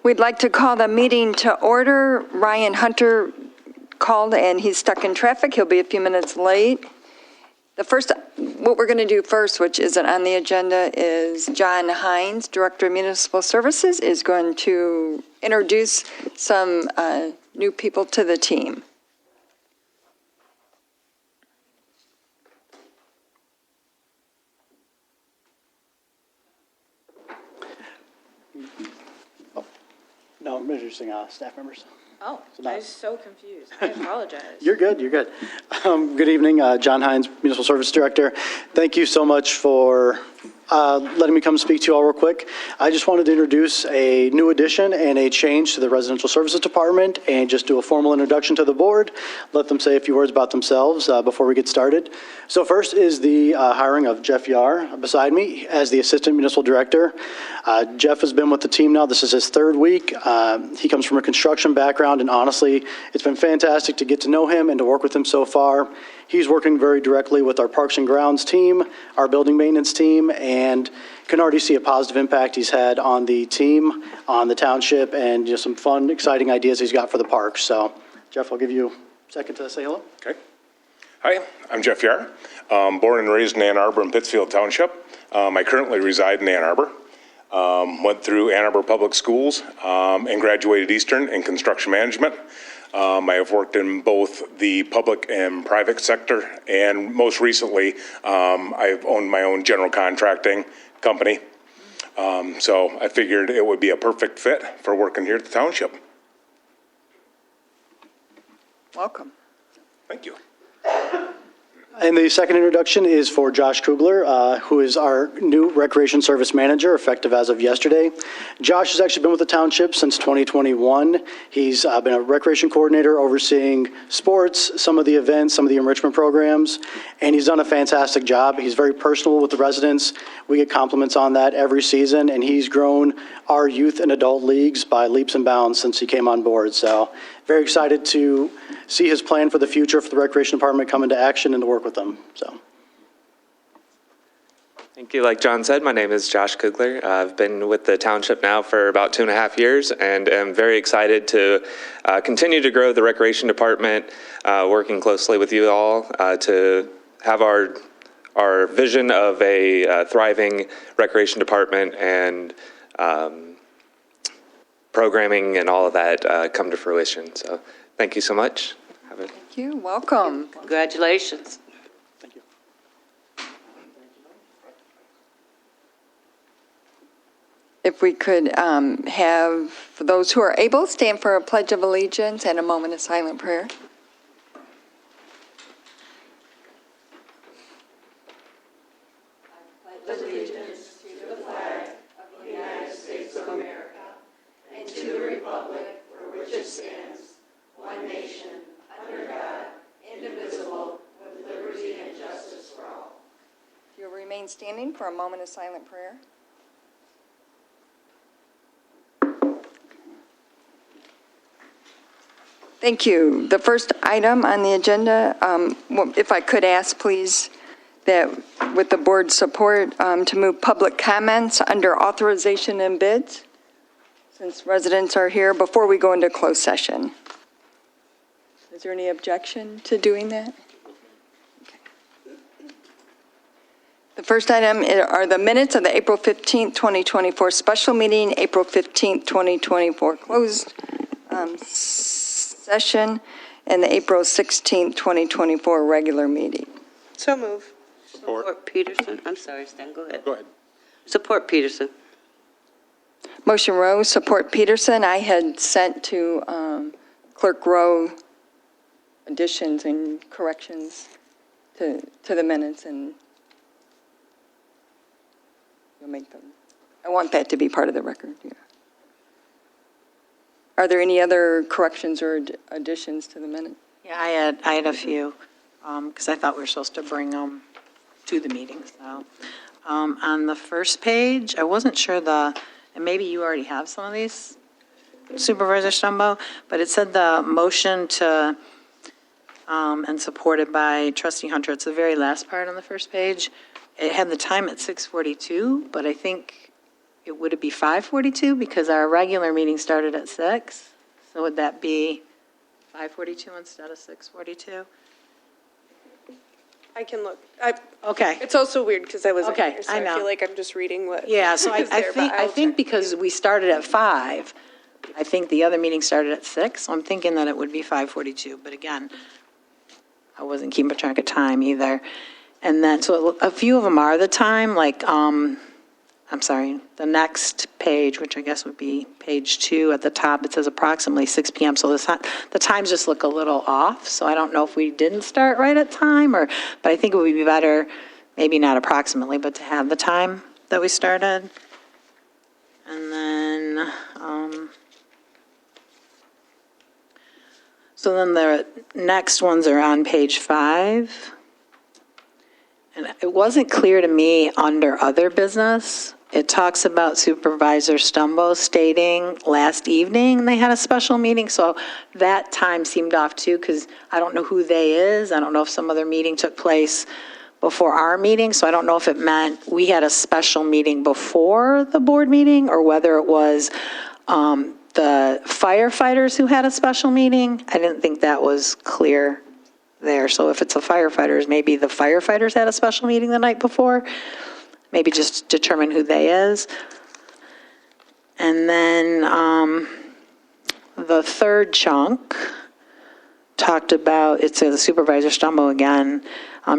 We'd like to call the meeting to order. Ryan Hunter called and he's stuck in traffic. He'll be a few minutes late. What we're going to do first, which isn't on the agenda, is John Hines, Director of Municipal Services, is going to introduce some new people to the team. No, I'm introducing staff members. Oh, I was so confused. I apologize. You're good, you're good. Good evening, John Hines, Municipal Service Director. Thank you so much for letting me come speak to you all real quick. I just wanted to introduce a new addition and a change to the Residential Services Department and just do a formal introduction to the board, let them say a few words about themselves before we get started. So first is the hiring of Jeff Yar beside me as the Assistant Municipal Director. Jeff has been with the team now. This is his third week. He comes from a construction background, and honestly, it's been fantastic to get to know him and to work with him so far. He's working very directly with our Parks and Grounds team, our building maintenance team, and can already see a positive impact he's had on the team, on the township, and just some fun, exciting ideas he's got for the parks. So, Jeff, I'll give you a second to say hello. Okay. Hi, I'm Jeff Yar. Born and raised in Ann Arbor and Pittsfield Township. I currently reside in Ann Arbor. Went through Ann Arbor Public Schools and graduated Eastern in construction management. I have worked in both the public and private sector, and most recently, I've owned my own general contracting company. So I figured it would be a perfect fit for working here at the township. Welcome. Thank you. And the second introduction is for Josh Kugler, who is our new Recreation Service Manager, effective as of yesterday. Josh has actually been with the township since 2021. He's been a recreation coordinator overseeing sports, some of the events, some of the enrichment programs, and he's done a fantastic job. He's very personable with the residents. We get compliments on that every season, and he's grown our youth and adult leagues by leaps and bounds since he came on board. So very excited to see his plan for the future for the Recreation Department come into action and to work with them. So. Thank you. Like John said, my name is Josh Kugler. I've been with the township now for about 2.5 years and am very excited to continue to grow the Recreation Department, working closely with you all to have our vision of a thriving Recreation Department and programming and all of that come to fruition. So thank you so much. Thank you. Welcome. Congratulations. Thank you. If we could have, for those who are able, stand for a Pledge of Allegiance and a moment of silent prayer. Remain standing for a moment of silent prayer. Thank you. The first item on the agenda, if I could ask, please, that with the board's support, to move public comments under authorization and bids, since residents are here, before we go into closed session. Is there any objection to doing that? The first item are the minutes of the April 15th, 2024 special meeting, April 15th, 2024 closed session, and the April 16th, 2024 regular meeting. So move. Support Peterson. I'm sorry, Stan, go ahead. Go ahead. Support Peterson. Motion Rowe, support Peterson. I had sent to Clerk Rowe additions and corrections to the minutes, and you'll make them. I want that to be part of the record. Yeah. Are there any other corrections or additions to the minute? Yeah, I had a few, because I thought we were supposed to bring them to the meeting. So, on the first page, I wasn't sure and maybe you already have some of these, Supervisor Stumbo, but it said the motion to, and supported by Trustee Hunter. It's the very last part on the first page. It had the time at 6:42, but I think would it be 5:42? Because our regular meeting started at 6. So would that be 5:42 instead of 6:42? I can look. Okay. It's also weird because I wasn't Okay, here, so I I know. feel like I'm just reading what. Yeah, so is there, but I I'll think check. because we started at 5, I think the other meeting started at 6, so I'm thinking that it would be 5:42. But again, I wasn't keeping track of time either. And then, so a few of them are the time, like, I'm sorry, the next page, which I guess would be page 2 at the top, it says approximately 6 PM. So the times just look a little off, so I don't know if we didn't start right at time, but I think it would be better, maybe not approximately, but to have the time that we started. And then, so then the next ones are on page 5. And it wasn't clear to me under other business. It talks about Supervisor Stumbo stating last evening they had a special meeting, so that time seemed off too, because I don't know who they is. I don't know if some other meeting took place before our meeting, so I don't know if it meant we had a special meeting before the board meeting, or whether it was the firefighters who had a special meeting. I didn't think that was clear there. So if it's the firefighters, maybe the firefighters had a special meeting the night before. Maybe just determine who they is. And then the third chunk talked about, it says Supervisor Stumbo again.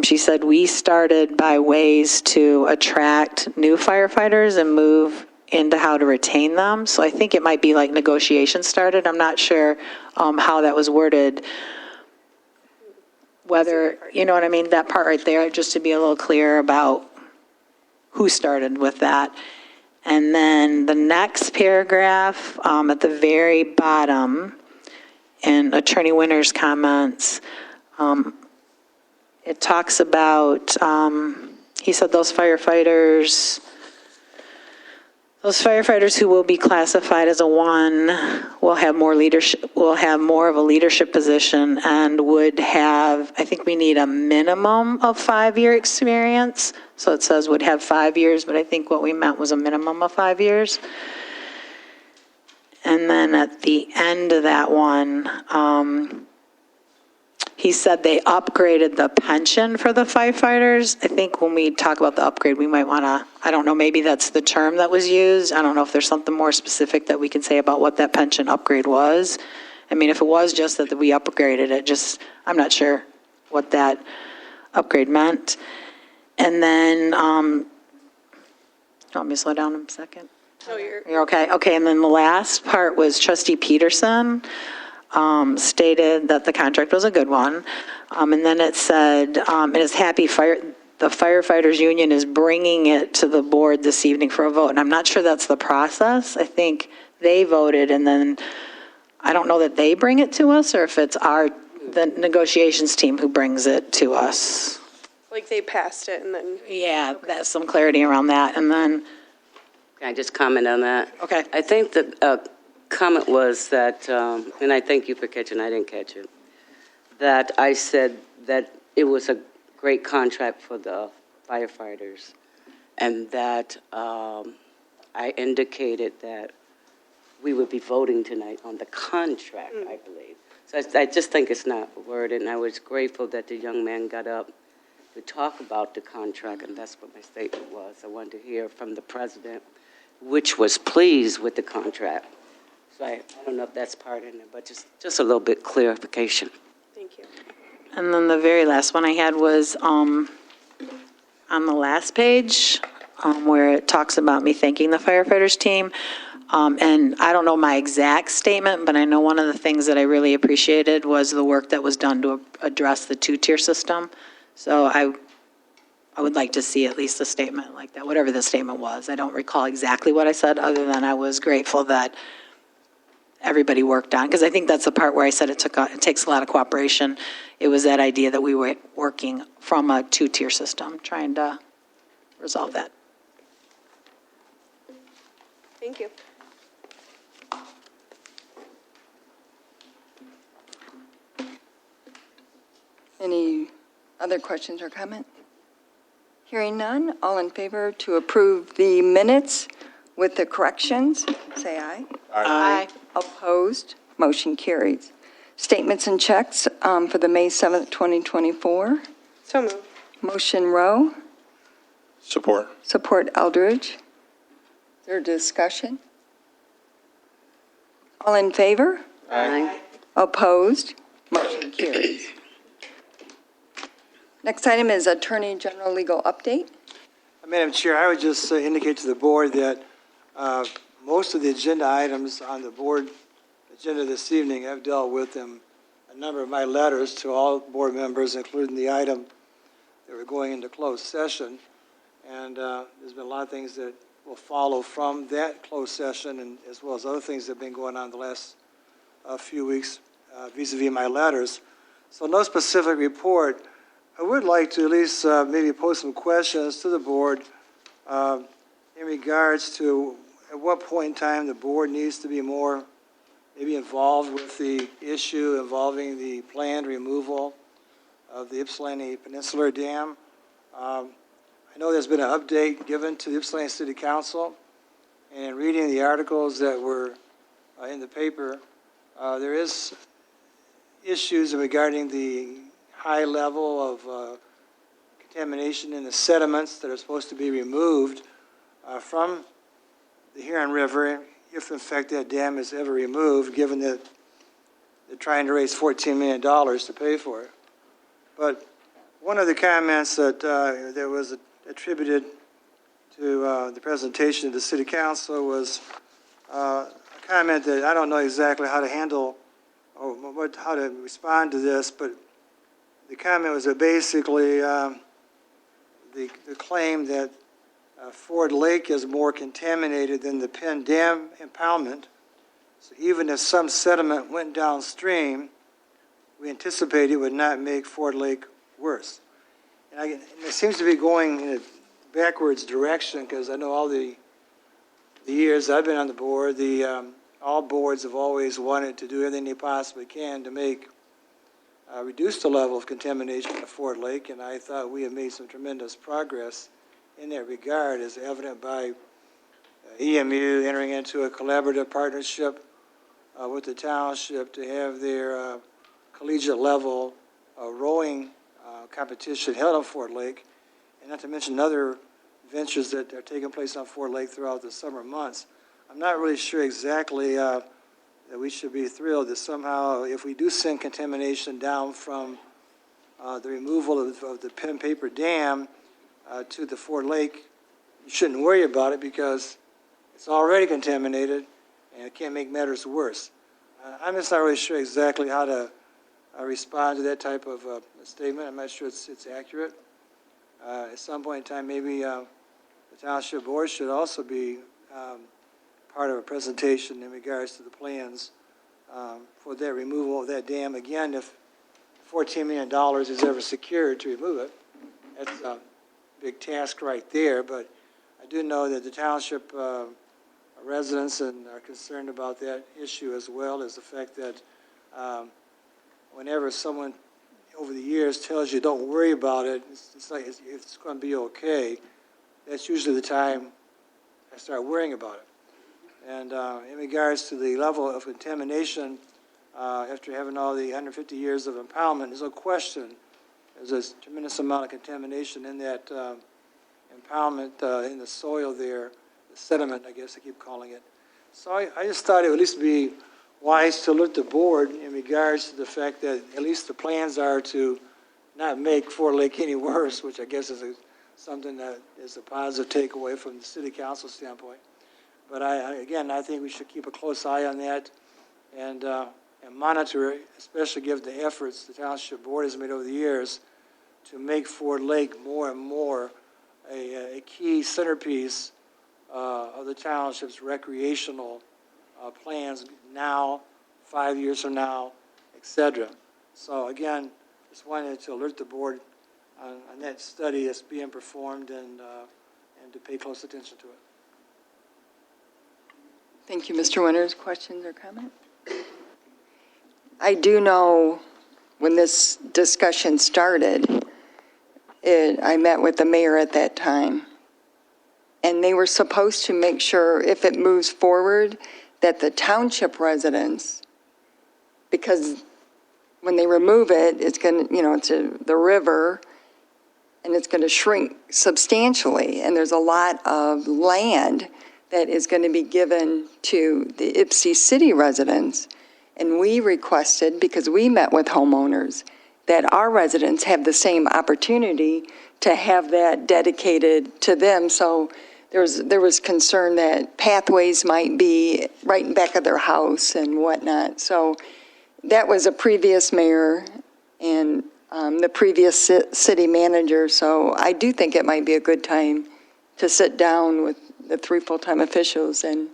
She said, we started by ways to attract new firefighters and move into how to retain them. So I think it might be like negotiations started. I'm not sure how that was worded. Whether, you know what I mean, that part right there, just to be a little clear about who started with that. And then the next paragraph at the very bottom, in Attorney Winter's comments, it talks about, he said those firefighters who will be classified as a 1 will have more leadership, will have more of a leadership position, and would have, I think we need a minimum of 5-year experience. So it says would have 5 years, but I think what we meant was a minimum of 5 years. And then at the end of that one, he said they upgraded the pension for the firefighters. I think when we talk about the upgrade, we might want to, I don't know, maybe that's the term that was used. I don't know if there's something more specific that we can say about what that pension upgrade was. I mean, if it was just that we upgraded it, just, I'm not sure what that upgrade meant. And then, you want me to slow down a second? No, You're okay? Okay, and then the last part was Trustee Peterson stated that the contract was a good one. And then it said, it is happy the firefighters union is bringing it to the board this evening for a vote. And I'm not sure that's the process. I think they voted, and then I don't know that they bring it to us, or if it's the negotiations team who brings it to us. Like they passed it and then. Yeah, that's some clarity around that. And then, Can I just comment on that? okay. I think the comment was that, and I thank you for catching, I didn't catch it, that I said that it was a great contract for the firefighters, and that I indicated that we would be voting tonight on the contract, I believe. So I just think it's not worded, and I was grateful that the young man got up to talk about the contract, and that's what my statement was. I wanted to hear from the president, which was pleased with the contract. So I don't know if that's part in it, but just a little bit clarification. Thank you. And then the very last one I had was on the last page, where it talks about me thanking the firefighters team. And I don't know my exact statement, but I know one of the things that I really appreciated was the work that was done to address the 2-tier system. So I would like to see at least a statement like that, whatever the statement was. I don't recall exactly what I said, other than I was grateful that everybody worked on, because I think that's the part where I said it takes a lot of cooperation. It was that idea that we were working from a 2-tier system, trying to resolve that. Thank you. Any other questions or comment? Hearing none, all in favor to approve the minutes With the corrections, say aye. Aye. Opposed? Motion carries. Statements and checks for the May 7th, 2024. So moved. Motion Rowe, Support. support Eldridge. Is there discussion? All in favor? Aye. Opposed? Motion carries. Next item is Attorney General legal update. Madam Chair, I would just indicate to the board that most of the agenda items on the board agenda this evening, I've dealt with in a number of my letters to all board members, including the item that we're going into closed session. And there's been a lot of things that will follow from that closed session, and as well as other things that have been going on the last few weeks vis-a-vis my letters. So no specific report. I would like to at least maybe pose some questions to the board in regards to at what point in time the board needs to be more maybe involved with the issue involving the planned removal of the Ypsilanti Peninsular Dam. I know there's been an update given to the Ypsilanti City Council, and in reading the articles that were in the paper, there is issues regarding the high level of contamination in the sediments that are supposed to be removed from the Huron River, if in fact that dam is ever removed, given that they're trying to raise $14 million to pay for it. But one of the comments that was attributed to the presentation of the City Council was a comment that I don't know exactly how to handle or how to respond to this, but the comment was that basically the claim that Ford Lake is more contaminated than the Penn Dam impoundment. So even if some sediment went downstream, we anticipate it would not make Ford Lake worse. And it seems to be going in a backwards direction, because I know all the years I've been on the board, all boards have always wanted to do everything they possibly can to make reduce the level of contamination at Ford Lake, and I thought we have made some tremendous progress in that regard, as evident by EMU entering into a collaborative partnership with the township to have their collegiate level rowing competition held on Ford Lake, and not to mention other ventures that are taking place on Ford Lake throughout the summer months. I'm not really sure exactly that we should be thrilled that somehow, if we do send contamination down from the removal of the pen paper dam to the Ford Lake, you shouldn't worry about it because it's already contaminated and it can't make matters worse. I'm just not really sure exactly how to respond to that type of statement. I'm not sure it's accurate. At some point in time, maybe the Township Board should also be part of a presentation in regards to the plans for that removal of that dam. Again, if $14 million is ever secured to remove it, that's a big task right there. But I do know that the township residents are concerned about that issue, as well as the fact that whenever someone over the years tells you don't worry about it, it's like it's going to be okay, that's usually the time I start worrying about it. And in regards to the level of contamination, after having all the 150 years of impoundment, there's no question there's a tremendous amount of contamination in that impoundment in the soil there, the sediment, I guess I keep calling it. So I just thought it would at least be wise to alert the board in regards to the fact that at least the plans are to not make Ford Lake any worse, which I guess is something that is a positive takeaway from the city council standpoint. But I think we should keep a close eye on that and monitor it, especially given the efforts the township board has made over the years to make Ford Lake more and more a key centerpiece of the township's recreational plans now, 5 years from now, et cetera. So again, just wanted to alert the board on that study that's being performed and to pay close attention to it. Thank you, Mr. Winters. Questions or comments? I do know when this discussion started, I met with the mayor at that time, and they were supposed to make sure if it moves forward, that the township residents, because when they remove it, it's going to, it's the river, and it's going to shrink substantially, and there's a lot of land that is going to be given to the Ypsi City residents. And we requested, because we met with homeowners, that our residents have the same opportunity to have that dedicated to them. So there was concern that pathways might be right in back of their house and whatnot. So that was a previous mayor and the previous city manager. So I do think it might be a good time to sit down with the 3 full-time officials and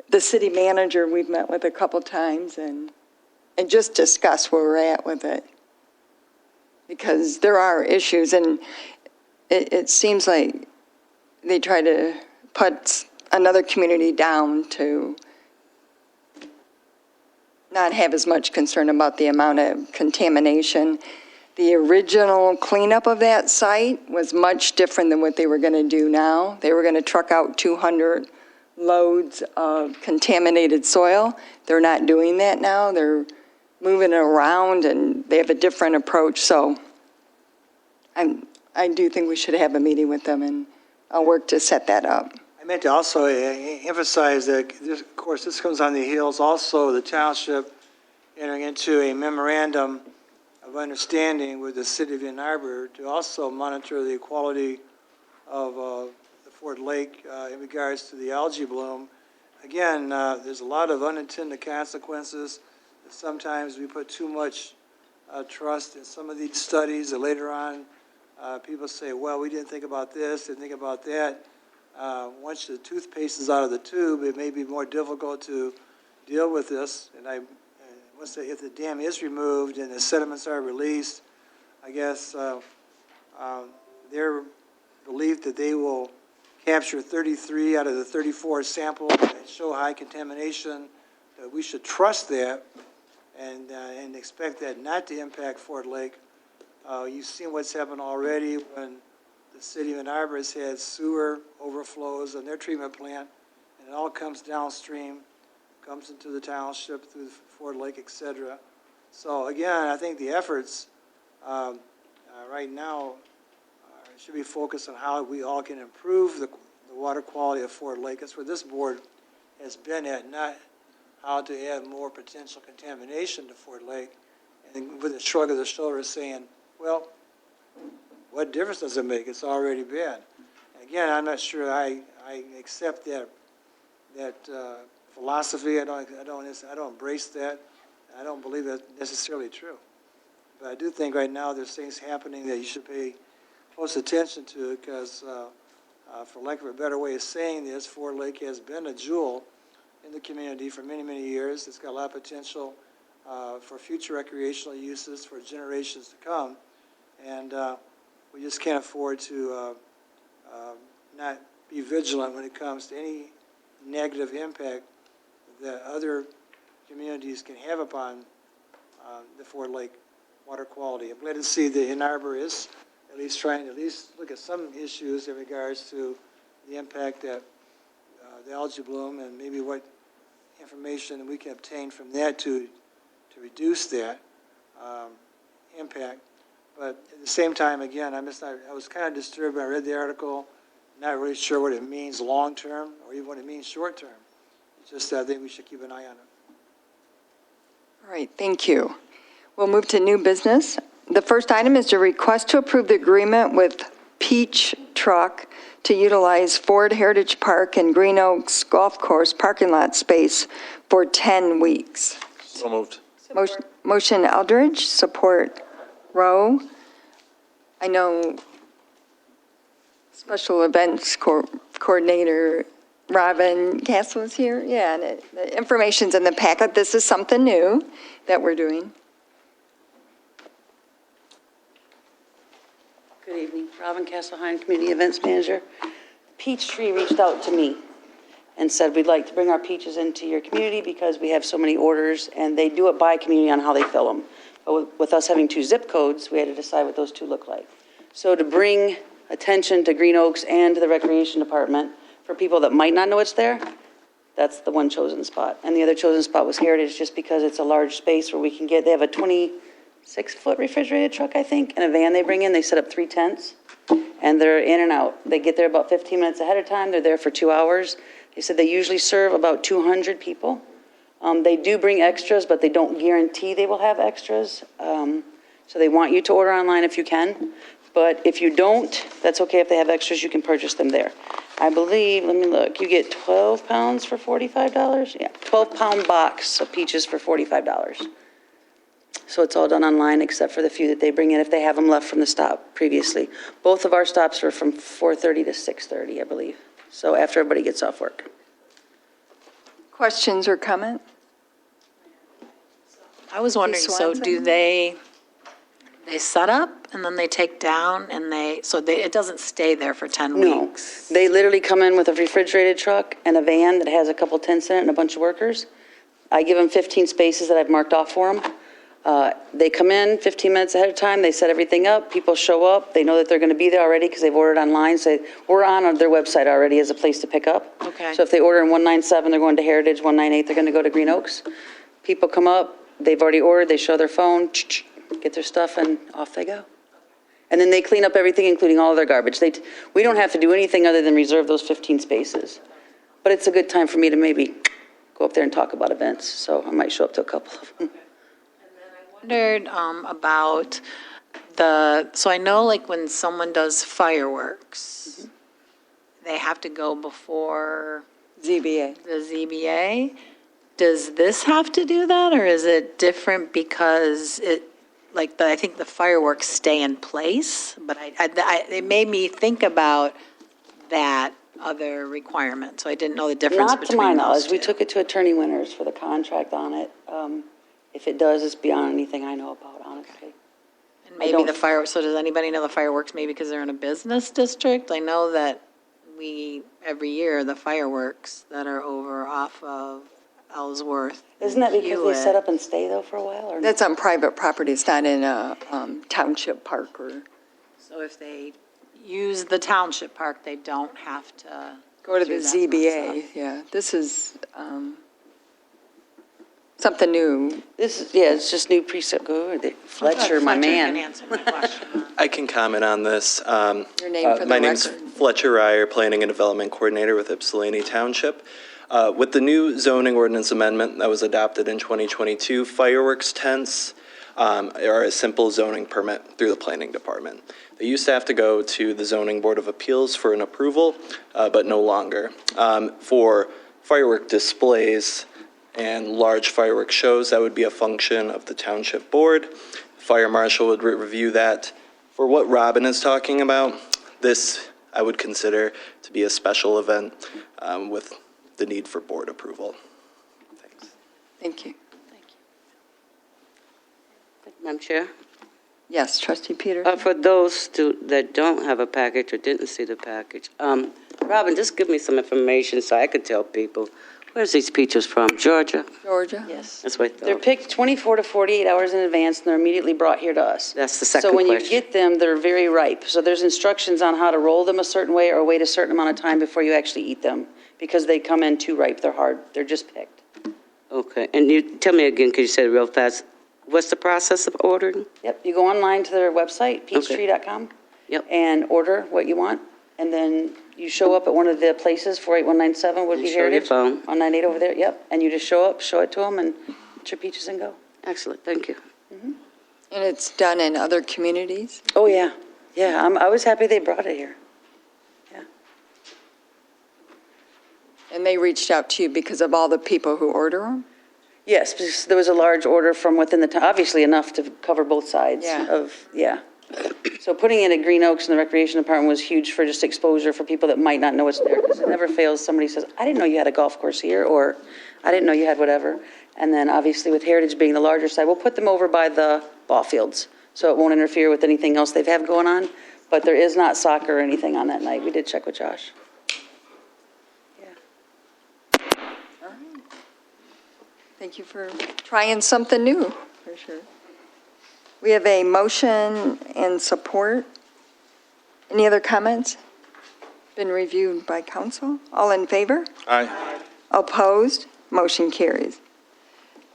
the city manager we've met with a couple times and just discuss where we're at with it. Because there are issues, and it seems like they try to put another community down to not have as much concern about the amount of contamination. The original cleanup of that site was much different than what they were going to do now. They were going to truck out 200 loads of contaminated soil. They're not doing that now. They're moving it around, and they have a different approach. So I do think we should have a meeting with them, and I'll work to set that up. I meant to also emphasize that, of course, this comes on the heels also of the township entering into a memorandum of understanding with the city of Ann Arbor to also monitor the quality of the Ford Lake in regards to the algae bloom. Again, there's a lot of unintended consequences. Sometimes we put too much trust in some of these studies that later on people say, well, we didn't think about this, didn't think about that. Once the toothpaste is out of the tube, it may be more difficult to deal with this. And if the dam is removed and the sediments are released, I guess their belief that they will capture 33 out of the 34 samples that show high contamination, that we should trust that and expect that not to impact Ford Lake. You've seen what's happened already when the city of Ann Arbor has had sewer overflows on their treatment plant, and it all comes downstream, comes into the township through Ford Lake, et cetera. So again, I think the efforts right now should be focused on how we all can improve the water quality of Ford Lake. That's where this board has been at, not how to add more potential contamination to Ford Lake. And with a shrug of the shoulders saying, well, what difference does it make? It's already bad. Again, I'm not sure I accept that philosophy. I don't embrace that. I don't believe that's necessarily true. But I do think right now there's things happening that you should pay close attention to, because for lack of a better way of saying this, Ford Lake has been a jewel in the community for many, many years. It's got a lot of potential for future recreational uses for generations to come. And we just can't afford to not be vigilant when it comes to any negative impact that other communities can have upon the Ford Lake water quality. I'm glad to see that Ann Arbor is at least trying to look at some issues in regards to the impact that the algae bloom, and maybe what information we can obtain from that to reduce that impact. But at the same time, again, I was kind of disturbed when I read the article, not really sure what it means long-term or even what it means short-term. It's just I think we should keep an eye on it. All right, thank you. We'll move to new business. The first item is to request to approve the agreement with Peach Truck to utilize Ford Heritage Park and Green Oaks Golf Course parking lot space for 10 weeks. So moved. Motion Eldridge, support Rowe. I know Special Events Coordinator Robin Castle is here. Yeah, and the information's in the packet. This is something new that we're doing. Good evening. Robin Castleheim, Community Events Manager. Peachtree reached out to me and said, we'd like to bring our peaches into your community because we have so many orders, and they do it by community on how they fill them. But with us having 2 zip codes, we had to decide what those 2 look like. So to bring attention to Green Oaks and to the Recreation Department, for people that might not know it's there, that's the one chosen spot. And the other chosen spot was Heritage, just because it's a large space where we can get, they have a 26-foot refrigerated truck, I think, and a van they bring in. They set up 3 tents, and they're in and out. They get there about 15 minutes ahead of time. They're there for 2 hours. They said they usually serve about 200 people. They do bring extras, but they don't guarantee they will have extras. So they want you to order online if you can. But if you don't, that's okay. If they have extras, you can purchase them there. I believe, let me look, you get 12 pounds for $45? Yeah, 12-pound box of peaches for $45. So it's all done online except for the few that they bring in if they have them left from the stop previously. Both of our stops were from 4:30 to 6:30, I believe. So after everybody gets off work. Questions or comment? I was wondering, so Swanson? do they set up and then they take down and it doesn't stay there for 10 No, weeks? they literally come in with a refrigerated truck and a van that has a couple tents in it and a bunch of workers. I give them 15 spaces that I've marked off for them. They come in 15 minutes ahead of time, they set everything up, people show up, they know that they're going to be there already because they've ordered online, so we're on their website already as a place to pick up. Okay. So if they order in 197, they're going to Heritage, 198, they're going to go to Green Oaks. People come up, they've already ordered, they show their phone, get their stuff, and off they go. And then they clean up everything, including all of their garbage. We don't have to do anything other than reserve those 15 spaces. But it's a good time for me to maybe go up there and talk about events, so I might show up to a couple of them. Wondered about so I know like when someone does fireworks, they have to go before ZBA. the ZBA. Does this have to do that, or is it different because I think the fireworks stay in place? But it made me think about that other requirement, so I didn't know the difference Not to between my those knowledge. We two. took it to Attorney Winters for the contract on it. If it does, it's beyond anything I know about, honestly. And maybe the fireworks, so does anybody know the fireworks maybe because they're in a business district? I know that every year, the fireworks that are over off of Ellsworth. Isn't that because they Hewitt. set up and stay though for a while, or? That's on private property, it's not in a township park or, So if they use the township park, they don't have to go to do the that ZBA, process. yeah. This is something new. It's just new precinct. Fletcher, my Fletcher can man. answer my question. I can comment on this. Your name for the My name's record. Fletcher Ryer, Planning and Development Coordinator with Ypsilanti Township. With the new zoning ordinance amendment that was adopted in 2022, fireworks tents are a simple zoning permit through the Planning Department. They used to have to go to the Zoning Board of Appeals for an approval, but no longer. For firework displays and large fireworks shows, that would be a function of the Township Board. Fire Marshal would review that. For what Robin is talking about, this I would consider to be a special event with the need for board approval. Thanks. Thank you. Madam Chair? Yes, trustee Peter? For those that don't have a package or didn't see the package, Robin, just give me some information so I could tell people, where's these peaches from? Georgia? Georgia? Yes. That's what I They're thought. picked 24 to 48 hours in advance, and they're immediately brought here to us. That's the second So when you question. get them, they're very ripe. So there's instructions on how to roll them a certain way or wait a certain amount of time before you actually eat them, because they come in too ripe. They're hard. They're just picked. Okay, and you tell me again, because you said it real fast, what's the process of ordering? Yep, you go online to their website, peachtree.com. Yep. And order what you want, and then you show up at one of the places, 48197 would And be show your Heritage. phone. On 98 over there, yep, and you just show up, show it to them, and get your peaches and go. Excellent, thank you. And it's done in other communities? Oh, yeah, yeah, I was happy they brought it here. Yeah. And they reached out to you because of all the people who order them? Yes, because there was a large order from within the town, obviously enough to cover both sides Yeah. of, yeah. So putting it at Green Oaks in the Recreation Department was huge for just exposure for people that might not know it's there, because it never fails. Somebody says, I didn't know you had a golf course here, or I didn't know you had whatever. And then obviously with Heritage being the larger side, we'll put them over by the ball fields, so it won't interfere with anything else they have going on. But there is not soccer or anything on that night. We did check with Josh. Thank you for trying something new, for sure. We have a motion and support. Any other comments? Been reviewed by council. All in favor? Aye. Opposed? Motion carries.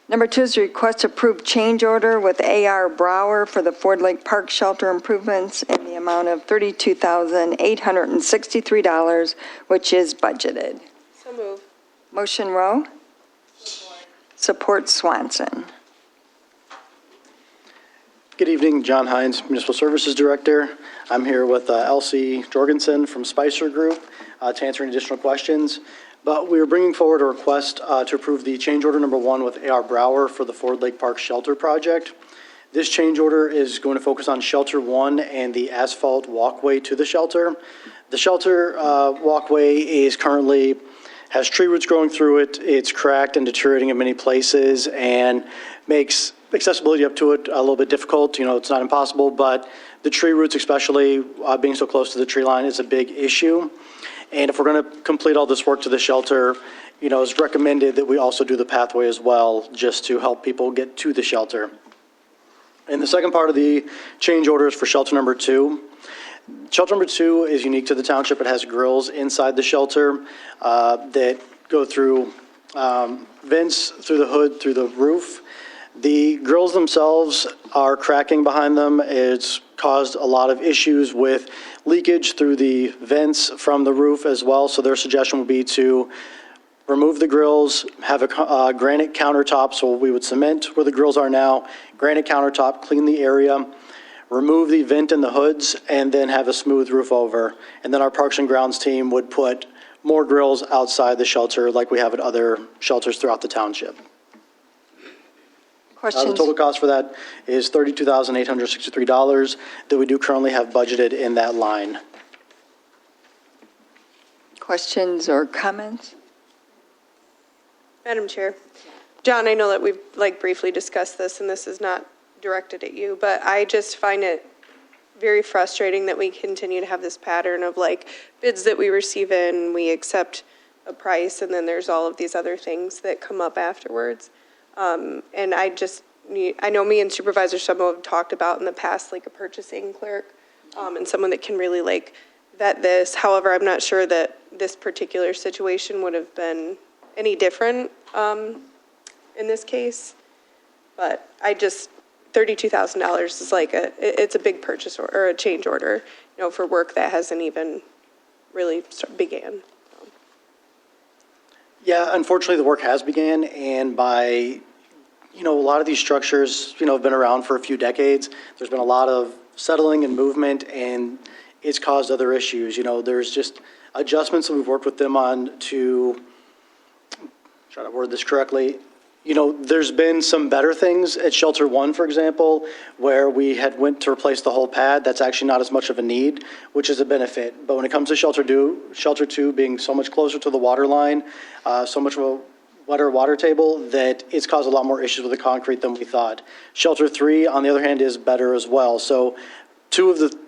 Number 2 is a request to approve change order with A.R. Brower for the Ford Lake Park shelter improvements in the amount of $32,863, which is budgeted. So move. Motion Rowe. Support Swanson. Good evening, John Hines, Municipal Services Director. I'm here with Elsie Jorgensen from Spicer Group to answer any additional questions. But we are bringing forward a request to approve the change order number 1 with A.R. Brower for the Ford Lake Park Shelter Project. This change order is going to focus on Shelter 1 and the asphalt walkway to the shelter. The shelter walkway is currently has tree roots growing through it. It's cracked and deteriorating in many places and makes accessibility up to it a little bit difficult. It's not impossible, but the tree roots, especially being so close to the tree line, is a big issue. And if we're going to complete all this work to the shelter, it's recommended that we also do the pathway as well, just to help people get to the shelter. And the second part of the change order is for shelter number 2. Shelter number 2 is unique to the township. It has grills inside the shelter that go through vents, through the hood, through the roof. The grills themselves are cracking behind them. It's caused a lot of issues with leakage through the vents from the roof as well. So their suggestion would be to remove the grills, have a granite countertop, so we would cement where the grills are now, granite countertop, clean the area, remove the vent in the hoods, and then have a smooth roof over. And then our Parks and Grounds team would put more grills outside the shelter like we have at other shelters throughout the township. The Questions? total cost for that is $32,863 that we do currently have budgeted in that line. Questions or comments? Madam Chair. John, I know that we've briefly discussed this, and this is not directed at you, but I just find it very frustrating that we continue to have this pattern of bids that we receive in, we accept a price, and then there's all of these other things that come up afterwards. And I know me and Supervisor Summo have talked about in the past, a purchasing clerk, and someone that can really vet this. However, I'm not sure that this particular situation would have been any different in this case. But $32,000 is it's a big purchase or a change order, for work that hasn't even really began. Yeah, unfortunately, the work has began, and by, a lot of these structures, have been around for a few decades. There's been a lot of settling and movement, and it's caused other issues. There's just adjustments that we've worked with them on to, try to word this correctly, there's been some better things at Shelter 1, for example, where we had went to replace the whole pad. That's actually not as much of a need, which is a benefit. But when it comes to Shelter 2 being so much closer to the water line, so much of a wetter water table, that it's caused a lot more issues with the concrete than we thought. Shelter 3, on the other hand, is better as well. So 2 of the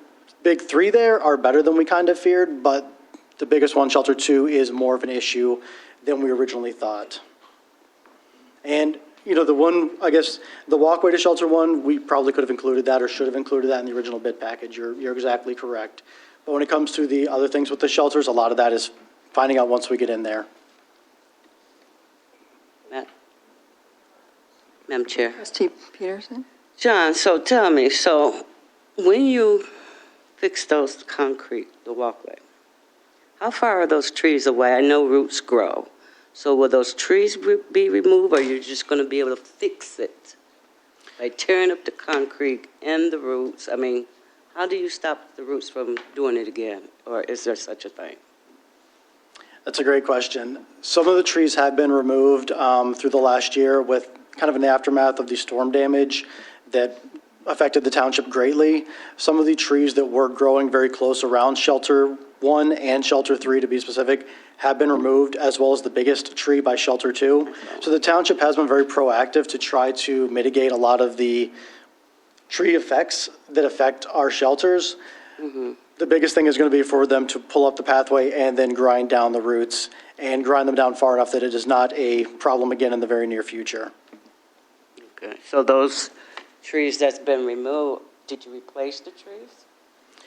big 3 there are better than we kind of feared, but the biggest one, Shelter 2, is more of an issue than we originally thought. And, the walkway to Shelter 1, we probably could have included that or should have included that in the original bid package. You're exactly correct. But when it comes to the other things with the shelters, a lot of that is finding out once we get in there. Madam Chair. Trustee Peterson? John, so tell me, when you fix those concrete, the walkway, how far are those trees away? I know roots grow. So will those trees be removed, or you're just going to be able to fix it by tearing up the concrete and the roots? I mean, how do you stop the roots from doing it again, or is there such a thing? That's a great question. Some of the trees have been removed through the last year with kind of an aftermath of the storm damage that affected the township greatly. Some of the trees that were growing very close around Shelter 1 and Shelter 3, to be specific, have been removed, as well as the biggest tree by Shelter 2. So the township has been very proactive to try to mitigate a lot of the tree effects that affect our shelters. Mm-hmm. The biggest thing is going to be for them to pull up the pathway and then grind down the roots and grind them down far enough that it is not a problem again in the very near future. Okay, so those trees that's been removed, did you replace the trees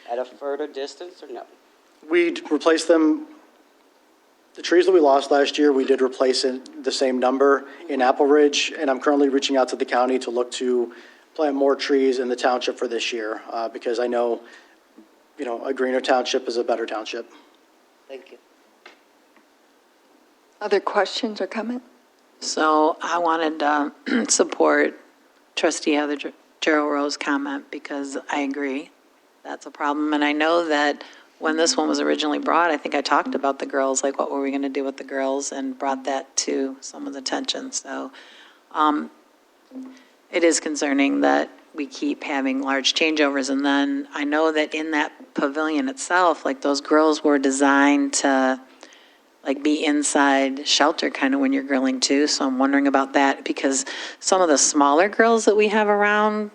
at a further distance or no? We replaced them, the trees that we lost last year, we did replace it the same number in Apple Ridge, and I'm currently reaching out to the county to look to plant more trees in the township for this year, because I know, a greener township is a better township. Thank you. Other questions or comment? So I wanted to support trustee Heather Gerald Rowe's comment because I agree that's a problem. And I know that when this one was originally brought, I think I talked about the girls, like what were we going to do with the girls, and brought that to someone's attention. So it is concerning that we keep having large changeovers. And then I know that in that pavilion itself, like those grills were designed to like be inside shelter kind of when you're grilling too. So I'm wondering about that because some of the smaller grills that we have around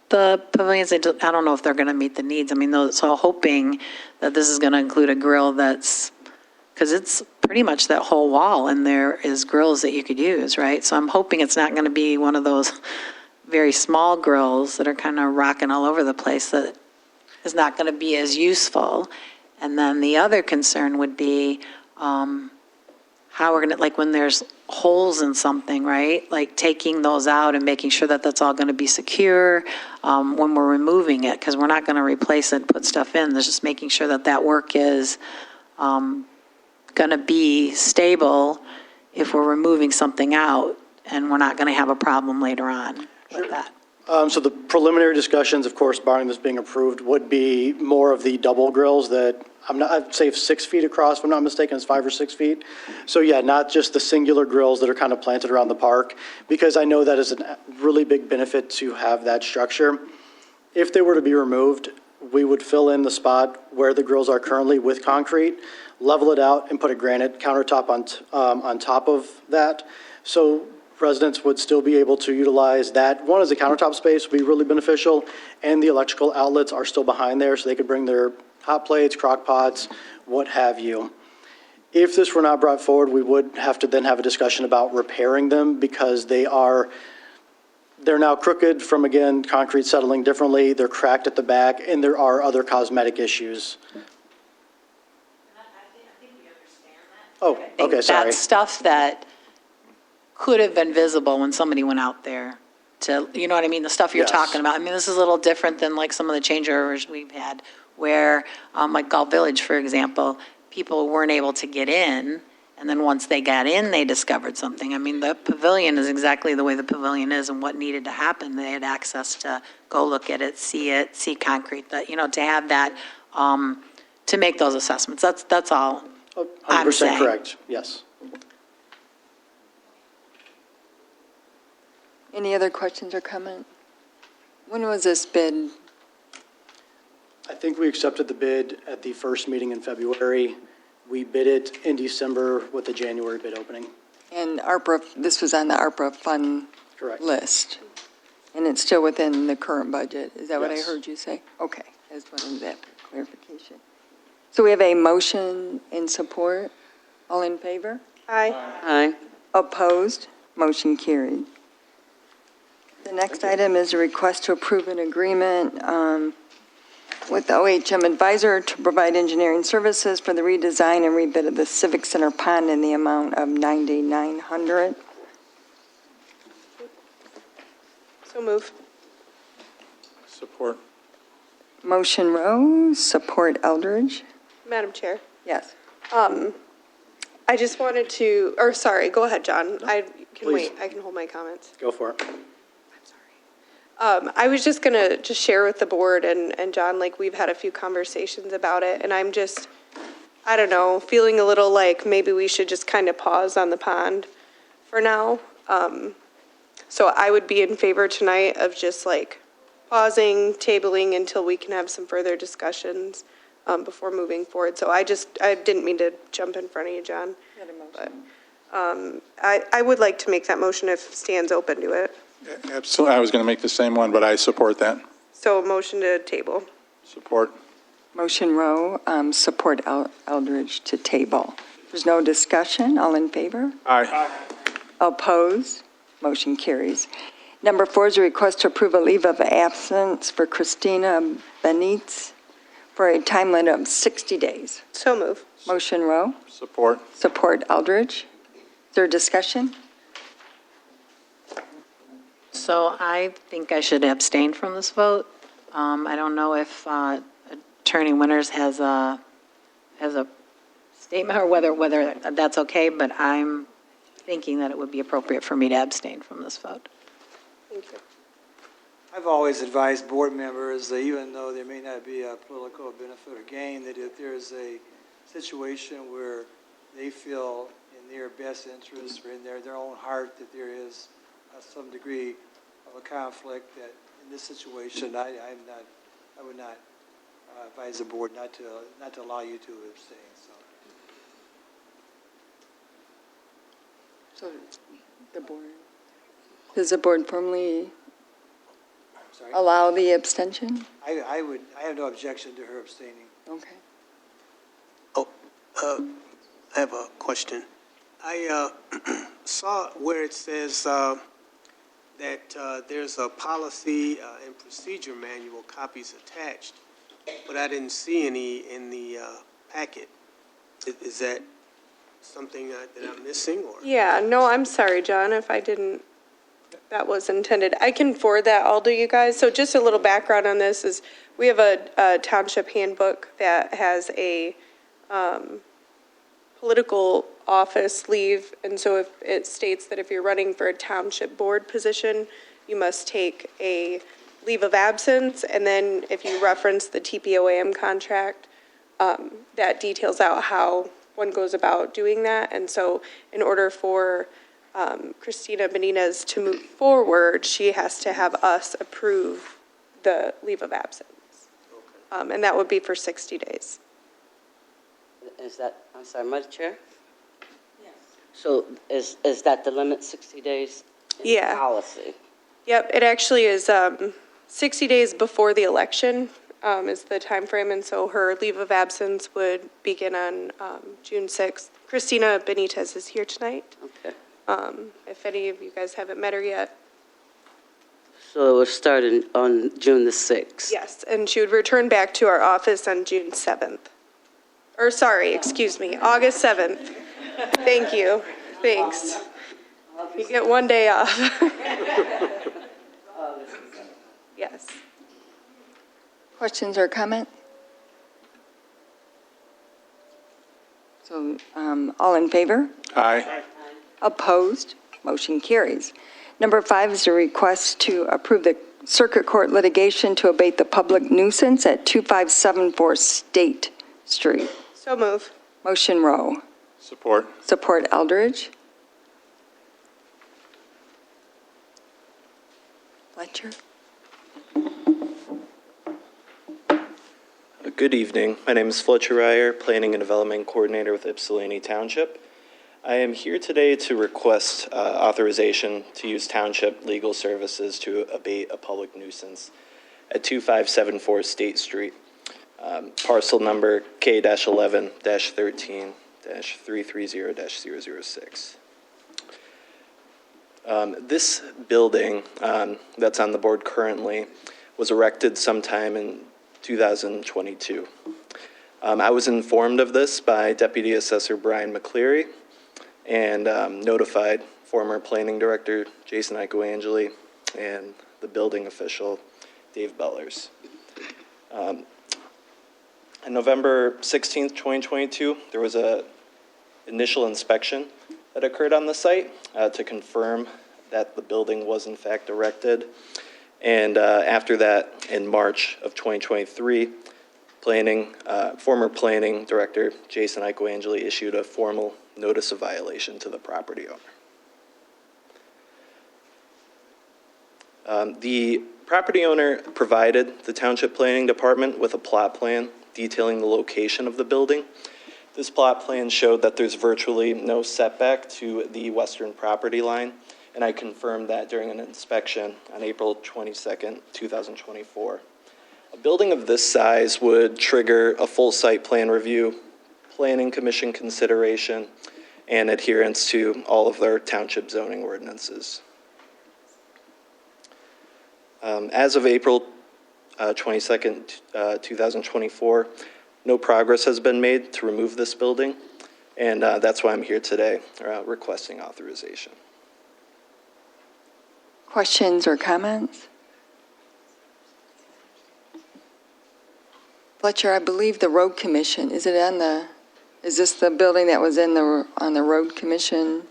the pavilions, I don't know if they're going to meet the needs. I mean, so hoping that this is going to include a grill that's, because it's pretty much that whole wall and there is grills that you could use, right? So I'm hoping it's not going to be one of those very small grills that are kind of rocking all over the place that is not going to be as useful. And then the other concern would be how we're going to, like when there's holes in something, right? Like taking those out and making sure that that's all going to be secure when we're removing it, because we're not going to replace it and put stuff in. There's just making sure that that work is going to be stable if we're removing something out, and we're not going to have a problem later on with that. So the preliminary discussions, of course, barring this being approved, would be more of the double grills that I'd say 6 feet across, if I'm not mistaken, it's 5 or 6 feet. So yeah, not just the singular grills that are kind of planted around the park, because I know that is a really big benefit to have that structure. If they were to be removed, we would fill in the spot where the grills are currently with concrete, level it out, and put a granite countertop on top of that. So residents would still be able to utilize that. One is the countertop space would be really beneficial, and the electrical outlets are still behind there, so they could bring their hot plates, crock pots, what have you. If this were not brought forward, we would have to then have a discussion about repairing them because they're now crooked from, again, concrete settling differently, they're cracked at the back, and there are other cosmetic issues. I think we understand that. Oh, okay, sorry. That's stuff that could have been visible when somebody went out there to, you know what I mean? The stuff you're Yes. talking about. I mean, this is a little different than like some of the changeovers we've had where, like Galt Village, for example, people weren't able to get in. And then once they got in, they discovered something. I mean, the pavilion is exactly the way the pavilion is and what needed to happen. They had access to go look at it, see concrete, that, to have that, to make those assessments. That's all I'm 100% saying. correct, yes. Any other questions or comment? When was this bid? I think we accepted the bid at the first meeting in February. We bid it in December with the January bid opening. And ARPA, this was on the ARPA fund Correct. list, and it's still within the current budget. Is that what I Yes. heard you say? Okay, I just wanted that clarification. So we have a motion in support. All in favor? Aye. Aye. Opposed? Motion carried. The next item is a request to approve an agreement with the OHM Advisor to provide engineering services for the redesign and rebid of the Civic Center pond in the amount of $9,900. So move. Support. Motion Rowe, support Eldridge. Madam Chair. Yes. I just wanted to, or sorry, go ahead, John. I can Please. wait. I can hold my comments. Go for it. I was just going to just share with the board and John, like we've had a few conversations about it, and I'm just, I don't know, feeling a little like maybe we should just kind of pause on the pond for now. So I would be in favor tonight of just like pausing, tabling until we can have some further discussions before moving forward. So I didn't mean to jump in front of you, John. But I would like to make that motion if Stan's open to it. Absolutely. I was going to make the same one, but I support that. So motion to table. Support. Motion Rowe, support Eldridge to table. There's no discussion. All in favor? Aye. Opposed? Motion carries. Number 4 is a request to approve a leave of absence for Christina Benitez for a time limit of 60 days. So move. Motion Rowe, Support. support Eldridge. Is there discussion? So I think I should abstain from this vote. I don't know if Attorney Winters has a statement or whether that's okay, but I'm thinking that it would be appropriate for me to abstain from this vote. Thank you. I've always advised board members that even though there may not be a political benefit or gain, that if there's a situation where they feel in their best interest or in their own heart that there is some degree of a conflict, that in this situation, I would not advise the board not to allow you to abstain, so. So the board. Does the board formally I'm sorry. allow the abstention? I have no objection to her abstaining. Okay. I have a question. I saw where it says that there's a policy and procedure manual copies attached, but I didn't see any in the packet. Is that something that I'm missing, or? Yeah, no, I'm sorry, John, if I didn't, that was intended. I can forward that all to you guys. So just a little background on this is we have a township handbook that has a political office leave. And so if it states that if you're running for a township board position, you must take a leave of absence. And then if you reference the TPOAM contract, that details out how one goes about doing that. And so in order for Christina Benitez to move forward, she has to have us approve the leave of absence. And that would be for 60 days. Is that, I'm sorry, Madam Chair? Yes. So is that the limit, 60 days? in the Yeah. Policy? Yep, it actually is 60 days before the election is the time frame, and so her leave of absence would begin on June 6th. Christina Benitez is here tonight. Okay. If any of you guys haven't met her yet. So it was started on June the 6th? Yes, and she would return back to our office on June 7th. Or sorry, excuse me, August 7th. Thank you. Thanks. You get one day off. Yes. Questions or comment? So all in favor? Aye. Opposed? Motion carries. Number 5 is a request to approve the circuit court litigation to abate the public nuisance at 2574 State Street. So move. Motion Rowe. Support. Support Eldridge. Fletcher. Good evening. My name is Fletcher Ryer, Planning and Development Coordinator with Ypsilanti Township. I am here today to request authorization to use township legal services to abate a public nuisance at 2574 State Street, parcel number K-11-13-330-006. This building that's on the board currently was erected sometime in 2022. I was informed of this by Deputy Assessor Brian McCleary and notified former Planning Director Jason Icoangeli and the building official Dave Bellers. On November 16th, 2022, there was an initial inspection that occurred on the site to confirm that the building was in fact erected. And after that, in March of 2023, former Planning Director Jason Icoangeli issued a formal notice of violation to the property owner. The property owner provided the Township Planning Department with a plot plan detailing the location of the building. This plot plan showed that there's virtually no setback to the western property line, and I confirmed that during an inspection on April 22nd, 2024. A building of this size would trigger a full site plan review, planning commission consideration, and adherence to all of their township zoning ordinances. As of April 22nd, 2024. No progress has been made to remove this building, and that's why I'm here today, requesting authorization. Questions or comments? Fletcher, I believe the road commission, is this the building that was on the road commission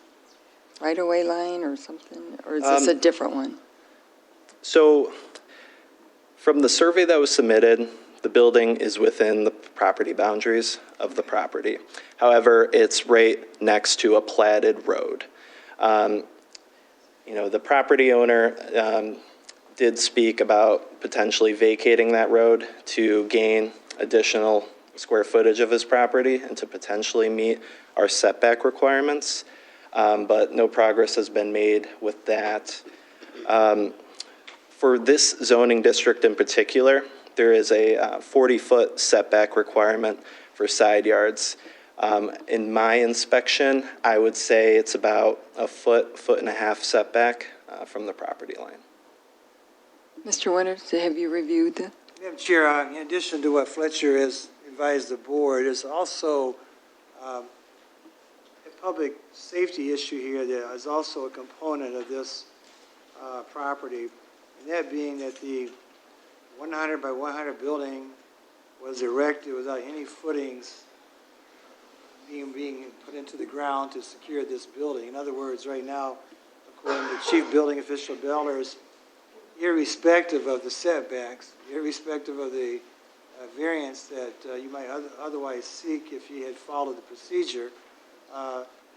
right-of-way line or something? Or is this a different one? So from the survey that was submitted, the building is within the property boundaries of the property. However, it's right next to a platted road. The property owner did speak about potentially vacating that road to gain additional square footage of his property and to potentially meet our setback requirements, but no progress has been made with that. For this zoning district in particular, there is a 40-foot setback requirement for side yards. In my inspection, I would say it's about a foot and a half setback from the property line. Mr. Winters, have you reviewed the? Madam Chair, in addition to what Fletcher has advised the board, is also a public safety issue here that is also a component of this property, and that being that the 100 by 100 building was erected without any footings being put into the ground to secure this building. In other words, right now, according to Chief Building Official Bellers, irrespective of the setbacks, irrespective of the variance that you might otherwise seek if you had followed the procedure,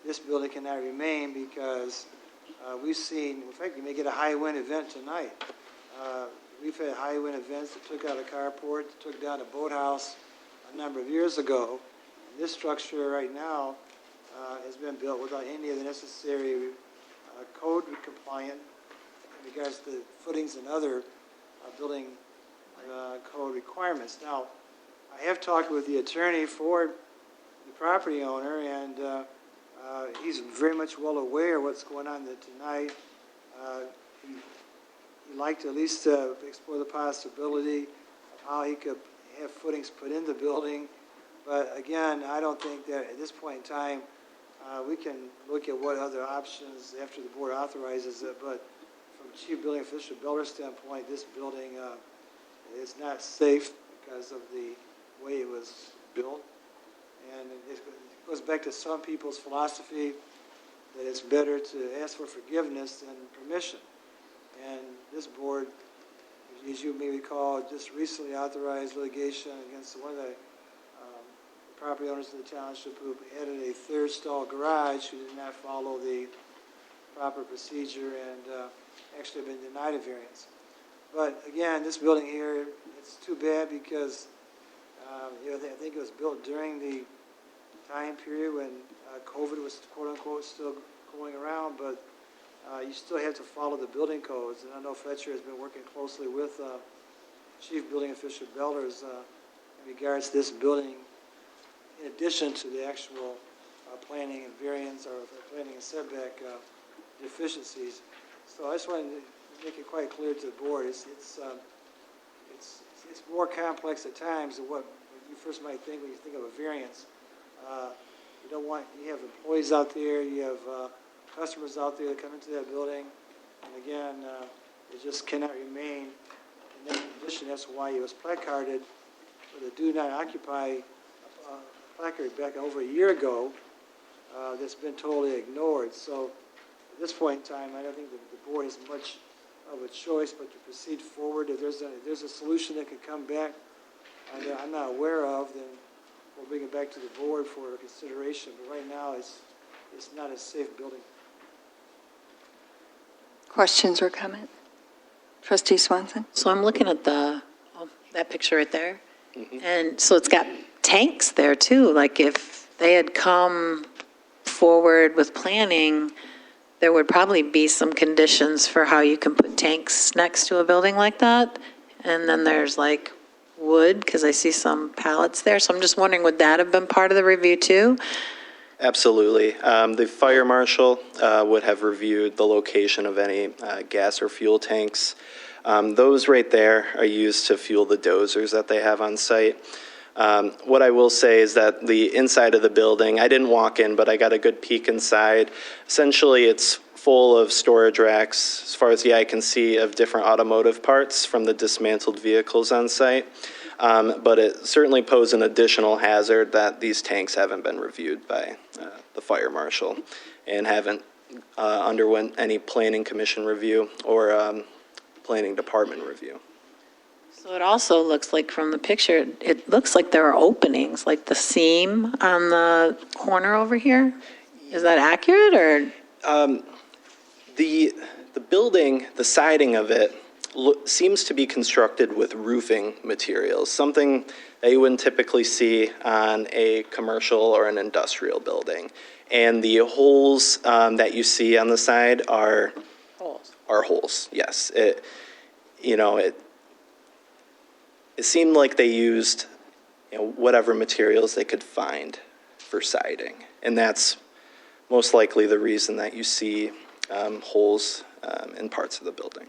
this building cannot remain because we've seen, in fact, you may get a high wind event tonight. We've had high wind events that took out a carport, that took down a boathouse a number of years ago. And this structure right now has been built without any of the necessary code compliant in regards to footings and other building code requirements. Now, I have talked with the attorney for the property owner, and he's very much well aware of what's going on there tonight. He'd like to at least explore the possibility of how he could have footings put in the building. But again, I don't think that at this point in time, we can look at what other options after the board authorizes it. But from Chief Building Official Beller's standpoint, this building is not safe because of the way it was built. And it goes back to some people's philosophy that it's better to ask for forgiveness than permission. And this board, as you may recall, just recently authorized litigation against one of the property owners of the township who added a third stall garage who did not follow the proper procedure and actually been denied a variance. But again, this building here, it's too bad because I think it was built during the time period when COVID was quote unquote still going around, but you still have to follow the building codes. And I know Fletcher has been working closely with Chief Building Official Bellers in regards to this building, in addition to the actual planning and variance or planning and setback deficiencies. So I just wanted to make it quite clear to the board. It's more complex at times than what you first might think when you think of a variance. You have employees out there, you have customers out there that come into that building, and again, it just cannot remain in that condition. That's why it was placarded with a do not occupy placard back over a year ago that's been totally ignored. So at this point in time, I don't think that the board has much of a choice but to proceed forward. If there's a solution that can come back that I'm not aware of, then we'll bring it back to the board for consideration. But right now, it's not a safe building. Questions or comments? Trustee Swanson? So I'm looking at that picture right there. And so it's got tanks there too. Like if they had come forward with planning, there would probably be some conditions for how you can put tanks next to a building like that. And then there's like wood, because I see some pallets there. So I'm just wondering, would that have been part of the review too? Absolutely. The fire marshal would have reviewed the location of any gas or fuel tanks. Those right there are used to fuel the dozers that they have on site. What I will say is that the inside of the building, I didn't walk in, but I got a good peek inside. Essentially, it's full of storage racks, as far as the eye can see, of different automotive parts from the dismantled vehicles on site. But it certainly posed an additional hazard that these tanks haven't been reviewed by the fire marshal and haven't underwent any planning commission review or planning department review. So it also looks like from the picture, it looks like there are openings, like the seam on the corner over here. Is that accurate, or? The building, the siding of it, seems to be constructed with roofing materials, something that you wouldn't typically see on a commercial or an industrial building. And the holes that you see on the side are holes. Yes. It seemed like they used whatever materials they could find for siding, and that's most likely the reason that you see holes in parts of the building.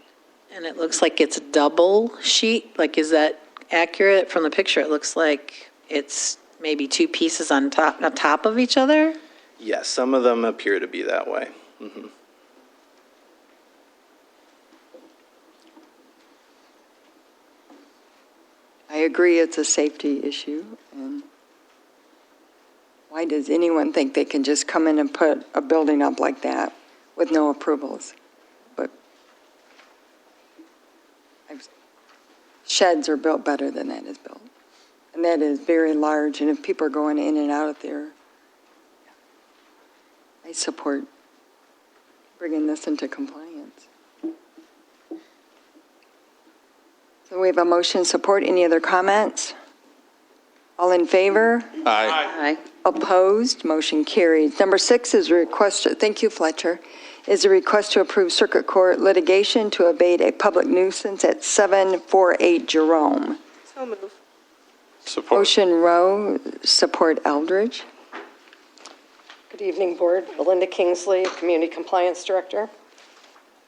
And it looks like it's double sheet, like, is that accurate? From the picture, it looks like it's maybe two pieces on top of each other? Yes, some of them appear to be that way. Mm-hmm. I agree it's a safety issue. And why does anyone think they can just come in and put a building up like that with no approvals? But sheds are built better than that is built. And that is very large, and if people are going in and out of there, I support bringing this into compliance. So we have a motion support. Any other comments? All in favor? Aye. Aye. Opposed? Motion carries. Number 6 is a request, thank you, Fletcher, is a request to approve circuit court litigation to abate a public nuisance at 748 Jerome. So move. Support. Motion Rowe, support Eldridge. Good evening, Board. Belinda Kingsley, Community Compliance Director.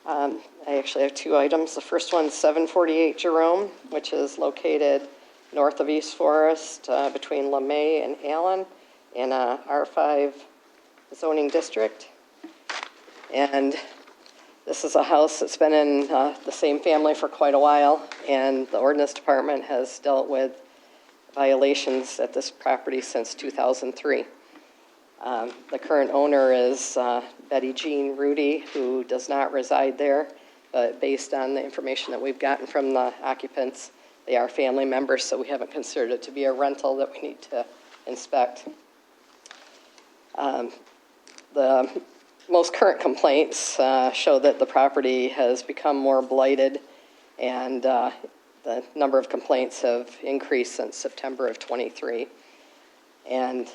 I actually have 2 items. The first one is 748 Jerome, which is located north of East Forest between LeMay and Allen in a R5 zoning district. And this is a house that's been in the same family for quite a while, and the ordinance department has dealt with violations at this property since 2003. The current owner is Betty Jean Rudy, who does not reside there, but based on the information that we've gotten from the occupants, they are family members, so we haven't considered it to be a rental that we need to inspect. The most current complaints show that the property has become more blighted, and the number of complaints have increased since September of 23. And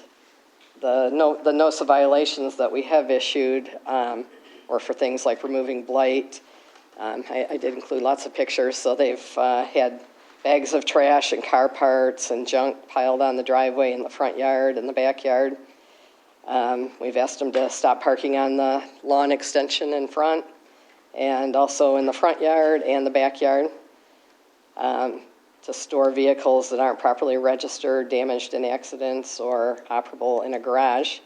the notice of violations that we have issued were for things like removing blight. I did include lots of pictures, so they've had bags of trash and car parts and junk piled on the driveway in the front yard and the backyard. We've asked them to stop parking on the lawn extension in front and also in the front yard and the backyard, to store vehicles that aren't properly registered, damaged in accidents, or operable in a garage.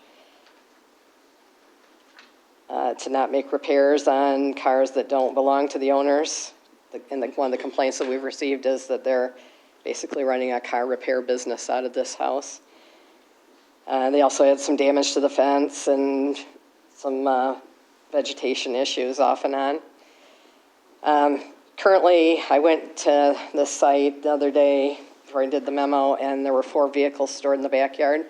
To not make repairs on cars that don't belong to the owners. And one of the complaints that we've received is that they're basically running a car repair business out of this house. They also had some damage to the fence and some vegetation issues off and on. Currently, I went to the site the other day before I did the memo, and there were 4 vehicles stored in the backyard.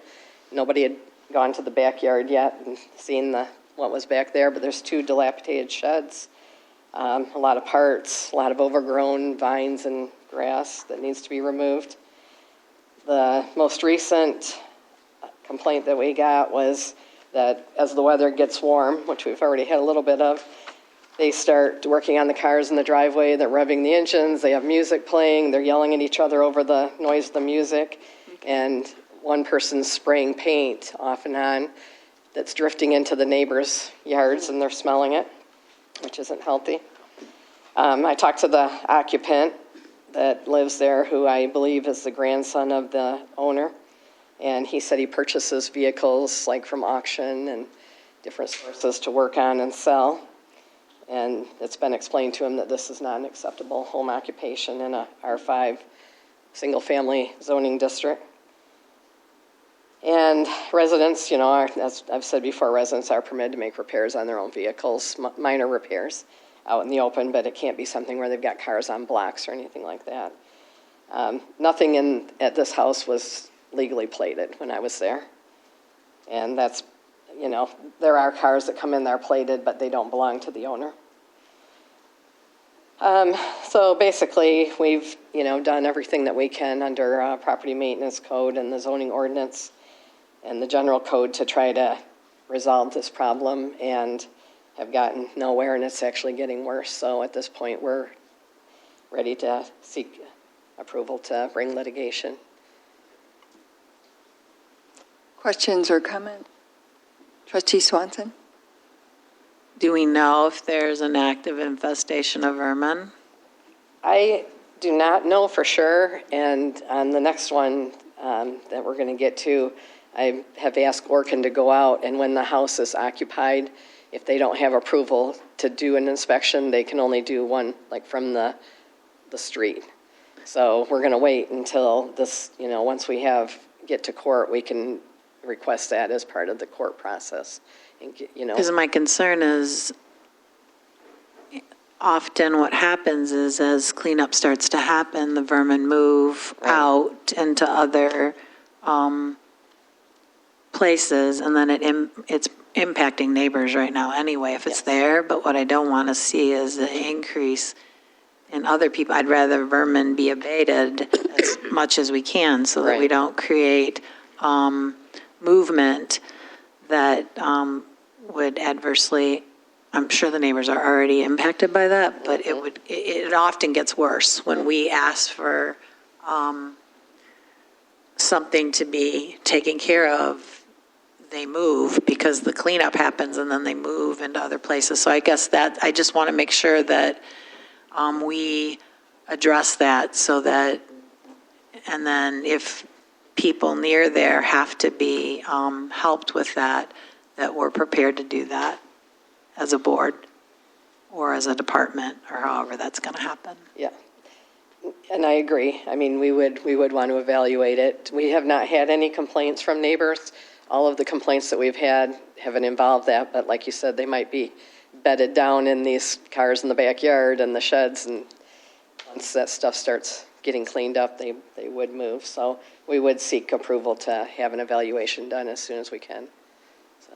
Nobody had gone to the backyard yet and seen what was back there, but there's 2 dilapidated sheds, a lot of parts, a lot of overgrown vines and grass that needs to be removed. The most recent complaint that we got was that as the weather gets warm, which we've already had a little bit of, they start working on the cars in the driveway, they're revving the engines, they have music playing, they're yelling at each other over the noise of the music, and one person's spraying paint off and on that's drifting into the neighbors' yards, and they're smelling it, which isn't healthy. I talked to the occupant that lives there, who I believe is the grandson of the owner, and he said he purchases vehicles like from auction and different sources to work on and sell. And it's been explained to him that this is not an acceptable home occupation in a R5 single-family zoning district. And residents, as I've said before, residents are permitted to make repairs on their own vehicles, minor repairs out in the open, but it can't be something where they've got cars on blocks or anything like that. Nothing at this house was legally plated when I was there. And that's, there are cars that come in there plated, but they don't belong to the owner. So basically, we've, done everything that we can under property maintenance code and the zoning ordinance and the general code to try to resolve this problem, and have gotten nowhere, and it's actually getting worse. So at this point, we're ready to seek approval to bring litigation. Questions or comment? Trustee Swanson? Do we know if there's an active infestation of vermin? I do not know for sure, and on the next one that we're going to get to, I have asked Orkin to go out, and when the house is occupied, if they don't have approval to do an inspection, they can only do one, like from the street. So we're going to wait until this, once we get to court, we can request that as part of the court process. And Because my concern is often what happens is as cleanup starts to happen, the vermin move out into other places, and then it's impacting neighbors right now anyway if it's there. But what I don't want to see is an increase in other people. I'd rather vermin be abated as much as we can so that we don't create movement that would adversely, I'm sure the neighbors are already impacted by that, but it often gets worse when we ask for something to be taken care of. They move because the cleanup happens, and then they move into other places. So I guess that I just want to make sure that we address that, so that, and then if people near there have to be helped with that we're prepared to do that as a board or as a department, or however that's going to happen. Yeah. And I agree. I mean, we would want to evaluate it. We have not had any complaints from neighbors. All of the complaints that we've had haven't involved that, but like you said, they might be bedded down in these cars in the backyard and the sheds, and once that stuff starts getting cleaned up, they would move. So we would seek approval to have an evaluation done as soon as we can. So.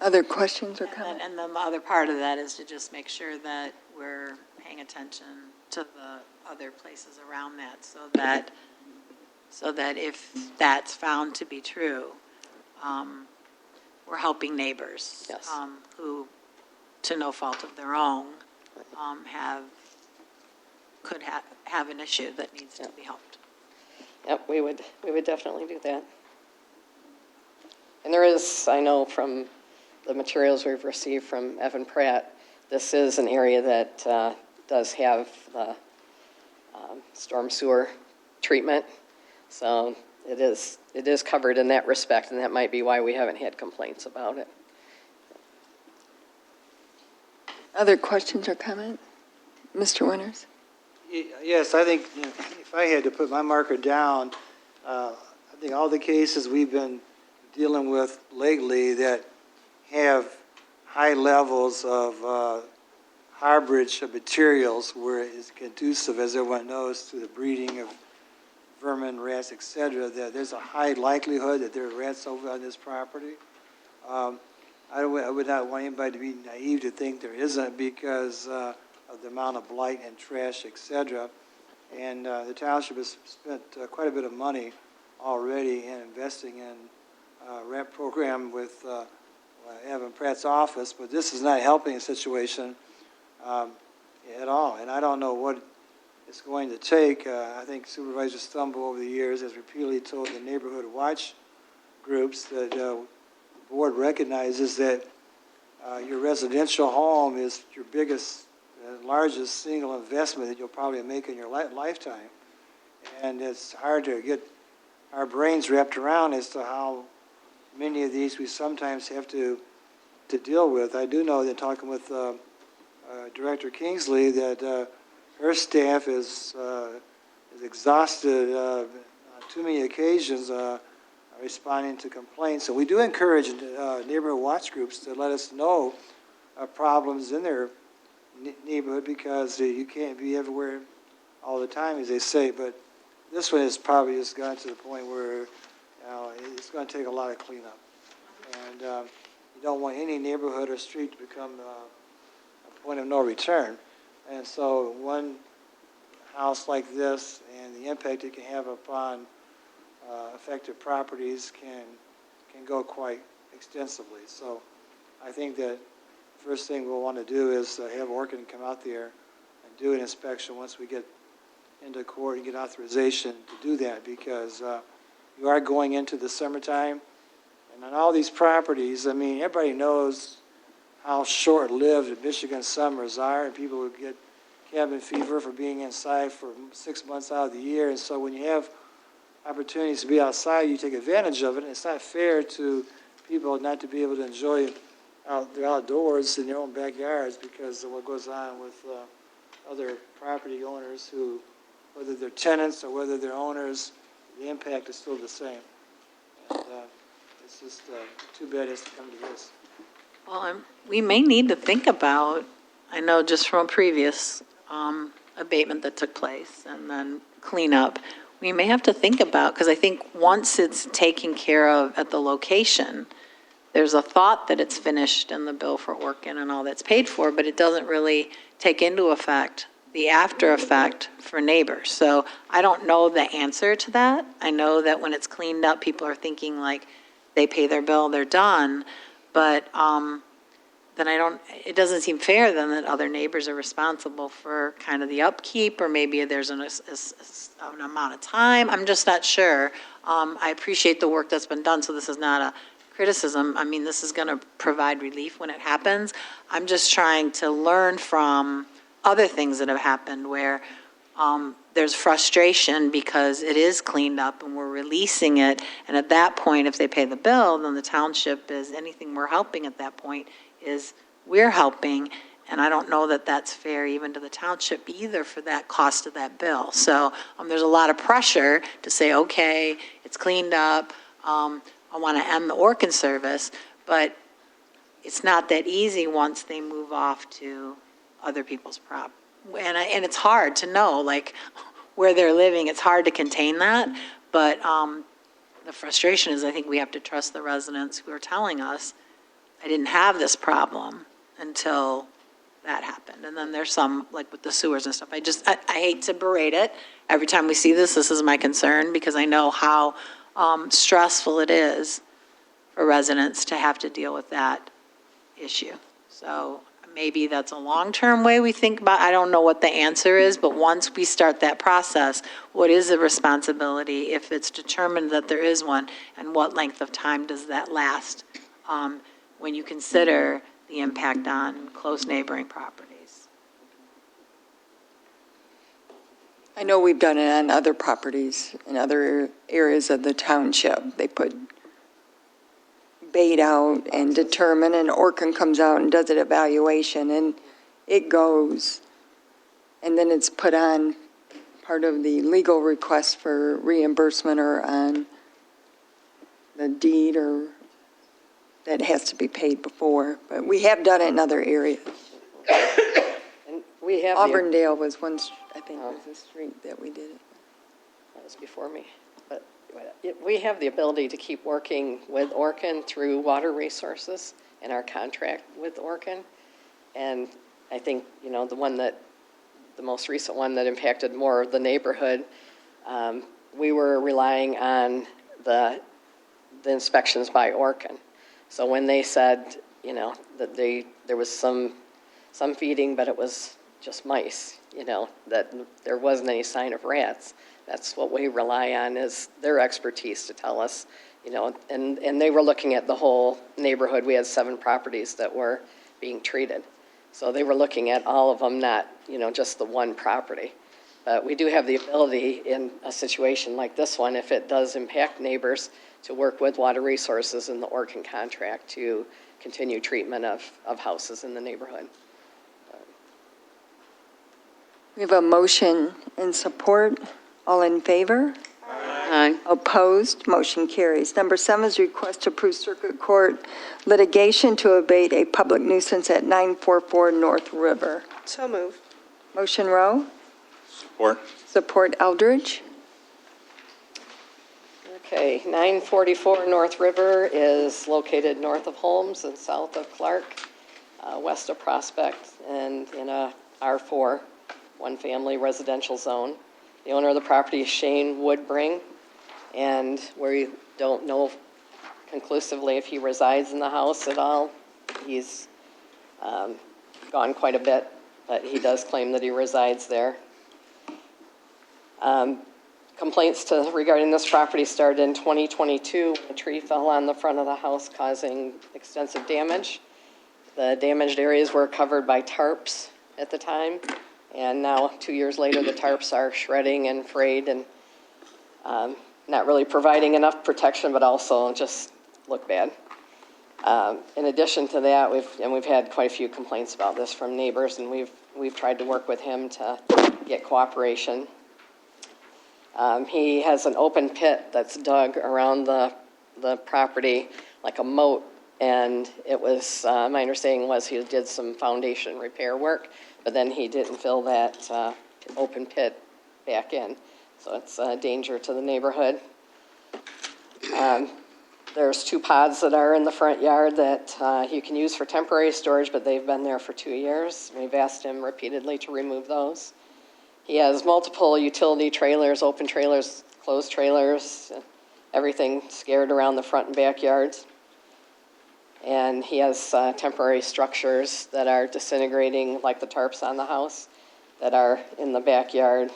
Other questions or comments? And then the other part of that is to just make sure that we're paying attention to the other places around that, so that if that's found to be true, we're helping neighbors who, to no fault of their own, could have an issue that needs to be helped. Yep, we would definitely do that. And there is, I know from the materials we've received from Evan Pratt, this is an area that does have storm sewer treatment. So it is covered in that respect, and that might be why we haven't had complaints about it. Other questions or comments? Mr. Winters? Yes, I think if I had to put my marker down, I think all the cases we've been dealing with lately that have high levels of harborage of materials where it's conducive, as everyone knows, to the breeding of vermin, rats, etc., that there's a high likelihood that there are rats over on this property. I would not want anybody to be naive to think there isn't, because of the amount of blight and trash, etc. And the township has spent quite a bit of money already in investing in a rat program with Evan Pratt's office, but this is not helping the situation at all. And I don't know what it's going to take. I think Supervisor Stumble over the years has repeatedly told the neighborhood watch groups that the board recognizes that your residential home is your biggest the largest single investment that you'll probably make in your lifetime. And it's hard to get our brains wrapped around as to how many of these we sometimes have to deal with. I do know that talking with Director Kingsley that her staff is exhausted on too many occasions responding to complaints. So we do encourage neighborhood watch groups to let us know problems in their neighborhood, because you can't be everywhere all the time, as they say. But this one has probably just gotten to the point where it's going to take a lot of cleanup. And you don't want any neighborhood or street to become a point of no return. And so one house like this and the impact it can have upon affected properties can go quite extensively. So I think that first thing we'll want to do is have Orkin come out there and do an inspection once we get into court and get authorization to do that, because you are going into the summertime. And on all these properties, I mean, everybody knows how short-lived Michigan summers are, and people would get cabin fever for being inside for 6 months out of the year. And so when you have opportunities to be outside, you take advantage of it. And it's not fair to people not to be able to enjoy the outdoors in their own backyards because of what goes on with other property owners who, whether they're tenants or whether they're owners, the impact is still the same. And it's just too bad it has to come to this. Well, we may need to think about, I know just from a previous abatement that took place and then cleanup, we may have to think about, because I think once it's taken care of at the location, there's a thought that it's finished and the bill for Orkin and all that's paid for, but it doesn't really take into effect the after effect for neighbors. So I don't know the answer to that. I know that when it's cleaned up, people are thinking like they pay their bill, they're done. But then it doesn't seem fair then that other neighbors are responsible for kind of the upkeep, or maybe there's an amount of time. I'm just not sure. I appreciate the work that's been done, so this is not a criticism. I mean, this is going to provide relief when it happens. I'm just trying to learn from other things that have happened where there's frustration because it is cleaned up and we're releasing it. And at that point, if they pay the bill, then the township is, anything we're helping at that point is we're helping. And I don't know that that's fair even to the township either for that cost of that bill. So there's a lot of pressure to say, okay, it's cleaned up. I want to end the Orkin service, but it's not that easy once they move off to other people's property. And it's hard to know, like, where they're living. It's hard to contain that, but the frustration is I think we have to trust the residents who are telling us, I didn't have this problem until that happened. And then there's some, like with the sewers and stuff, I hate to berate it. Every time we see this is my concern, because I know how stressful it is for residents to have to deal with that issue. So maybe that's a long-term way we think about. I don't know what the answer is, but once we start that process, what is the responsibility if it's determined that there is one, and what length of time does that last when you consider the impact on close neighboring properties? I know we've done it on other properties in other areas of the township. They put bait out and determine, and Orkin comes out and does an evaluation, and it goes. And then it's put on part of the legal request for reimbursement or on the deed, or that has to be paid before. But we have done it in other areas. And we have Auburndale was one, I think, was the street that we did it. That was before me. But we have the ability to keep working with Orkin through water resources in our contract with Orkin. And I think, the most recent one that impacted more of the neighborhood, we were relying on the inspections by Orkin. So when they said, that there was some feeding, but it was just mice, that there wasn't any sign of rats. That's what we rely on, is their expertise to tell us, and they were looking at the whole neighborhood. We had 7 properties that were being treated. So they were looking at all of them, not, just the one property. But we do have the ability in a situation like this one, if it does impact neighbors, to work with Water Resources in the Orkin contract to continue treatment of houses in the neighborhood. We have a motion and support. All in favor? Aye. Opposed? Motion carries. Number 7 is request to approve circuit court litigation to abate a public nuisance at 944 North River. So move. Motion Rowe, Support. support Eldridge. Okay, 944 North River is located north of Holmes and south of Clark, west of Prospect, and in a R4, one-family residential zone. The owner of the property is Shane Woodbring, and we don't know conclusively if he resides in the house at all. He's gone quite a bit, but he does claim that he resides there. Complaints regarding this property started in 2022. A tree fell on the front of the house, causing extensive damage. The damaged areas were covered by tarps at the time, and now, 2 years later, the tarps are shredding and frayed and not really providing enough protection, but also just look bad. In addition to that, we've had quite a few complaints about this from neighbors, and we've tried to work with him to get cooperation. He has an open pit that's dug around the property like a moat, and it was, my understanding was he did some foundation repair work, but then he didn't fill that open pit back in. So it's a danger to the neighborhood. There's 2 pods that are in the front yard that you can use for temporary storage, but they've been there for 2 years. We've asked him repeatedly to remove those. He has multiple utility trailers, open trailers, closed trailers, everything scared around the front and backyards. And he has temporary structures that are disintegrating, like the tarps on the house, that are in the backyard.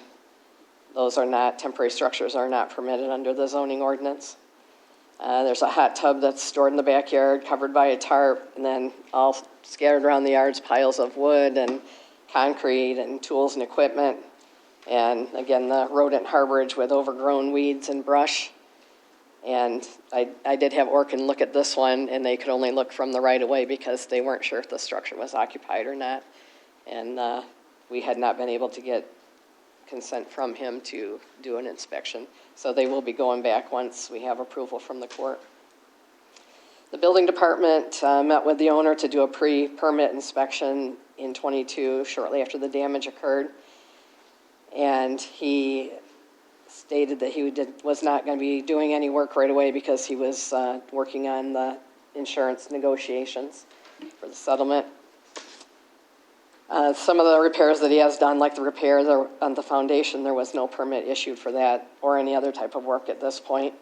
Those are not, temporary structures are not permitted under the zoning ordinance. There's a hot tub that's stored in the backyard, covered by a tarp, and then all scattered around the yards, piles of wood and concrete and tools and equipment. And again, the rodent harborage with overgrown weeds and brush. And I did have Orkin look at this one, and they could only look from the right of way because they weren't sure if the structure was occupied or not. And we had not been able to get consent from him to do an inspection. So they will be going back once we have approval from the court. The building department met with the owner to do a pre-permit inspection in 22, shortly after the damage occurred. And he stated that he was not going to be doing any work right away because he was working on the insurance negotiations for the settlement. Some of the repairs that he has done, like the repair on the foundation, there was no permit issued for that or any other type of work at this point.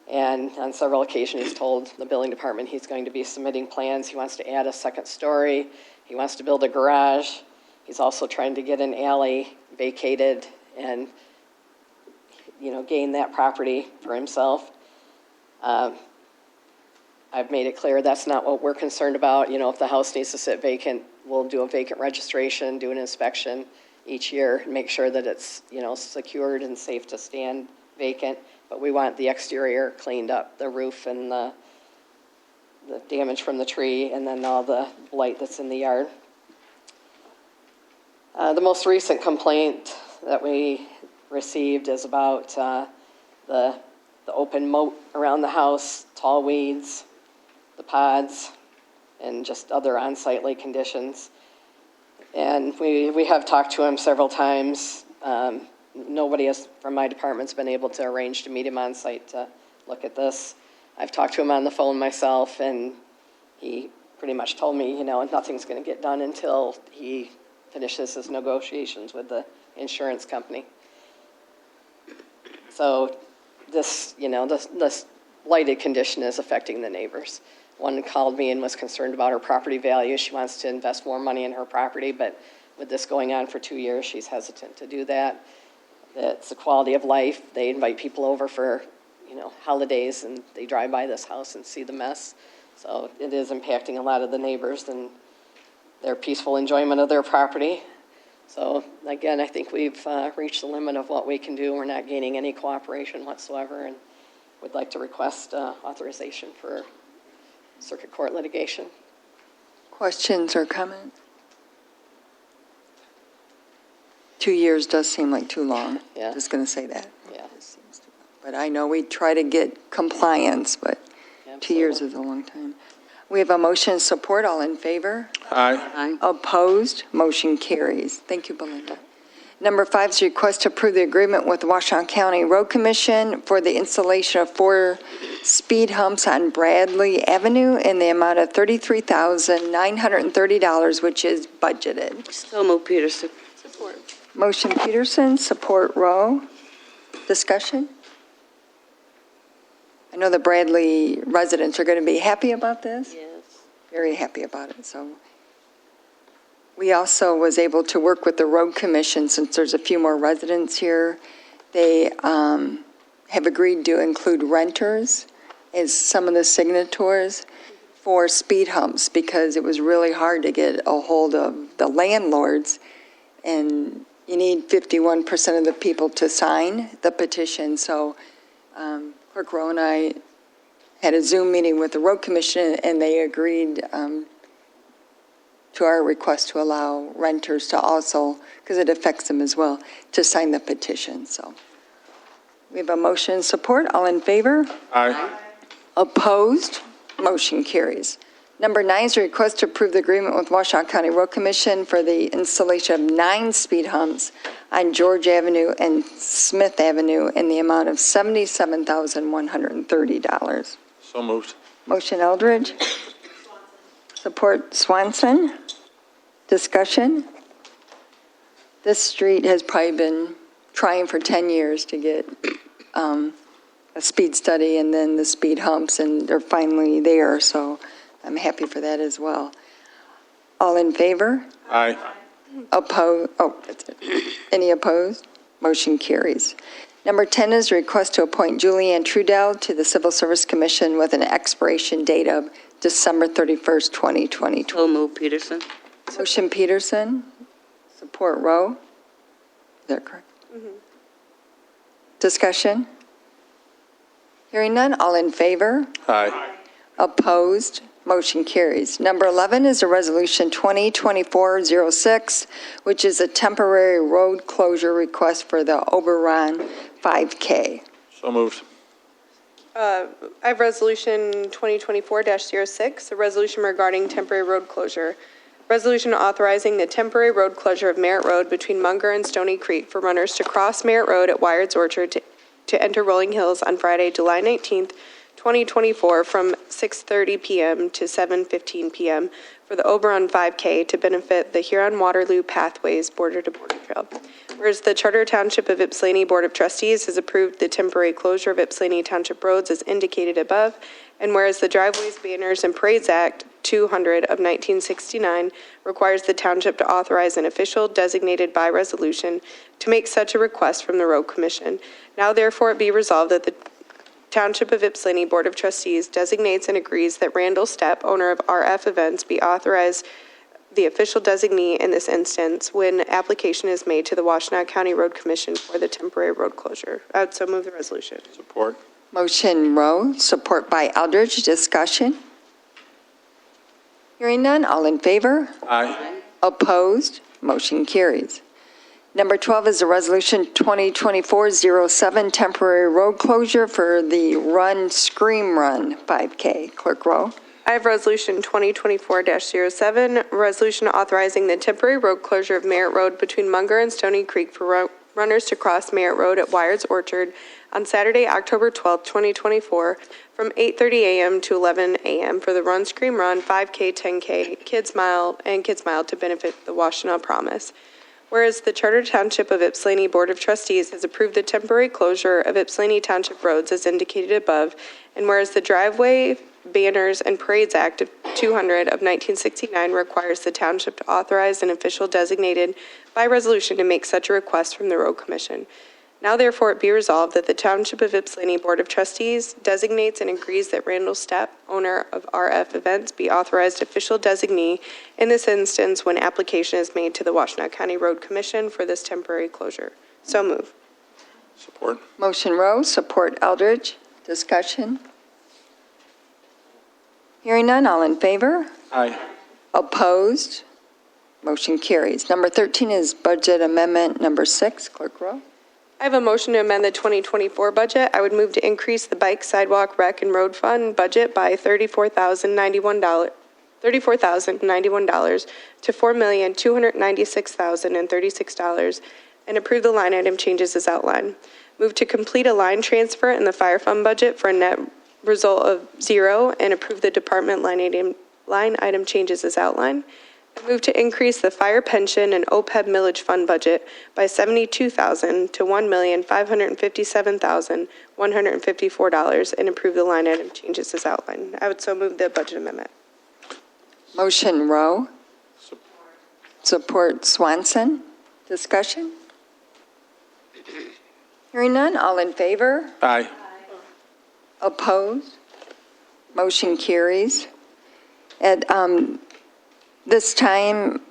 And on several occasions, he's told the building department he's going to be submitting plans. He wants to add a second story. He wants to build a garage. He's also trying to get an alley vacated and, gain that property for himself. I've made it clear that's not what we're concerned about. If the house needs to sit vacant, we'll do a vacant registration, do an inspection each year, and make sure that it's, secured and safe to stand vacant. But we want the exterior cleaned up, the roof and the damage from the tree, and then all the blight that's in the yard. The most recent complaint that we received is about the open moat around the house, tall weeds, the pods, and just other unsightly conditions. And we have talked to him several times. Nobody from my department's been able to arrange to meet him on site to look at this. I've talked to him on the phone myself, and he pretty much told me, nothing's going to get done until he finishes his negotiations with the insurance company. So this blighted condition is affecting the neighbors. One called me and was concerned about her property value. She wants to invest more money in her property, but with this going on for 2 years, she's hesitant to do that. It's the quality of life. They invite people over for, holidays, and they drive by this house and see the mess. So it is impacting a lot of the neighbors, and their peaceful enjoyment of their property. So again, I think we've reached the limit of what we can do. We're not gaining any cooperation whatsoever, and would like to request authorization for circuit court litigation. Questions or comments? 2 years does seem like too long. Yeah. Just going to say that. Yeah. But I know we try to get compliance, but 2 years is a long time. We have a motion and support. All in favor? Aye. Opposed? Motion carries. Thank you, Belinda. Number 5 is request to approve the agreement with Washtenaw County Road Commission for the installation of 4 speed humps on Bradley Avenue in the amount of $33,930, which is budgeted. So moved, Peterson. Support. Motion Peterson, support Rowe. Discussion? I know the Bradley residents are going to be happy about this. Yes. Very happy about it, so. We also was able to work with the road commission, since there's a few more residents here. They have agreed to include renters as some of the signatories for speed humps, because it was really hard to get a hold of the landlords, and you need 51% of the people to sign the petition. So Clerk Rowe and I had a Zoom meeting with the road commission, and they agreed to our request to allow renters to also, because it affects them as well, to sign the petition. So we have a motion and support. All in favor? Aye. Opposed? Motion carries. Number 9 is a request to approve the agreement with Washtenaw County Road Commission for the installation of 9 speed humps on George Avenue and Smith Avenue in the amount of $77,130. So moved. Motion Eldridge. Support Swanson. Discussion. This street has probably been trying for 10 years to get a speed study and then the speed humps, and they're finally there, so I'm happy for that as well. All in favor? Aye. Opposed? Oh, that's it. Any opposed? Motion carries. Number 10 is a request to appoint Julianne Trudell to the Civil Service Commission with an expiration date of December 31st, 2022. So moved, Peterson. Motion Peterson, support Rowe. Is that correct? Discussion? Hearing none, all in favor? Aye. Opposed? Motion carries. Number 11 is a resolution 2024-06, which is a temporary road closure request for the Oberon 5K. So moved. I have Resolution 2024-06, a resolution regarding temporary road closure. Resolution authorizing the temporary road closure of Merritt Road between Munger and Stony Creek for runners to cross Merritt Road at Wyard's Orchard to enter Rolling Hills on Friday, July 19th, 2024, from 6:30 p.m. to 7:15 p.m. for the Oberon 5K to benefit the Huron-Waterloo Pathways Border-to-Border Trail. Whereas the Charter Township of Ypsilanti Board of Trustees has approved the temporary closure of Ypsilanti Township roads as indicated above, and whereas the Driveways, Banners, and Parades Act 200 of 1969 requires the township to authorize an official designated by resolution to make such a request from the Road Commission. Now therefore it be resolved that the Township of Ypsilanti Board of Trustees designates and agrees that Randall Stepp, owner of RF Events, be authorized the official designee in this instance when application is made to the Washtenaw County Road Commission for the temporary road closure. I would so move the resolution. Support. Motion Rowe, support by Eldridge. Discussion? Hearing none, all in favor? Aye. Opposed? Motion carries. Number 12 is a resolution 2024-07, temporary road closure for the Run Scream Run 5K. Clerk Rowe. I have Resolution 2024-07, resolution authorizing the temporary road closure of Merritt Road between Munger and Stony Creek for runners to cross Merritt Road at Wyard's Orchard on Saturday, October 12, 2024, from 8:30 a.m. to 11 a.m. for the Run Scream Run 5K, 10K, Kids Mile, and Kids Mile to benefit the Washtenaw Promise. Whereas the Charter Township of Ypsilanti Board of Trustees has approved the temporary closure of Ypsilanti Township roads as indicated above, and whereas the Driveway, Banners, and Parades Act of 200 of 1969 requires the township to authorize an official designated by resolution to make such a request from the Road Commission. Now therefore it be resolved that the Township of Ypsilanti Board of Trustees designates and agrees that Randall Stepp, owner of RF Events, be authorized official designee in this instance when application is made to the Washtenaw County Road Commission for this temporary closure. So move. Support. Motion Rowe, support Eldridge. Discussion? Hearing none, all in favor? Aye. Opposed? Motion carries. Number 13 is budget amendment number 6. Clerk Rowe. I have a motion to amend the 2024 budget. I would move to increase the bike, sidewalk, rec, and road fund budget by $34,091 to $4,296,036 and approve the line item changes as outlined. Move to complete a line transfer in the fire fund budget for a net result of 0 and approve the department line item changes as outlined. Move to increase the fire pension and OPEB millage fund budget by $72,000 to $1,557,154 and approve the line item changes as outlined. I would so move the budget amendment. Motion Rowe. Support Swanson. Discussion? Hearing none, all in favor? Aye. Opposed? Motion carries. At this time,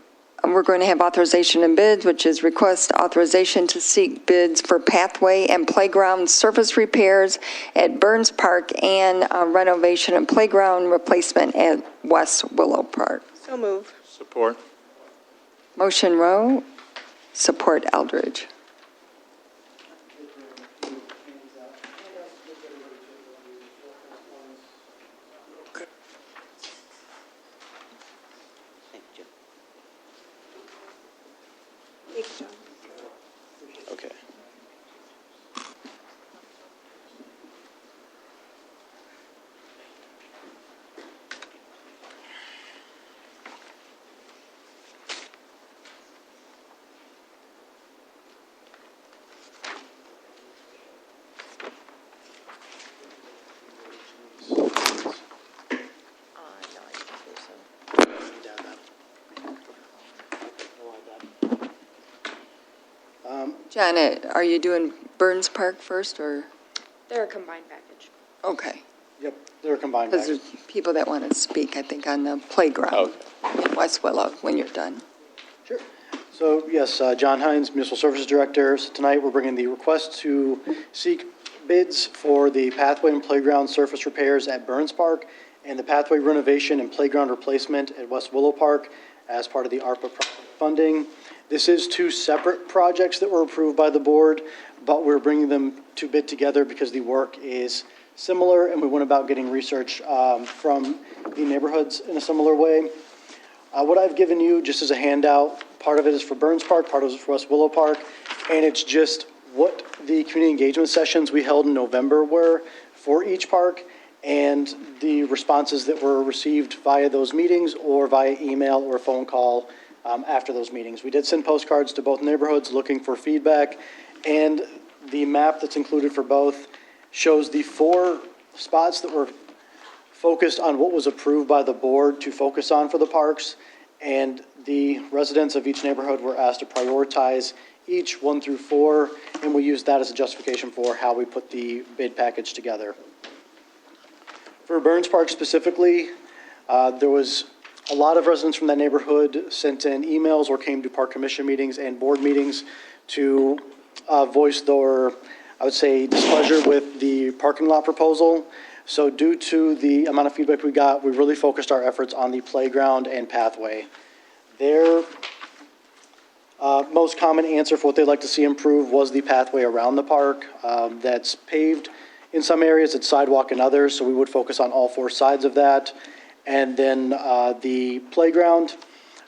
we're going to have authorization and bids, which is request authorization to seek bids for pathway and playground surface repairs at Burns Park and renovation and playground replacement at West Willow Park. So move. Support. Motion Rowe, support Eldridge. Okay. Janet, are you doing Burns Park first, or? They're a combined package. Okay. Yep, they're combined. Because there's people that want to speak, I think, on the playground in West Willow when you're done. Sure. So, yes, John Hines, Municipal Services Director. So tonight, we're bringing the request to seek bids for the pathway and playground surface repairs at Burns Park and the pathway renovation and playground replacement at West Willow Park as part of the ARPA funding. This is 2 separate projects that were approved by the board, but we're bringing them to bid together because the work is similar, and we went about getting research from the neighborhoods in a similar way. What I've given you just as a handout, part of it is for Burns Park, part of it is for West Willow Park, and it's just what the community engagement sessions we held in November were for each park, and the responses that were received via those meetings or via email or phone call after those meetings. We did send postcards to both neighborhoods looking for feedback, and the map that's included for both shows the 4 spots that were focused on what was approved by the board to focus on for the parks, and the residents of each neighborhood were asked to prioritize each 1 through 4, and we used that as a justification for how we put the bid package together. For Burns Park specifically, there was a lot of residents from that neighborhood sent in emails or came to park commission meetings and board meetings to voice their, I would say, displeasure with the parking lot proposal. So due to the amount of feedback we got, we really focused our efforts on the playground and pathway. Their most common answer for what they'd like to see improved was the pathway around the park. That's paved in some areas, it's sidewalk in others, so we would focus on all 4 sides of that. And then the playground,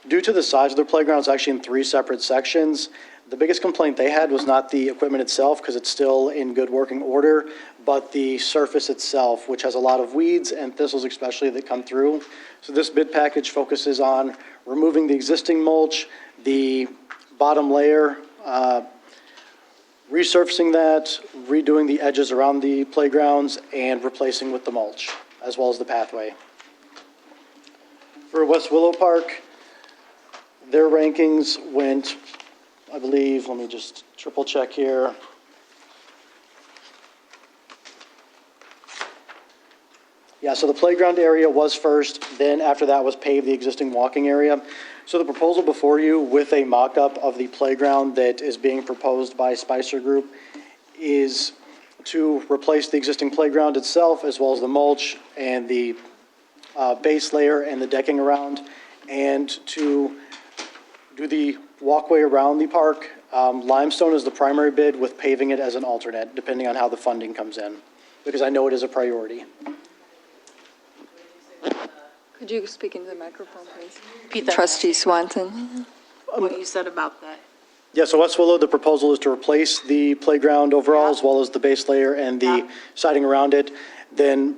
due to the size of the playground, it's actually in 3 separate sections. The biggest complaint they had was not the equipment itself, because it's still in good working order, but the surface itself, which has a lot of weeds and thistles especially that come through. So this bid package focuses on removing the existing mulch, the bottom layer, resurfacing that, redoing the edges around the playgrounds, and replacing with the mulch, as well as the pathway. For West Willow Park, their rankings went, I believe, let me just triple check here. Yeah, so the playground area was first, then after that was paved the existing walking area. So the proposal before you with a mock-up of the playground that is being proposed by Spicer Group is to replace the existing playground itself, as well as the mulch and the base layer and the decking around, and to do the walkway around the park. Limestone is the primary bid, with paving it as an alternate, depending on how the funding comes in, because I know it is a priority. Could you speak into the microphone, please? Repeat that. Trustee Swanson? What you said about that. Yeah, so West Willow, the proposal is to replace the playground overall, as well as the base layer and the siding around it. Then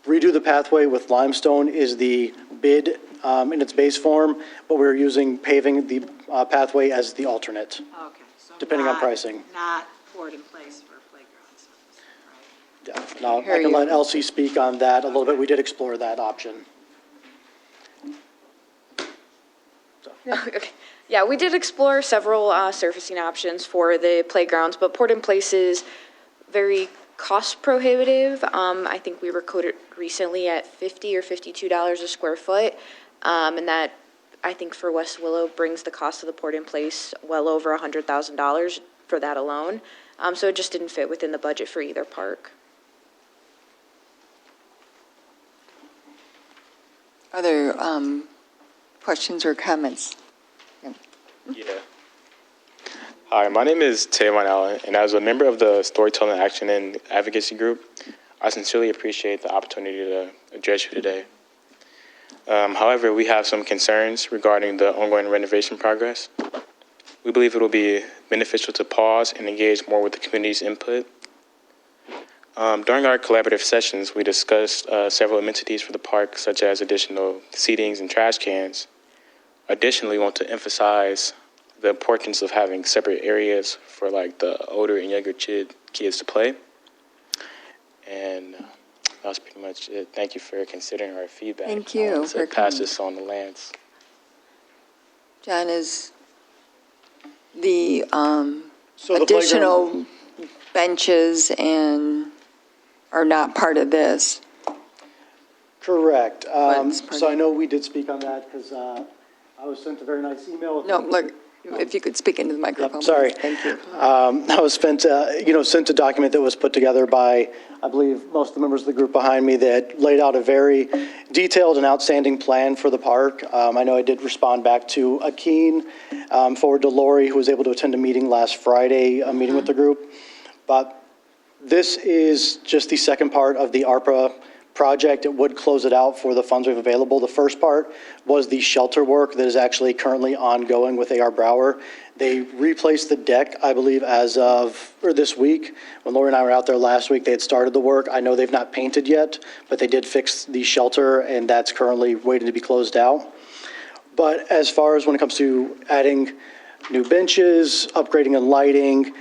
redo the pathway with limestone is the bid in its base form, but we're using paving the pathway as the alternate, Okay. So depending on pricing. Not poured in place for playground service, right? Yeah, now I Hear can you. let Elsie speak on that a little bit. We did explore that option. Okay. Yeah, we did explore several surfacing options for the playgrounds, but poured in place is very cost prohibitive. I think we were quoted recently at $50 or $52 a square foot, and that, I think for West Willow, brings the cost of the poured in place well over $100,000 for that alone. So it just didn't fit within the budget for either park. Are there questions or comments? Yeah. Hi, my name is Tayvon Allen, and as a member of the Storytelling Action and Advocacy Group, I sincerely appreciate the opportunity to address you today. However, we have some concerns regarding the ongoing renovation progress. We believe it will be beneficial to pause and engage more with the community's input. During our collaborative sessions, we discussed several amenities for the park, such as additional seatings and trash cans. Additionally, we want to emphasize the importance of having separate areas for like the older and younger kids to play. And that's pretty much it. Thank you for considering our feedback. Thank you I want for to pass coming. this on to Lance. John, is the So the additional benches and are not part of this? Correct. What's part So of- I know we did speak on that because I was sent a very nice email. No, look, if you could speak into the microphone. Yep, sorry. please. Thank you. I was sent a document that was put together by, I believe, most of the members of the group behind me that laid out a very detailed and outstanding plan for the park. I know I did respond back to Akeen, forward to Lori, who was able to attend a meeting last Friday, a meeting with the group. But this is just the second part of the ARPA project. It would close it out for the funds we have available. The first part was the shelter work that is actually currently ongoing with A.R. Brower. They replaced the deck, I believe, this week. When Lori and I were out there last week, they had started the work. I know they've not painted yet, but they did fix the shelter, and that's currently waiting to be closed out. But as far as when it comes to adding new benches, upgrading and lighting,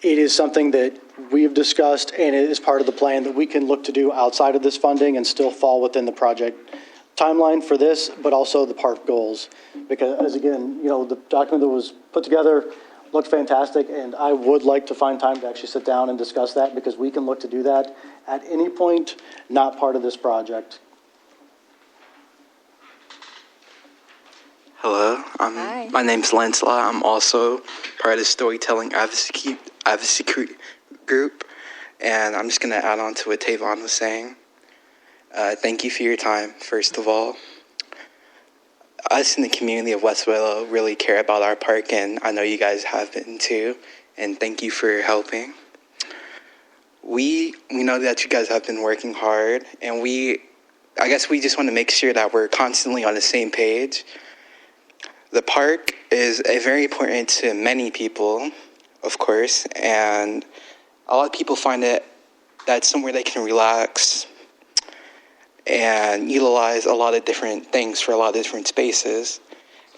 it is something that we have discussed, and it is part of the plan that we can look to do outside of this funding and still fall within the project timeline for this, but also the park goals. Because again, the document that was put together looked fantastic, and I would like to find time to actually sit down and discuss that, because we can look to do that at any point, not part of this project. Hello, Hi. my name's Lancelot. I'm also part of the Storytelling Advocacy Group, and I'm just going to add on to what Tavon was saying. Thank you for your time, first of all. Us in the community of West Willow really care about our park, and I know you guys have been too, and thank you for helping. We know that you guys have been working hard, and I guess we just want to make sure that we're constantly on the same page. The park is very important to many people, of course, and a lot of people find that's somewhere they can relax and utilize a lot of different things for a lot of different spaces.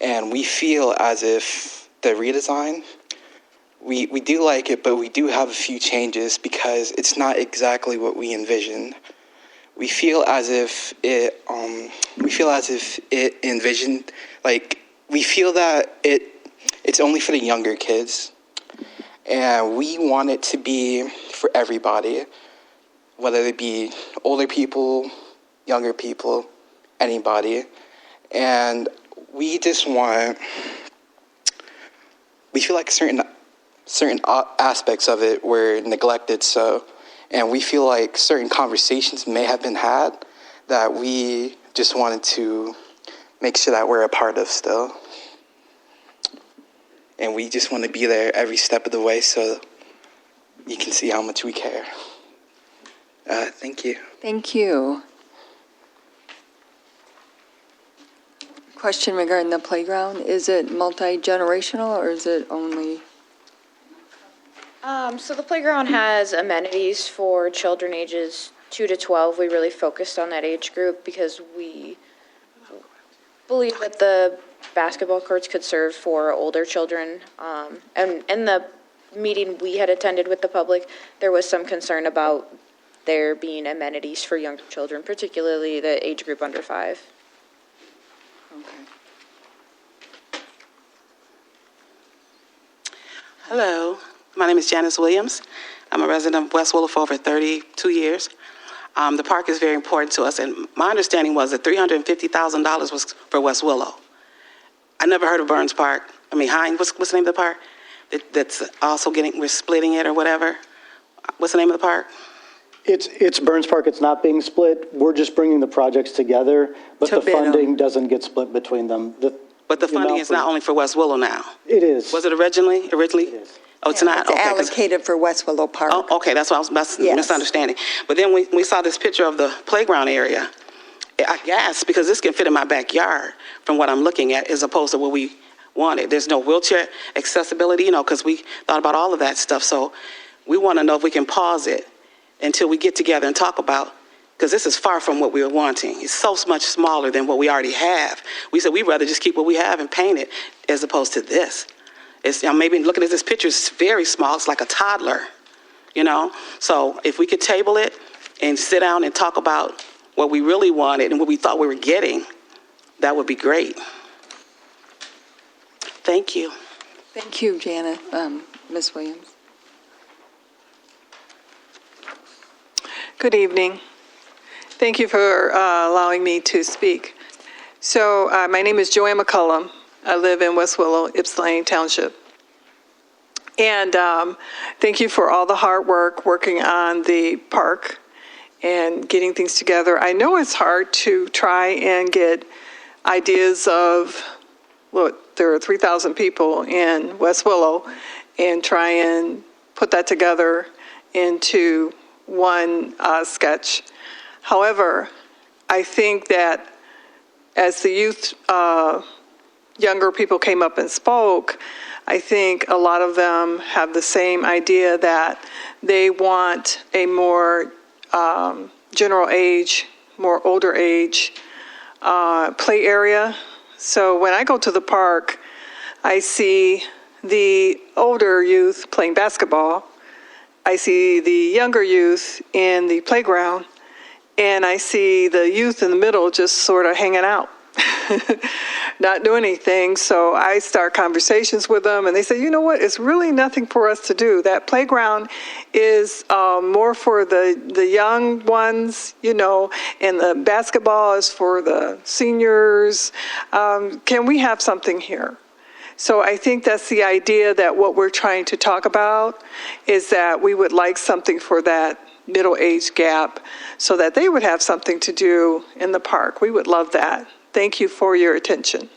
And we feel as if the redesign, we do like it, but we do have a few changes because it's not exactly what we envisioned. We feel as if it envisioned, we feel that it's only for the younger kids. And we want it to be for everybody, whether it be older people, younger people, anybody. And we just want, we feel like certain aspects of it were neglected, and we feel like certain conversations may have been had that we just wanted to make sure that we're a part of still. And we just want to be there every step of the way so you can see how much we care. Thank you. Thank you. Question regarding the playground, is it multi-generational or is it only? So the playground has amenities for children ages 2 to 12. We really focused on that age group because we believe that the basketball courts could serve for older children. And in the meeting we had attended with the public, there was some concern about there being amenities for younger children, particularly the age group under 5. Hello, my name is Janice Williams. I'm a resident of West Willow for over 32 years. The park is very important to us, and my understanding was that $350,000 was for West Willow. I never heard of Burns Park. I mean, Hines, what's the name of the park? That's also we're splitting it or whatever. What's the name of the park? It's Burns Park. It's not being split. We're just bringing the projects together, but the funding doesn't get split between them. But the funding is not only for West Willow now. It is. Was it originally? It is. Oh, it's not? It's Okay, allocated for West Willow Park. Oh, okay, that's what I was Yes. misunderstanding. But then we saw this picture of the playground area. I guess because this can fit in my backyard from what I'm looking at as opposed to what we wanted. There's no wheelchair accessibility, because we thought about all of that stuff. So we want to know if we can pause it until we get together and talk about, because this is far from what we were wanting. It's so much smaller than what we already have. We said we'd rather just keep what we have and paint it as opposed to this. Maybe looking at this picture, it's very small. It's like a toddler, So if we could table it and sit down and talk about what we really wanted and what we thought we were getting, that would be great. Thank you. Thank you, Janet. Ms. Williams. Good evening. Thank you for allowing me to speak. So my name is Joanne McCullum. I live in West Willow, Ypsilanti Township. And thank you for all the hard work working on the park and getting things together. I know it's hard to try and get ideas of, look, there are 3,000 people in West Willow, and try and put that together into one sketch. However, I think that as the youth, younger people came up and spoke, I think a lot of them have the same idea that they want a more general age, more older age play area. So when I go to the park, I see the older youth playing basketball. I see the younger youth in the playground, and I see the youth in the middle just sort of hanging out, not doing anything. So I start conversations with them, and they say, you know what, it's really nothing for us to do. That playground is more for the young ones, and the basketball is for the seniors. Can we have something here? So I think that's the idea, that what we're trying to talk about is that we would like something for that middle age gap so that they would have something to do in the park. We would love that. Thank you for your attention.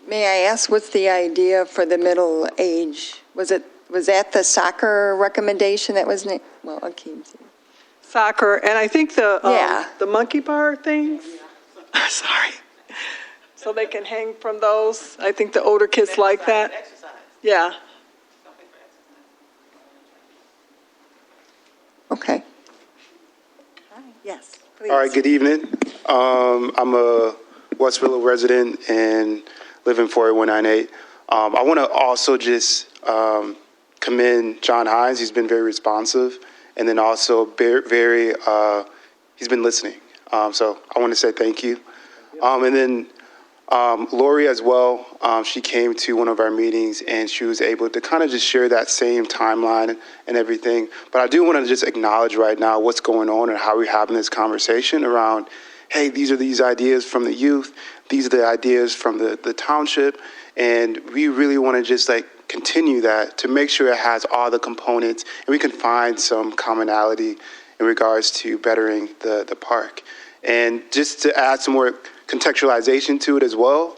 May I ask, what's the idea for the middle age? Was that the soccer recommendation that was, well, Akeem's. Soccer, and I think Yeah. the monkey bar things. Sorry. So they can hang from those. I think the older kids like that. Yeah. Okay. Yes, please. All right, good evening. I'm a West Willow resident and live in 48198. I want to also just commend John Hines. He's been very responsive, and then also very he's been listening. So I want to say thank you. And then Lori as well, she came to one of our meetings and she was able to kind of just share that same timeline and everything. But I do want to just acknowledge right now what's going on and how we're having this conversation around, hey, these are these ideas from the youth, these are the ideas from the township, and we really want to just like continue that to make sure it has all the components and we can find some commonality in regards to bettering the park. And just to add some more contextualization to it as well,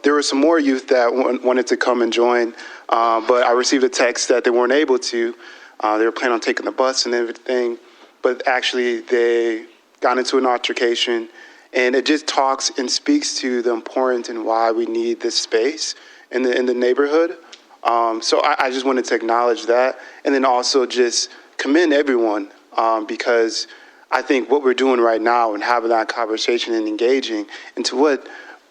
there were some more youth that wanted to come and join, but I received a text that they weren't able to. They were planning on taking the bus and everything, but actually they got into an altercation, and it just talks and speaks to the importance and why we need this space in the neighborhood. So I just wanted to acknowledge that, and then also just commend everyone, because I think what we're doing right now and having that conversation and engaging into what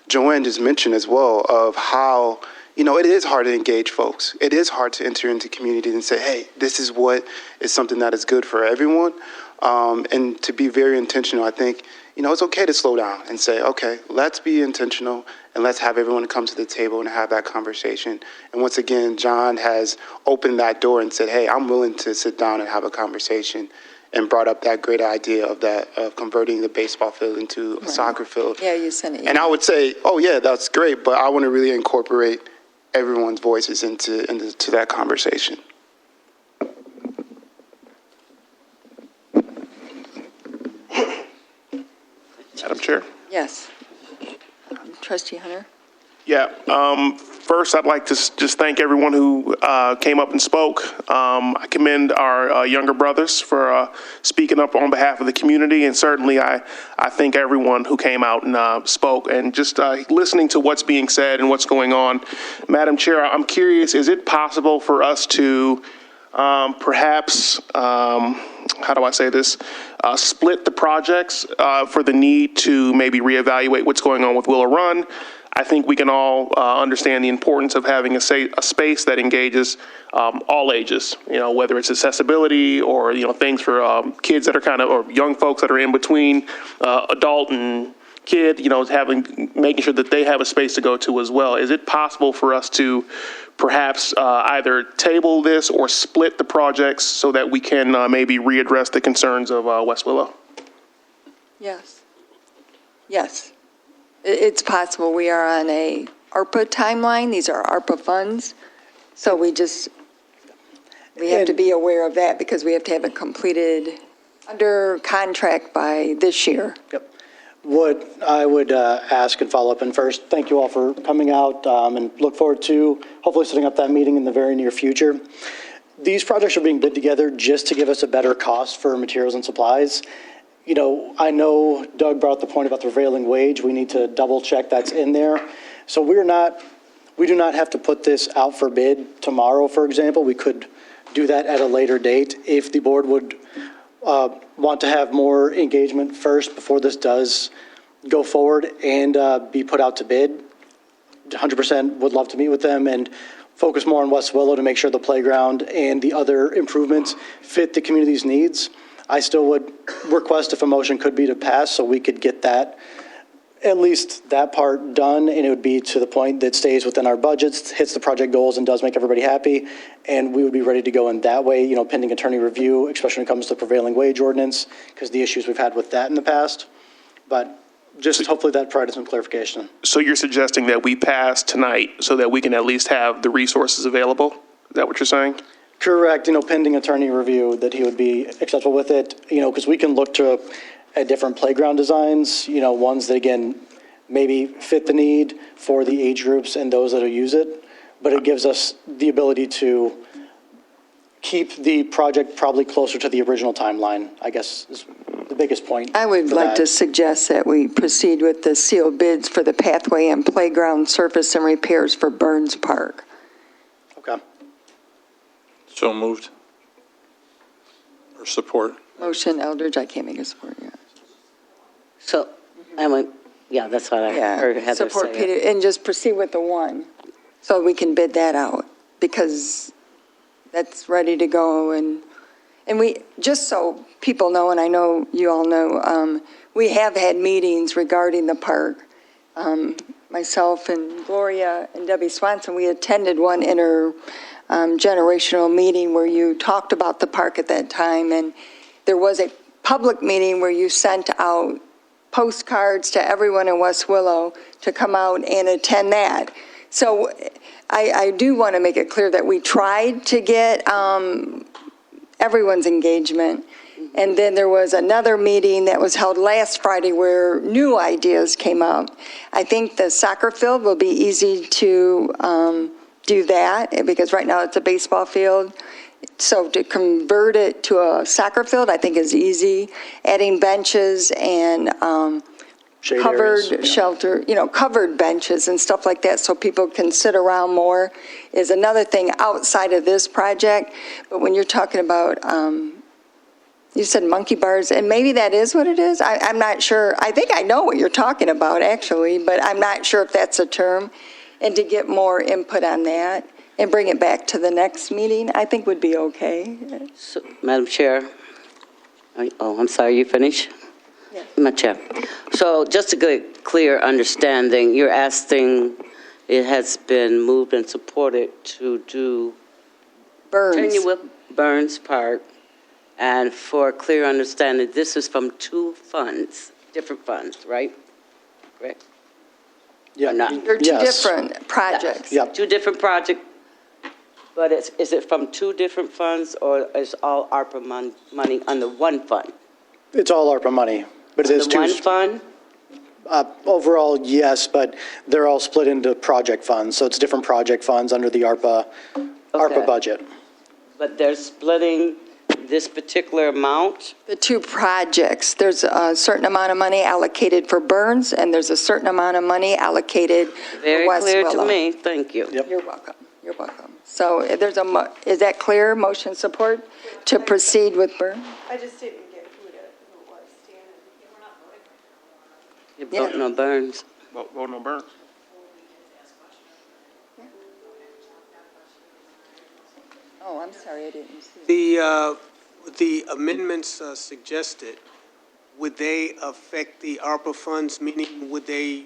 Joanne just mentioned as well of how, you know, it is hard to engage folks. It is hard to enter into communities and say, hey, this is what is something that is good for everyone. And to be very intentional, I think, you know, it's okay to slow down and say, okay, let's be intentional and let's have everyone come to the table and have that conversation. And once again, John has opened that door and said, hey, I'm willing to sit down and have a conversation, and brought up that great idea of converting the baseball field into a soccer field. Yeah, you sent it. And I would say, oh yeah, that's great, but I want to really incorporate everyone's voices into that conversation. Madam Chair? Yes. Trustee Hunter? Yeah. First, I'd like to just thank everyone who came up and spoke. I commend our younger brothers for speaking up on behalf of the community, and certainly I thank everyone who came out and spoke. And just listening to what's being said and what's going on, Madam Chair, I'm curious, is it possible for us to perhaps, how do I say this, split the projects for the need to maybe reevaluate what's going on with Willow Run? I think we can all understand the importance of having a space that engages all ages, you know, whether it's accessibility or, you know, things for kids that are kind of, or young folks that are in between adult and kid, you know, making sure that they have a space to go to as well. Is it possible for us to perhaps either table this or split the projects so that we can maybe readdress the concerns of West Willow? Yes. Yes. It's possible. We are on a ARPA timeline. These are ARPA funds. So we have to be aware of that because we have to have it completed under contract by this year. Yep. What I would ask and follow up, and first, thank you all for coming out and look forward to hopefully setting up that meeting in the very near future. These projects are being bid together just to give us a better cost for materials and supplies. You know, I know Doug brought up the point about the prevailing wage. We need to double check that's in there. So we do not have to put this out for bid tomorrow, for example. We could do that at a later date if the board would want to have more engagement first before this does go forward and be put out to bid. 100% would love to meet with them and focus more on West Willow to make sure the playground and the other improvements fit the community's needs. I still would request if a motion could be to pass so we could get that, at least that part done, and it would be to the point that stays within our budgets, hits the project goals, and does make everybody happy. And we would be ready to go in that way, you know, pending attorney review, especially when it comes to the prevailing wage ordinance, because the issues we've had with that in the past. But just hopefully that provided some clarification. So you're suggesting that we pass tonight so that we can at least have the resources available? Is that what you're saying? Correct, you know, pending attorney review, that he would be acceptable with it, you know, because we can look to at different playground designs, you know, ones that, again, maybe fit the need for the age groups and those that will use it, but it gives us the ability to keep the project probably closer to the original timeline, I guess is the biggest point. I would like to suggest that we proceed with the sealed bids for the pathway and playground surface and repairs for Burns Park. Okay. So moved. Or support. Motion, Eldridge, I can't make a support yet. So, yeah, that's what I heard Heather say. Support Peter, and just proceed with the one, so we can bid that out, because that's ready to go, and we, just so people know, and I know you all know, we have had meetings regarding the park. myself and Gloria and Debbie Swanson, we attended one intergenerational meeting where you talked about the park at that time, and there was a public meeting where you sent out postcards to everyone in West Willow to come out and attend that. So I do want to make it clear that we tried to get everyone's engagement. And then there was another meeting that was held last Friday where new ideas came up. I think the soccer field will be easy to do that because right now it's a baseball field. So to convert it to a soccer field, I think is easy. Adding benches and Shade covered areas, yeah. shelter, covered benches and stuff like that so people can sit around more is another thing outside of this project. But when you're talking about, you said monkey bars, and maybe that is what it is. I'm not sure. I think I know what you're talking about, actually, but I'm not sure if that's a term. And to get more input on that and bring it back to the next meeting, I think would be okay. So, Madam Chair, I'm sorry, you finished? Yes. Madam Chair. So just to get clear understanding, you're asking, it has been moved and supported to do continue with Burns Park, and for clear understanding, this is from two funds, different funds, right? Correct? Yeah. Or not? They're two different projects. Yep. Two different projects, but is it from two different funds, or is all ARPA money under one fund? It's all ARPA money, but it is Under one fund? Overall, yes, but they're all split into project funds, so it's different project funds under the ARPA budget. But they're splitting this particular amount? The two projects, there's a certain amount of money allocated for Burns, and there's a certain amount of money allocated for Very West clear Willow. to me, thank you. You're welcome, you're welcome. So is that clear, motion support to proceed with Burns? I just didn't get who it was standing. You're voting on Burns. Voting on Burns. Oh, I'm sorry, I didn't see. The amendments suggested, would they affect the ARPA funds, meaning would they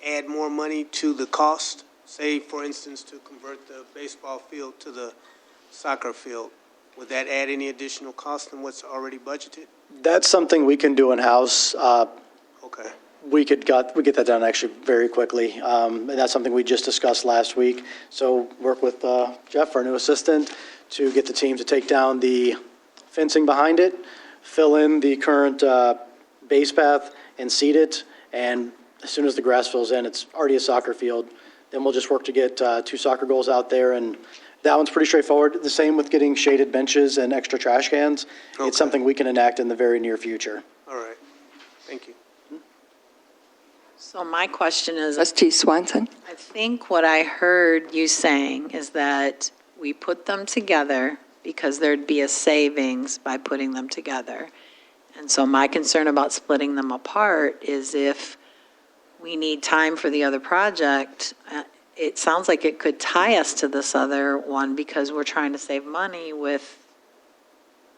add more money to the cost? Say, for instance, to convert the baseball field to the soccer field, would that add any additional cost than what's already budgeted? That's something we can do in-house. Okay. We get that done actually very quickly, and that's something we just discussed last week. So work with Jeff, our new assistant, to get the team to take down the fencing behind it, fill in the current base path, and seed it. And as soon as the grass fills in, it's already a soccer field. Then we'll just work to get 2 soccer goals out there, and that one's pretty straightforward. The same with getting shaded benches and extra trash cans. Okay. It's something we can enact in the very near future. All right. Thank you. So my question is, Trustee Swanson? I think what I heard you saying is that we put them together because there'd be a savings by putting them together. And so my concern about splitting them apart is if we need time for the other project, it sounds like it could tie us to this other one because we're trying to save money with,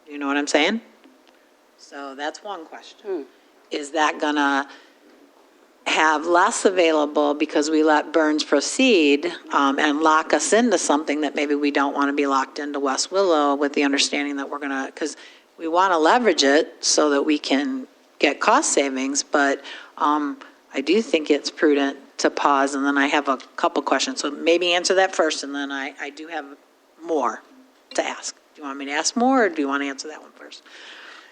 you know what I'm saying? So that's one question. Is that gonna have less available because we let Burns proceed and lock us into something that maybe we don't want to be locked into West Willow with the understanding that we're gonna, because we want to leverage it so that we can get cost savings, but I do think it's prudent to pause, and then I have a couple questions. So maybe answer that first, and then I do have more to ask. Do you want me to ask more, or do you want to answer that one first?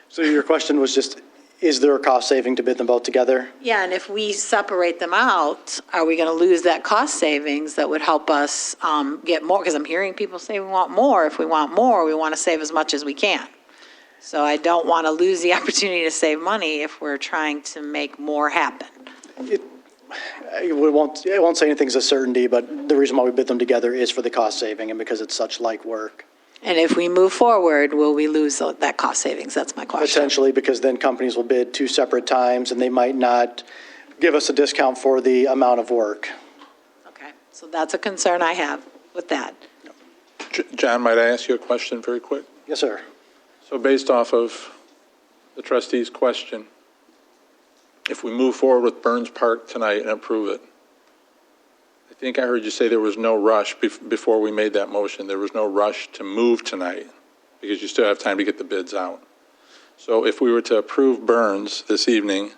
So your question was just, is there a cost saving to bid them both together? Yeah, and if we separate them out, are we going to lose that cost savings that would help us get more? Because I'm hearing people say we want more. If we want more, we want to save as much as we can. So I don't want to lose the opportunity to save money if we're trying to make more happen. It won't say anything's a certainty, but the reason why we bid them together is for the cost saving and because it's such like work. And if we move forward, will we lose that cost savings? That's my question. Potentially, because then companies will bid 2 separate times and they might not give us a discount for the amount of work. Okay, so that's a concern I have with that. John, might I ask you a question very quick? Yes, sir. So based off of the trustee's question, if we move forward with Burns Park tonight and approve it, think I heard you say there was no rush before we made that motion. There was no rush to move tonight because you still have time to get the bids out. So if we were to approve Burns this evening,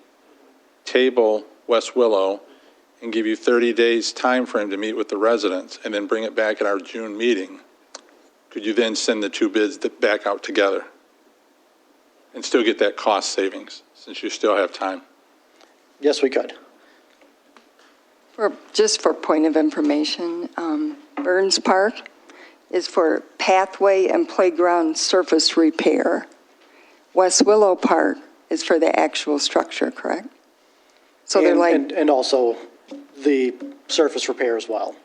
table West Willow, and give you 30 days time frame to meet with the residents and then bring it back at our June meeting, could you then send the two bids back out together and still get that cost savings since you still have time? Yes, we could. Just for point of information, Burns Park is for pathway and playground surface repair. West Willow Park is for the actual structure, correct? So they're like, And also the surface repair as well.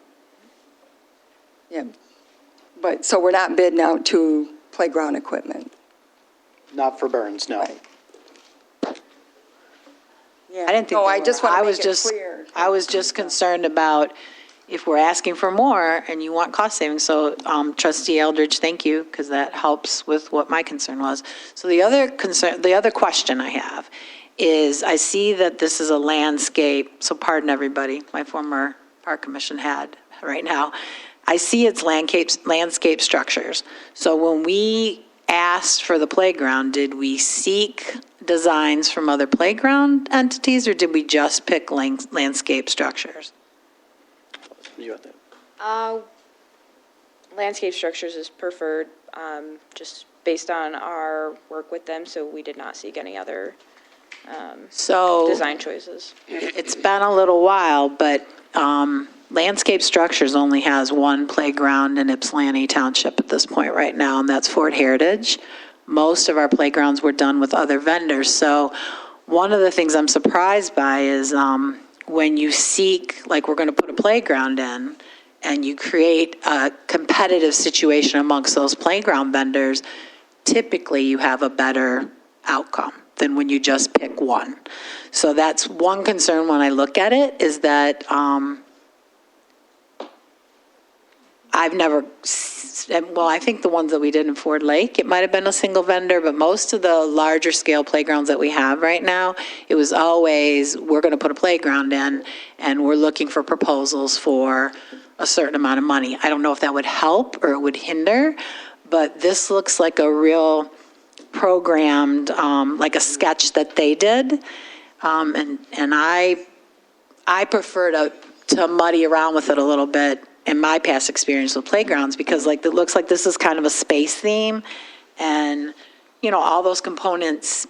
yeah. But, so we're not bidding out to playground equipment. Not for Burns, no. Yeah, I didn't think. No, they I were. just want to I make was it just- clear. I was just concerned about if we're asking for more and you want cost savings. So trustee Eldridge, thank you, because that helps with what my concern was. So the other question I have is I see that this is a landscape, so pardon everybody, my former park commission had right now. I see it's landscape structures. So when we asked for the playground, did we seek designs from other playground entities, or did we just pick landscape structures? You got that. Landscape structures is preferred, just based on our work with them, so we did not seek any other design choices. It's been a little while, but landscape structures only has one playground in Ypsilanti Township at this point right now, and that's Fort Heritage. Most of our playgrounds were done with other vendors. So one of the things I'm surprised by is when you seek, like we're going to put a playground in, and you create a competitive situation amongst those playground vendors, typically you have a better outcome than when you just pick one. So that's one concern when I look at it, is that I've never, well, I think the ones that we did in Ford Lake, it might have been a single vendor, but most of the larger scale playgrounds that we have right now, it was always, we're going to put a playground in, and we're looking for proposals for a certain amount of money. I don't know if that would help or it would hinder, but this looks like a real programmed, like a sketch that they did. And I prefer to muddy around with it a little bit in my past experience with playgrounds, because like it looks like this is kind of a space theme, and all those components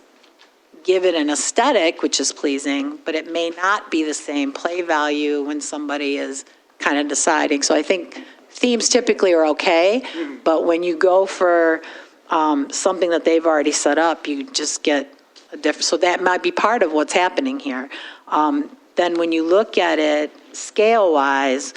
give it an aesthetic which is pleasing, but it may not be the same play value when somebody is kind of deciding. So I think themes typically are okay, but when you go for something that they've already set up, you just get a different, so that might be part of what's happening here. Then when you look at it scale-wise,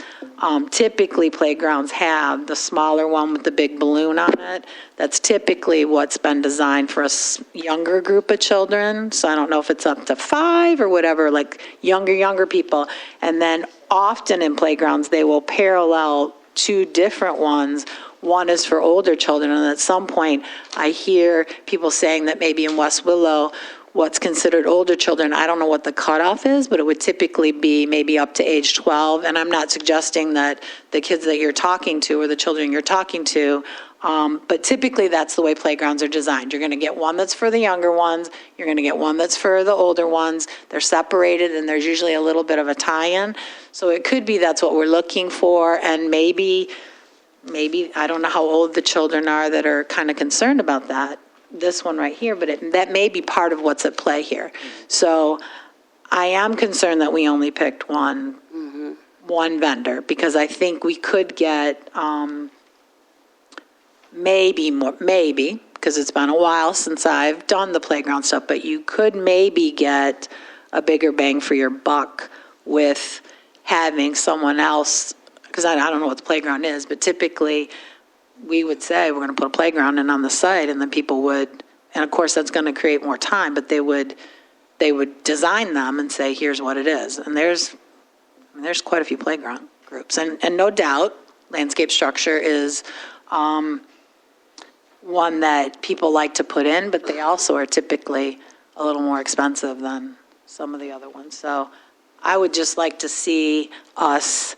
typically playgrounds have the smaller one with the big balloon on it. That's typically what's been designed for a younger group of children. So I don't know if it's up to 5 or whatever, like younger people. And then often in playgrounds, they will parallel 2 different ones. One is for older children, and at some point, I hear people saying that maybe in West Willow, what's considered older children, I don't know what the cutoff is, but it would typically be maybe up to age 12. And I'm not suggesting that the kids that you're talking to or the children you're talking to, but typically that's the way playgrounds are designed. You're going to get one that's for the younger ones, you're going to get one that's for the older ones. They're separated, and there's usually a little bit of a tie-in. So it could be that's what we're looking for, and maybe, I don't know how old the children are that are kind of concerned about that. This one right here, but that may be part of what's at play here. So I am concerned that we only picked one vendor, because I think we could get maybe more, because it's been a while since I've done the playground stuff, but you could maybe get a bigger bang for your buck with having someone else, because I don't know what the playground is, but typically we would say we're going to put a playground in on the site, and then people would, and of course that's going to create more time, but they would design them and say, here's what it is. And there's quite a few playground groups, and no doubt landscape structure is one that people like to put in, but they also are typically a little more expensive than some of the other ones. So I would just like to see us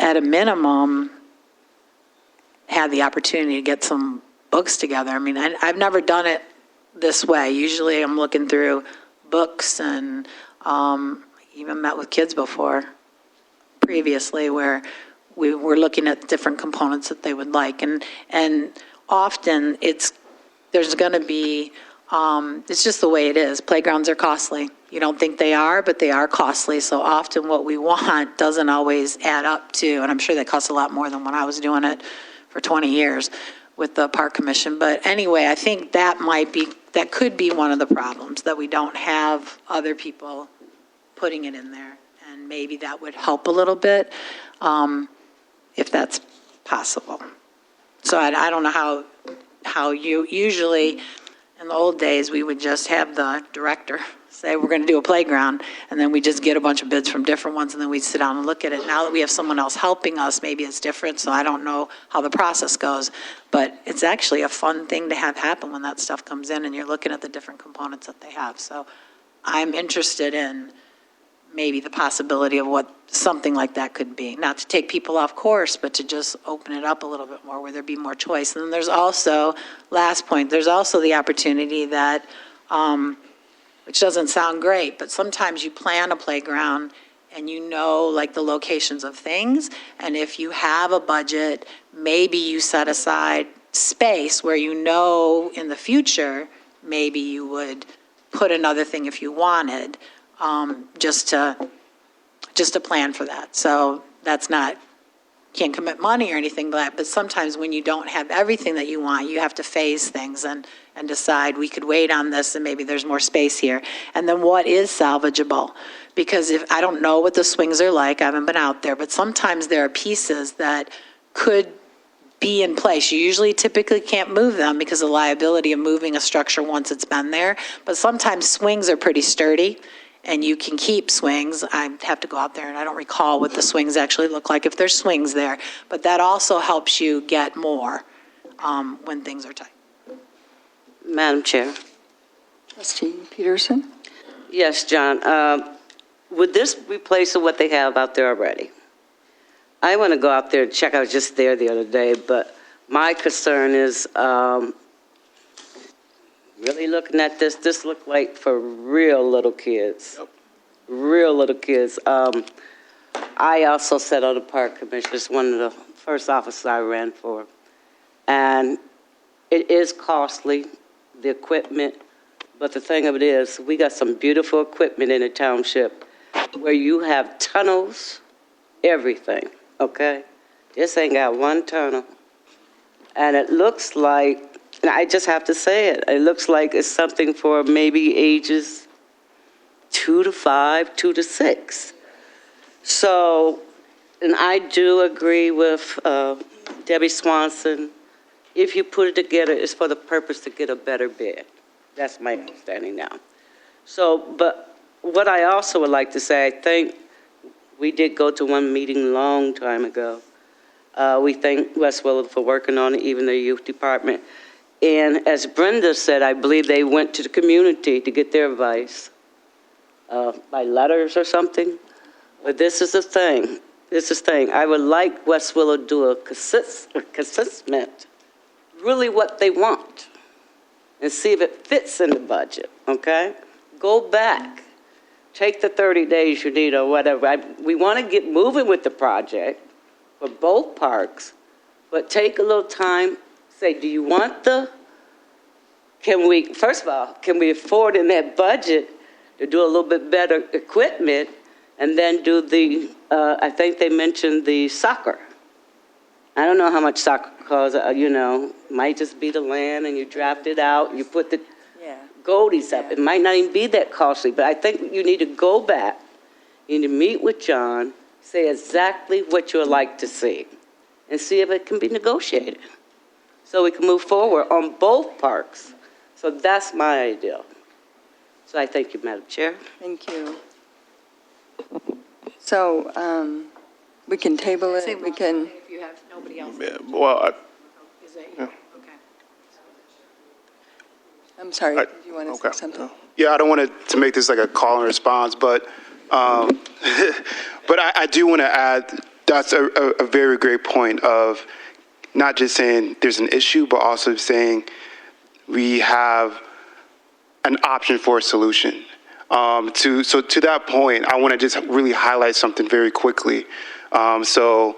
at a minimum, have the opportunity to get some books together. I mean, I've never done it this way. Usually I'm looking through books and even met with kids before previously where we were looking at different components that they would like. And often there's going to be, it's just the way it is. Playgrounds are costly. You don't think they are, but they are costly. So often what we want doesn't always add up to, and I'm sure that costs a lot more than when I was doing it for 20 years with the Park Commission. But anyway, I think that could be one of the problems, that we don't have other people putting it in there. And maybe that would help a little bit, if that's possible. So I don't know how you, usually in the old days, we would just have the director say, we're going to do a playground, and then we just get a bunch of bids from different ones, and then we sit down and look at it. Now that we have someone else helping us, maybe it's different, so I don't know how the process goes. But it's actually a fun thing to have happen when that stuff comes in and you're looking at the different components that they have. So I'm interested in maybe the possibility of what something like that could be. Not to take people off course, but to just open it up a little bit more where there'd be more choice. And then there's also, last point, there's also the opportunity that, which doesn't sound great, but sometimes you plan a playground and you know like the locations of things. And if you have a budget, maybe you set aside space where you know in the future, maybe you would put another thing if you wanted, just to plan for that. So that's not, can't commit money or anything like that, but sometimes when you don't have everything that you want, you have to phase things and decide we could wait on this and maybe there's more space here. And then what is salvageable? Because if I don't know what the swings are like, I haven't been out there, but sometimes there are pieces that could be in place. You usually typically can't move them because of the liability of moving a structure once it's been there, but sometimes swings are pretty sturdy and you can keep swings. I have to go out there and I don't recall what the swings actually look like if there's swings there, but that also helps you get more when things are tight. Madam Chair. Trustee Peterson? Yes, John. Would this replace what they have out there already? I want to go out there and check. I was just there the other day, but my concern is really looking at this looked like for real little kids. Yep. Real little kids. I also sat on the Park Commission. It's one of the first offices I ran for. And it is costly, the equipment, but the thing of it is, we got some beautiful equipment in the township where you have tunnels, everything, okay? This ain't got one tunnel. And it looks like, and I just have to say it looks like it's something for maybe ages 2 to 5, 2 to 6. So, and I do agree with Debbie Swanson. If you put it together, it's for the purpose to get a better bid. That's my understanding now. So, but what I also would like to say, I think we did go to one meeting a long time ago. We thank West Willow for working on it, even the youth department. And as Brenda said, I believe they went to the community to get their advice by letters or something. But this is the thing. This is the thing. I would like West Willow to do a consistent, really what they want, and see if it fits in the budget, okay? Go back. Take the 30 days you need or whatever. We want to get moving with the project for both parks, but take a little time. Say, do you want first of all, can we afford in that budget to do a little bit better equipment and then do I think they mentioned the soccer. I don't know how much soccer costs, might just be the land and you draft it out, you put the goldies up. It might not even be that costly, but I think you need to go back, you need to meet with John, say exactly what you would like to see, and see if it can be negotiated so we can move forward on both parks. So that's my ideal. So I thank you, Madam Chair. Thank you. So we can table it, we can. If you have nobody else. Yeah, well, Is that you? Okay. I'm sorry, did you want to say something? Yeah, I don't want to make this like a call and response, but but I do want to add that's a very great point of not just saying there's an issue, but also saying we have an option for a solution. To that point, I want to just really highlight something very quickly. From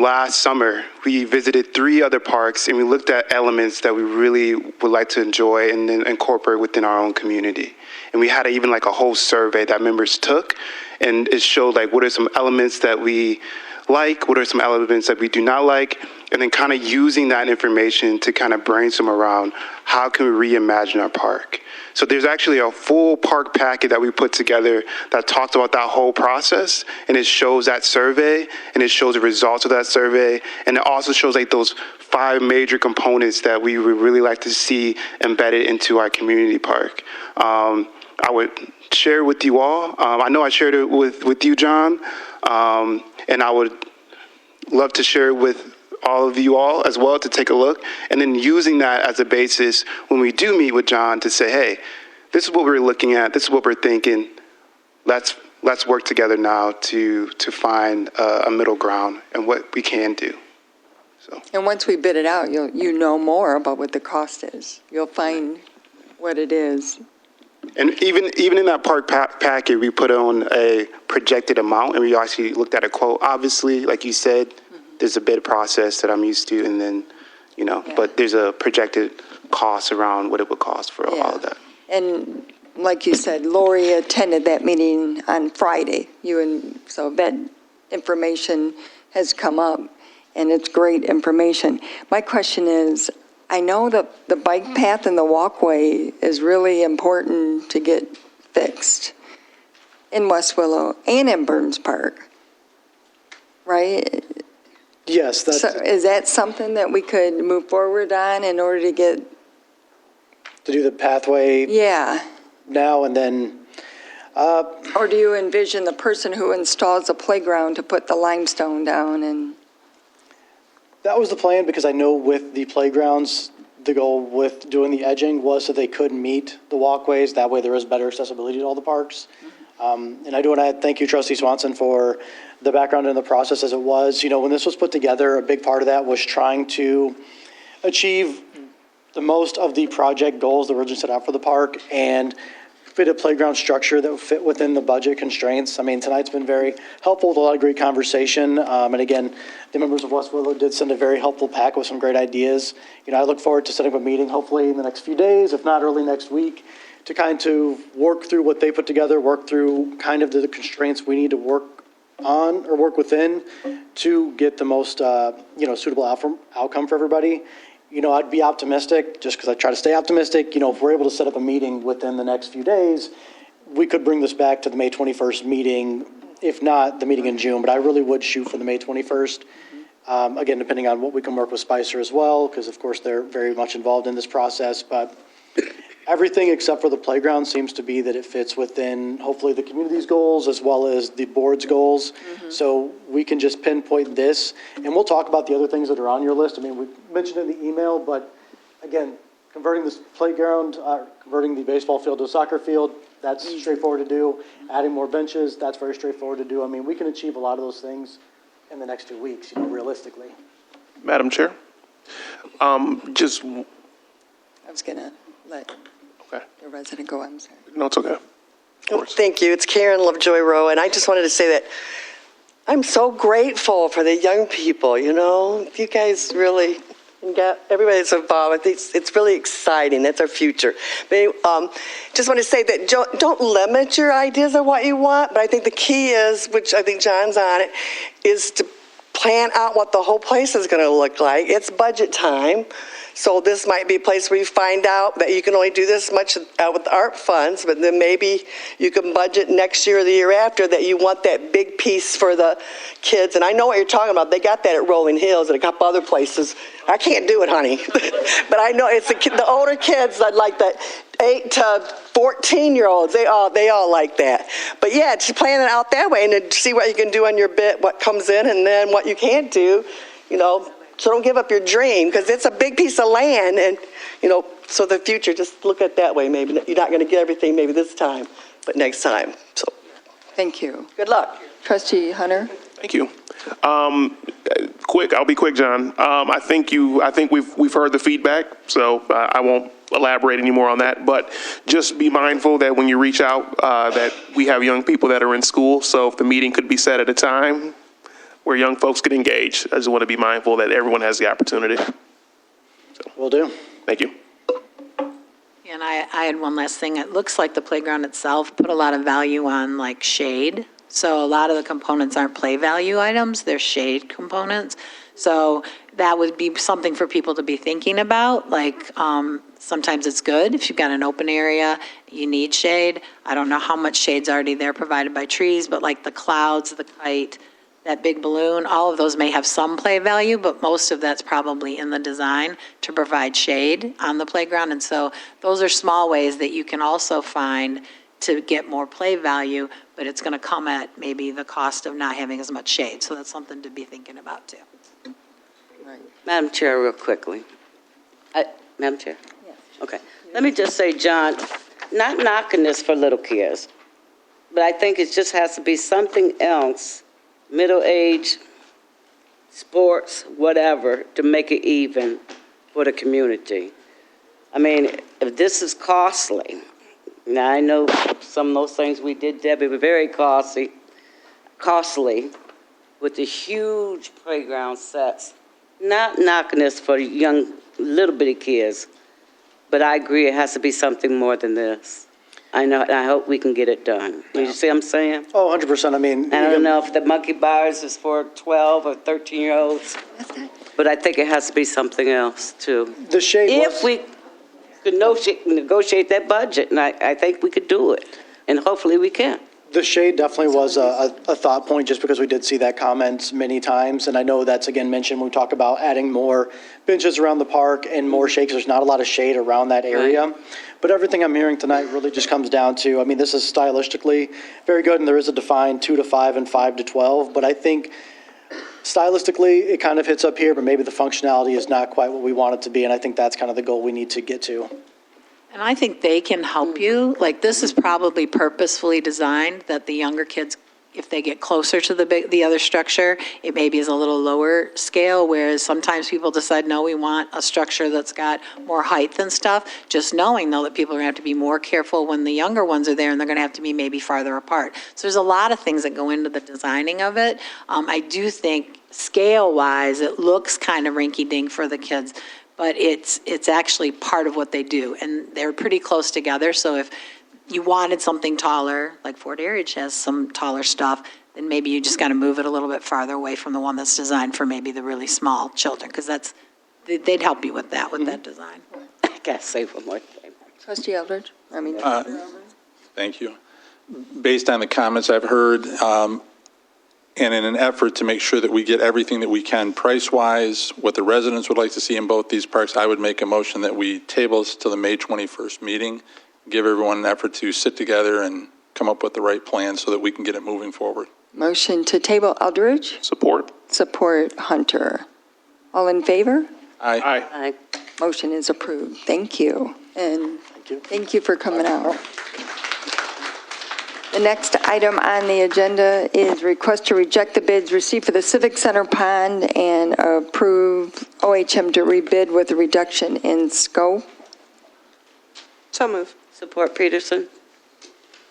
last summer, we visited 3 other parks and we looked at elements that we really would like to enjoy and then incorporate within our own community. And we had even like a whole survey that members took, and it showed like what are some elements that we like, what are some elements that we do not like, and then kind of using that information to kind of brainstorm around how can we reimagine our park. So there's actually a full park packet that we put together that talks about that whole process, and it shows that survey, and it shows the results of that survey, and it also shows like those 5 major components that we would really like to see embedded into our community park. I would share with you all. I know I shared it with you, John, and I would love to share it with all of you all as well to take a look, and then using that as a basis when we do meet with John to say, hey, this is what we're looking at, this is what we're thinking, let's work together now to find a middle ground and what we can do. So. And once we bid it out, you know more about what the cost is. You'll find what it is. And even in that park packet, we put on a projected amount, and we actually looked at a quote. Obviously, like you said, there's a bid process that I'm used to, and then, but there's a projected cost around what it would cost for all of that. And like you said, Lori attended that meeting on Friday. So that information has come up, and it's great information. My question is, I know that the bike path and the walkway is really important to get fixed in West Willow and in Burns Park, right? Yes. So is that something that we could move forward on in order to get? To do the pathway? Yeah. Now and then. Or do you envision the person who installs the playground to put the limestone down and? That was the plan, because I know with the playgrounds, the goal with doing the edging was so they could meet the walkways. That way there is better accessibility to all the parks. And I do want to thank you, Trustee Swanson, for the background and the process as it was. When this was put together, a big part of that was trying to achieve the most of the project goals that were originally set out for the park and fit a playground structure that would fit within the budget constraints. I mean, tonight's been very helpful with a lot of great conversation. And again, the members of West Willow did send a very helpful pack with some great ideas. I look forward to setting up a meeting hopefully in the next few days, if not early next week, to kind of work through what they put together, work through kind of the constraints we need to work on or work within to get the most, suitable outcome for everybody. I'd be optimistic, just because I try to stay optimistic. If we're able to set up a meeting within the next few days, we could bring this back to the May 21st meeting, if not the meeting in June, but I really would shoot for the May 21st. Again, depending on what we can work with Spicer as well, because of course they're very much involved in this process, but everything except for the playground seems to be that it fits within hopefully the community's goals as well as the board's goals. So we can just pinpoint this, and we'll talk about the other things that are on your list. I mean, we mentioned in the email, but again, converting this playground, converting the baseball field to a soccer field, that's straightforward to do. Adding more benches, that's very straightforward to do. I mean, we can achieve a lot of those things in the next 2 weeks, realistically. Madam Chair, I was going to let the resident go. I'm sorry. No, it's okay. Thank you. It's Karen Lovejoy Rowe, and I just wanted to say that I'm so grateful for the young people. You guys really got everybody's involved. It's really exciting. That's our future. But just want to say that don't limit your ideas of what you want. But I think the key is, which I think John's on it, is to plan out what the whole place is going to look like. It's budget time. So this might be a place where you find out that you can only do this much with the ARP funds, but then maybe you can budget next year or the year after that you want that big piece for the kids. And I know what you're talking about. They got that at Rolling Hills and a couple other places. I can't do it, honey. But I know it's the older kids that like that 8 to 14-year-olds. They all like that. But yeah, just plan it out that way and then see what you can do on your bit, what comes in, and then what you can't do, So don't give up your dream, because it's a big piece of land, and, so the future, just look at it that way. Maybe you're not going to get everything maybe this time, but next time. So thank you. Good luck. Trustee Hunter? Thank you. I'll be quick, John. I think we've heard the feedback, so I won't elaborate anymore on that. But just be mindful that when you reach out, that we have young people that are in school. So if the meeting could be set at a time where young folks get engaged, I just want to be mindful that everyone has the opportunity. Will do. Thank you. And I had one last thing. It looks like the playground itself put a lot of value on like shade. So a lot of the components aren't play value items, they're shade components. So that would be something for people to be thinking about. Like sometimes it's good if you've got an open area, you need shade. I don't know how much shade's already there provided by trees, but like the clouds, the kite, that big balloon, all of those may have some play value, but most of that's probably in the design to provide shade on the playground. And so those are small ways that you can also find to get more play value, but it's going to come at maybe the cost of not having as much shade. So that's something to be thinking about too. Madam Chair, real quickly. Madam Chair? Yes. Okay. Let me just say, John, not knocking this for little kids, but I think it just has to be something else, middle age, sports, whatever, to make it even for the community. I mean, if this is costly, now I know some of those things we did, Debbie, were very costly with the huge playground sets. Not knocking this for young, little bitty kids, but I agree it has to be something more than this. I know, and I hope we can get it done. You see what I'm saying? Oh, 100%. I mean, I don't know if the monkey bars is for 12 or 13-year-olds, but I think it has to be something else too. The shade If we could negotiate that budget, and I think we could do it, and hopefully we can. The shade definitely was a thought point, just because we did see that comment many times. And I know that's, again, mentioned when we talk about adding more benches around the park and more shade, 'cause there's not a lot of shade around that area. But everything I'm hearing tonight really just comes down to, I mean, this is stylistically very good, and there is a defined 2 to 5 and 5 to 12. But I think stylistically, it kind of hits up here, but maybe the functionality is not quite what we want it to be. And I think that's kind of the goal we need to get to. And I think they can help you. Like, this is probably purposefully designed that the younger kids, if they get closer to the other structure, it maybe is a little lower scale, whereas sometimes people decide, no, we want a structure that's got more height and stuff. Just knowing, though, that people are going to have to be more careful when the younger ones are there, and they're going to have to be maybe farther apart. So there's a lot of things that go into the designing of it. I do think scale-wise, it looks kind of rinky-dink for the kids, but it's actually part of what they do, and they're pretty close together. So if you wanted something taller, like Fort Heritage has some taller stuff, then maybe you just got to move it a little bit farther away from the one that's designed for maybe the really small children, because they'd help you with that design. I got to say one more thing. Trustee Eldridge? Thank you. Based on the comments I've heard, and in an effort to make sure that we get everything that we can price-wise, what the residents would like to see in both these parks, I would make a motion that we table this to the May 21st meeting, give everyone an effort to sit together and come up with the right plan so that we can get it moving forward. Motion to table Eldridge? Support. Support Hunter. All in favor? Aye. Aye. Motion is approved. Thank you. And thank you for coming out. The next item on the agenda is request to reject the bids received for the Civic Center pond and approve OHM to rebid with a reduction in scope. So move. Support Peterson.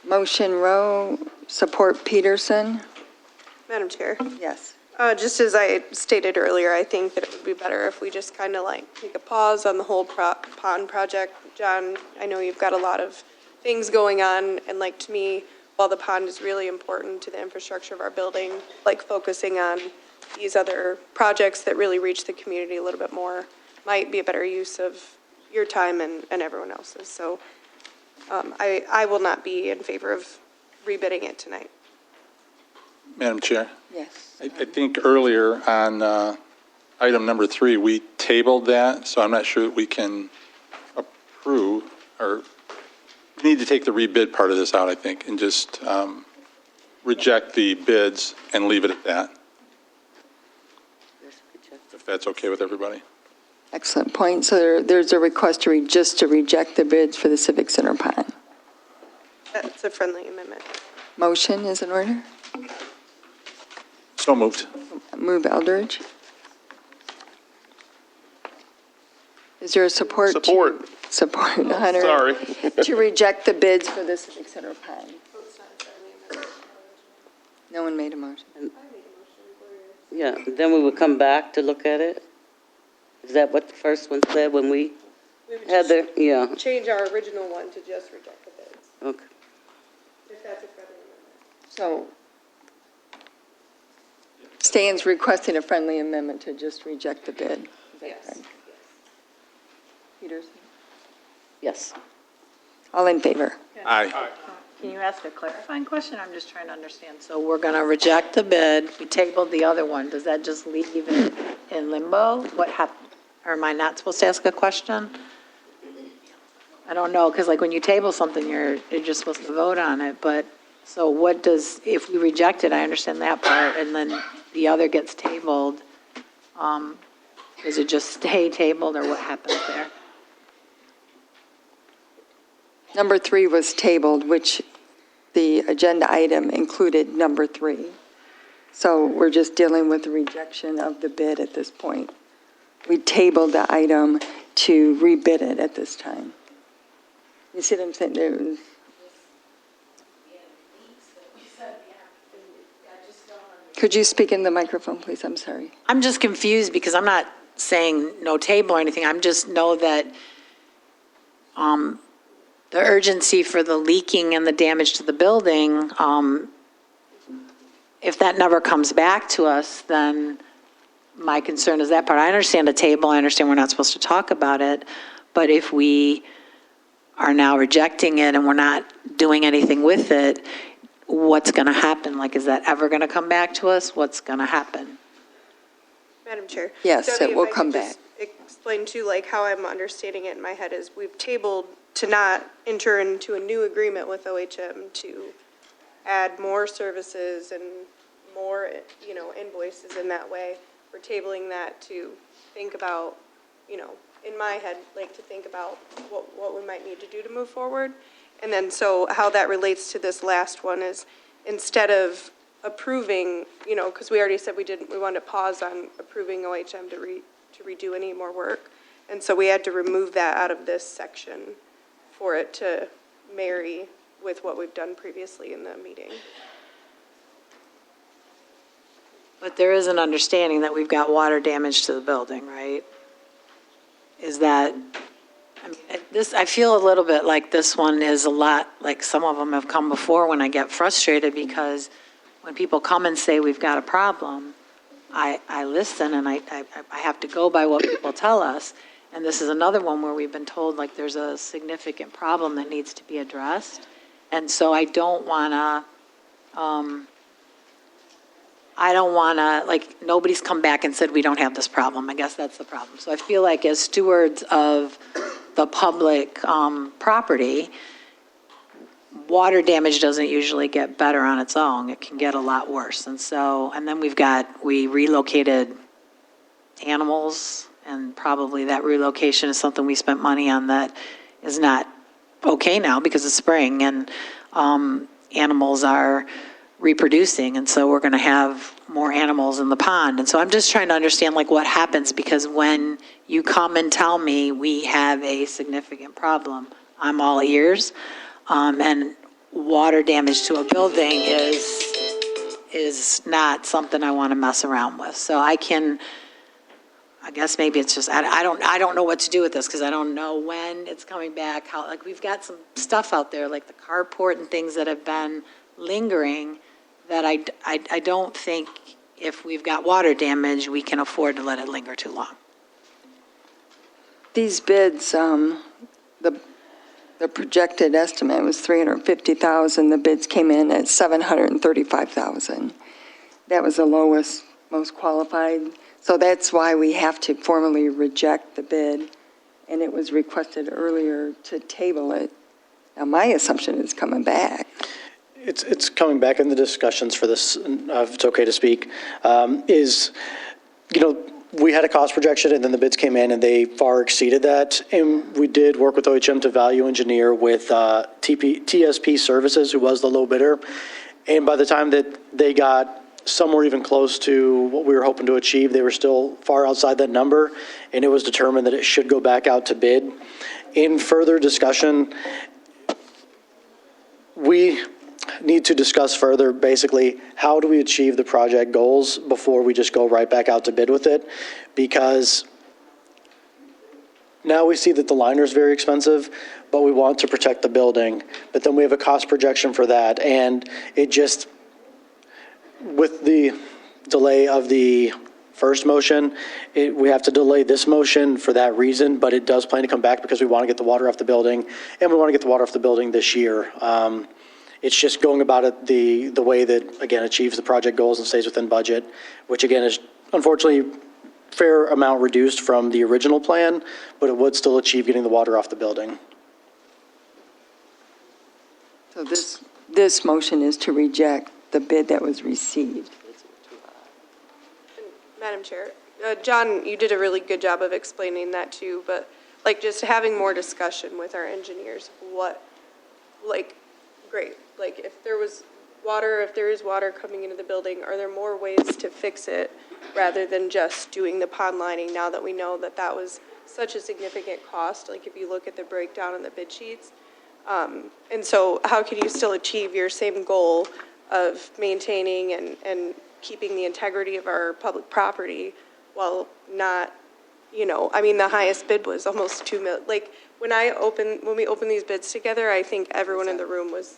Motion Rowe, support Peterson. Madam Chair. Yes. Just as I stated earlier, I think that it would be better if we just kind of like take a pause on the whole pond project. John, I know you've got a lot of things going on, and like to me, while the pond is really important to the infrastructure of our building, like focusing on these other projects that really reach the community a little bit more might be a better use of your time and everyone else's. So I will not be in favor of rebidding it tonight. Madam Chair? Yes. I think earlier on item number 3, we tabled that, so I'm not sure that we can approve, or we need to take the rebid part of this out, I think, and just reject the bids and leave it at that, if that's okay with everybody. Excellent point. So there's a request to reject the bids for the Civic Center pond. That's a friendly amendment. Motion is in order? So moved. Move Eldridge. Is there a support? Support. Support, Hunter. Sorry. To reject the bids for the Civic Center pond. No one made a motion. Yeah, then we would come back to look at it? Is that what the first one said when we We would had just the, yeah, change our original one to just reject the bids, okay. if that's a friendly amendment. So Stan's requesting a friendly amendment to just reject the bid. Is that Yes. correct? Peterson? Yes. All in favor? Aye. Can you ask a clarifying question? I'm just trying to understand. So we're going to reject the bid. We tabled the other one. Does that just leave it in limbo? What happened? Or am I not supposed to ask a question? I don't know, because like when you table something, you're just supposed to vote on it. But so what does, if we reject it, I understand that part, and then the other gets tabled, does it just stay tabled or what happens there? Number 3 was tabled, which the agenda item included number 3. So we're just dealing with the rejection of the bid at this point. We tabled the item to rebid it at this time. You see what I'm saying? There was- Could you speak in the microphone, please? I'm sorry. I'm just confused because I'm not saying no table or anything. I'm just know that the urgency for the leaking and the damage to the building, if that never comes back to us, then my concern is that part. I understand the table. I understand we're not supposed to talk about it. But if we are now rejecting it and we're not doing anything with it, what's going to happen? Like, is that ever going to come back to us? What's going to happen? Madam Chair? Yes, Debbie, it if will I could come just explain too, like how I'm understanding it in my head is we've tabled to not enter into a new agreement with OHM to add more services and more, invoices in that way. We're tabling that to think about, in my head, like to think about what we might need to do to move forward. And then so how that relates to this last one is instead of approving, because we already said we wanted to pause on approving OHM to redo any more work. And so we had to remove that out of this section for it to marry with what we've done previously in the meeting. But there is an understanding that we've got water damage to the building, right? Is that, I mean, I feel a little bit like this one is a lot, like some of them have come before when I get frustrated because when people come and say we've got a problem, I listen and I have to go by what people tell us. And this is another one where we've been told like there's a significant problem that needs to be addressed. And so I don't want to, like, nobody's come back and said we don't have this problem. I guess that's the problem. So I feel like as stewards of the public property, water damage doesn't usually get better on its own. It can get a lot worse. And so, and then we relocated animals, and probably that relocation is something we spent money on that is not okay now because it's spring and animals are reproducing, and so we're going to have more animals in the pond. And so I'm just trying to understand like what happens, because when you come and tell me we have a significant problem, I'm all ears. And water damage to a building is not something I want to mess around with. So I guess maybe it's just, I don't know what to do with this because I don't know when it's coming back, how, like we've got some stuff out there like the carport and things that have been lingering that I don't think if we've got water damage, we can afford to let it linger too long. These bids, the projected estimate was $350,000. The bids came in at $735,000. That was the lowest, most qualified. So that's why we have to formally reject the bid, and it was requested earlier to table it. Now, my assumption is coming back. It's coming back in the discussions for this, if it's okay to speak, we had a cost projection and then the bids came in and they far exceeded that. And we did work with OHM to value engineer with TSP Services, who was the low bidder. And by the time that they got some were even close to what we were hoping to achieve. They were still far outside that number, and it was determined that it should go back out to bid. In further discussion, we need to discuss further, basically, how do we achieve the project goals before we just go right back out to bid with it? Because now we see that the liner is very expensive, but we want to protect the building. But then we have a cost projection for that, and it just, with the delay of the first motion, we have to delay this motion for that reason, but it does plan to come back because we want to get the water off the building, and we want to get the water off the building this year. It's just going about it the way that, again, achieves the project goals and stays within budget, which again is unfortunately fair amount reduced from the original plan, but it would still achieve getting the water off the building. So this motion is to reject the bid that was received. Madam Chair, John, you did a really good job of explaining that too, but like just having more discussion with our engineers, great. Like if there is water coming into the building, are there more ways to fix it rather than just doing the pond lining now that we know that that was such a significant cost? Like if you look at the breakdown in the bid sheets. And so how can you still achieve your same goal of maintaining and keeping the integrity of our public property while not, the highest bid was almost $2 million. Like when we opened these bids together, I think everyone in the room was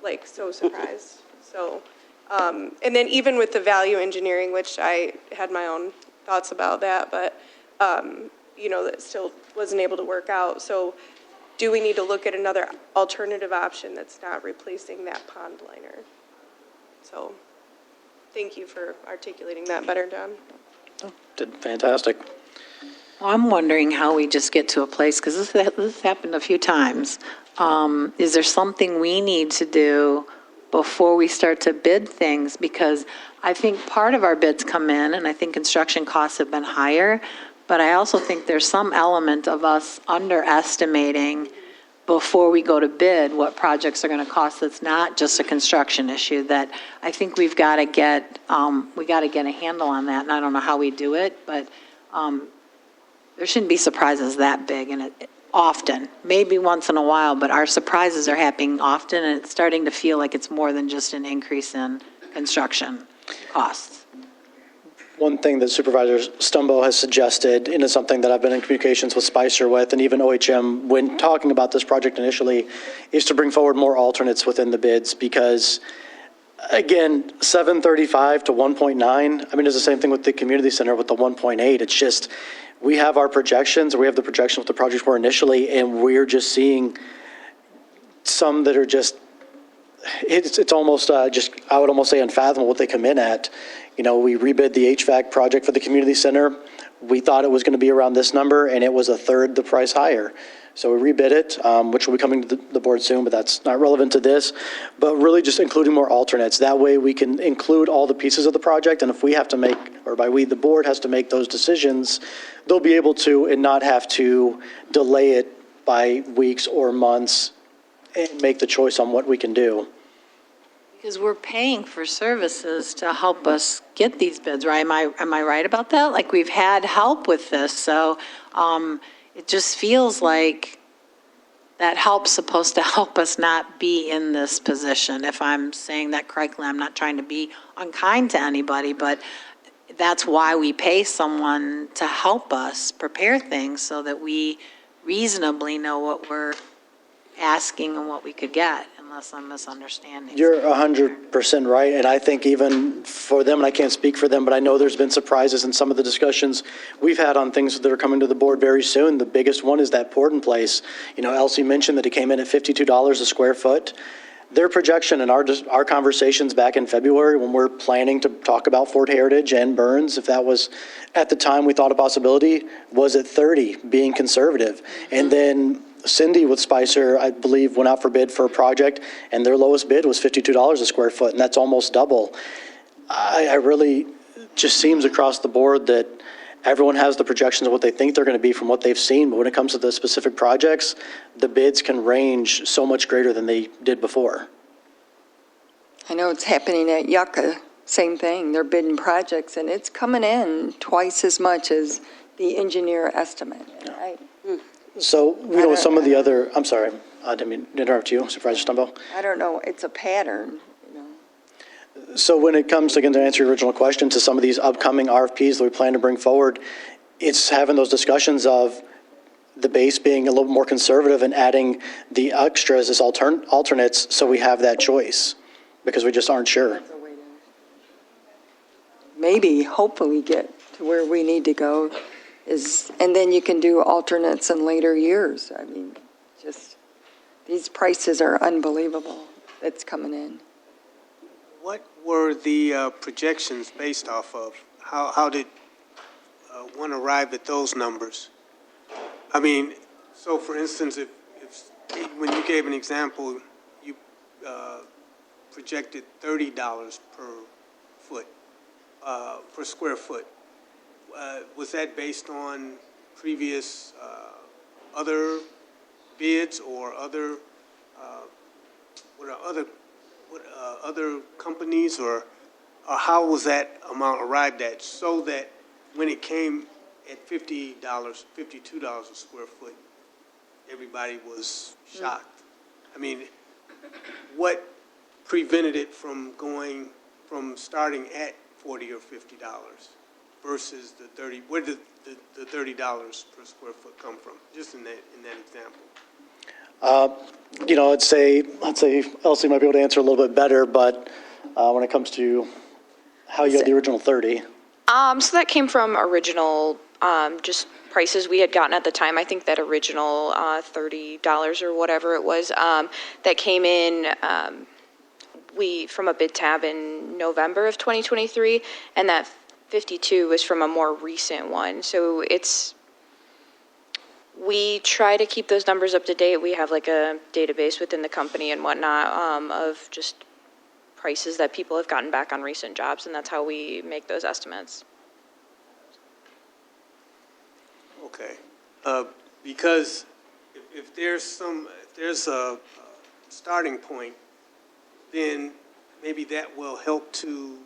like so surprised. So, and then even with the value engineering, which I had my own thoughts about that, but, that still wasn't able to work out. So do we need to look at another alternative option that's not replacing that pond liner? So thank you for articulating that better, John. Did fantastic. Well, I'm wondering how we just get to a place, because this happened a few times. Is there something we need to do before we start to bid things? Because I think part of our bids come in, and I think construction costs have been higher, but I also think there's some element of us underestimating before we go to bid what projects are going to cost. That's not just a construction issue, that I think we've got to get, a handle on that, and I don't know how we do it, but there shouldn't be surprises that big, and often, maybe once in a while, but our surprises are happening often, and it's starting to feel like it's more than just an increase in construction costs. One thing that Supervisor Stumbo has suggested, and it's something that I've been in communications with Spicer with, and even OHM, when talking about this project initially, is to bring forward more alternates within the bids, because, again, 735 to 1.9, it's the same thing with the community center with the 1.8. It's just, we have our projections, or we have the projections what the projects were initially, and we're just seeing some that are just, it's almost I would almost say unfathomable what they come in at. We rebid the HVAC project for the community center. We thought it was going to be around this number, and it was a third the price higher. So we rebid it, which will be coming to the board soon, but that's not relevant to this. But really just including more alternates. That way we can include all the pieces of the project, and if we have to make, or by we, the board has to make those decisions, they'll be able to and not have to delay it by weeks or months and make the choice on what we can do. Because we're paying for services to help us get these bids, right? Am I right about that? Like, we've had help with this, so it just feels like that help's supposed to help us not be in this position. If I'm saying that correctly, I'm not trying to be unkind to anybody, but that's why we pay someone to help us prepare things so that we reasonably know what we're asking and what we could get, unless I'm misunderstanding. You're 100% right, and I think even for them, and I can't speak for them, but I know there's been surprises in some of the discussions we've had on things that are coming to the board very soon. The biggest one is that Porton place. Elsie mentioned that it came in at $52 a square foot. Their projection and our conversations back in February when we're planning to talk about Fort Heritage and Burns, if that was at the time we thought a possibility, was at 30, being conservative. And then Cindy with Spicer, I believe, went out for bid for a project, and their lowest bid was $52 a square foot, and that's almost double. I really just seems across the board that everyone has the projections of what they think they're going to be from what they've seen, but when it comes to the specific projects, the bids can range so much greater than they did before. I know it's happening at Yucca same thing. They're bidding projects, and it's coming in twice as much as the engineer estimate. And So, with some of the other, I'm sorry, I didn't mean to interrupt you, Supervisor Stumbo. I don't know, it's a pattern, you know. So when it comes, again, to answer your original question, to some of these upcoming RFPs that we plan to bring forward, it's having those discussions of the base being a little more conservative and adding the extras as alternates so we have that choice, because we just aren't sure. Maybe, hopefully get to where we need to go and then you can do alternates in later years. I mean, just, these prices are unbelievable that's coming in. What were the projections based off of? How did one arrive at those numbers? I mean, so for instance, if when you gave an example, you projected $30 per foot, per square foot. Was that based on previous other bids or other other companies, or how was that amount arrived at, so that when it came at $50, $52 a square foot, everybody was shocked? I mean, what prevented it from starting at $40 or $50 versus the 30? Where did the $30 per square foot come from? Just in that example. I'd say Elsie might be able to answer a little bit better, but when it comes to how you got the original 30. So that came from original, just prices we had gotten at the time. I think that original $30 or whatever it was, that came in, from a bid tab in November of 2023, and that 52 was from a more recent one. So we try to keep those numbers up to date. We have like a database within the company and whatnot, of just prices that people have gotten back on recent jobs, and that's how we make those estimates. Okay, because if there's a starting point, then maybe that will help to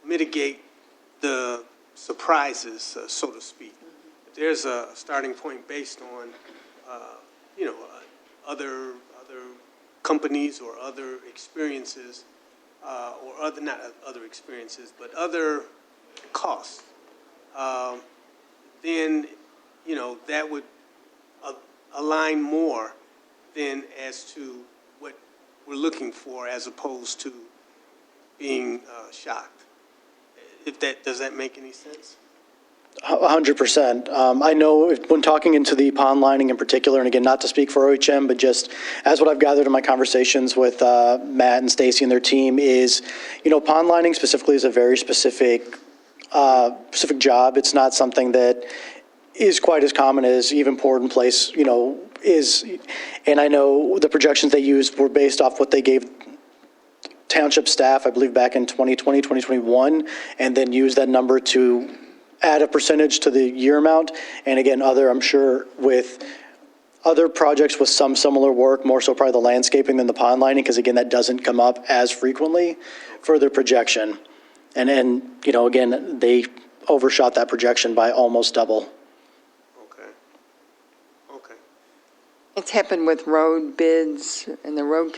mitigate the surprises, so to speak. If there's a starting point based on, other companies or other experiences, not other experiences, but other costs, then, that would align more than as to what we're looking for, as opposed to being shocked. Does that make any sense? 100%. I know when talking into the pond lining in particular, and again, not to speak for OHM, but just as what I've gathered in my conversations with Matt and Stacy and their team is, pond lining specifically is a very specific job. It's not something that is quite as common as even poured in place, is. And I know the projections they used were based off what they gave Township staff, I believe back in 2020, 2021, and then use that number to add a percentage to the year amount. And again, I'm sure with other projects with some similar work, more so probably the landscaping than the pond lining, because again, that doesn't come up as frequently for their projection. And then, again, they overshot that projection by almost double. Okay. It's happened with road bids and the road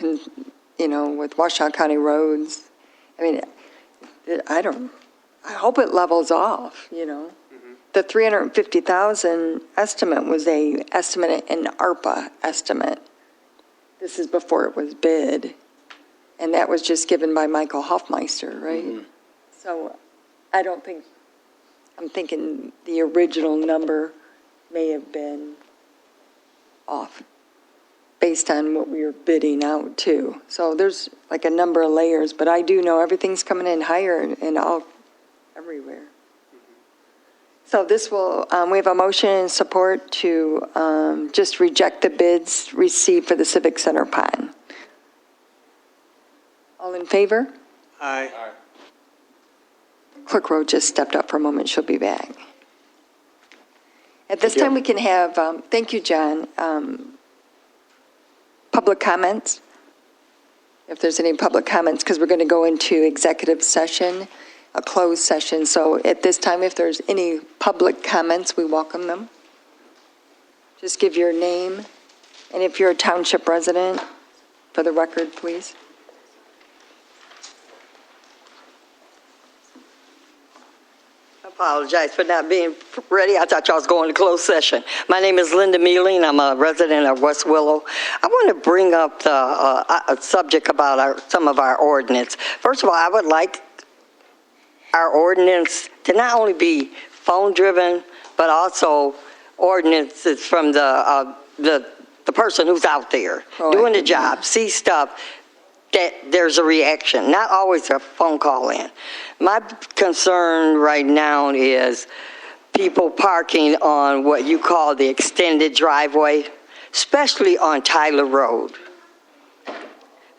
with Washoe County roads. I mean, I hope it levels off, Mm-hmm. The 350,000 estimate was an ARPA estimate. This is before it was bid. And that was just given by Michael Hoffmeister, right? Mm-hmm. So I'm thinking the original number may have been off based on what we were bidding out too. So there's like a number of layers, but I do know everything's coming in higher and everywhere. So this will, we have a motion and support to just reject the bids received for the Civic Center pond. All in favor? Aye. Clerk Rowe just stepped up for a moment. She'll be back. At this time, we can have, thank you, John, public comments. if there's any public comments, because we're going to go into executive session, a closed session. So at this time, if there's any public comments, we welcome them. Just give your name, and if you're a township resident, for the record, please. Apologize for not being ready. I thought y'all was going to closed session. My name is Linda Mealing. I'm a resident of West Willow. I want to bring up a subject about some of our ordinance. First of all, I would like our ordinance to not only be phone-driven, but also ordinances from the person who's out there doing the job, see stuff, that there's a reaction, not always a phone call in. My concern right now is people parking on what you call the extended driveway, especially on Tyler Road.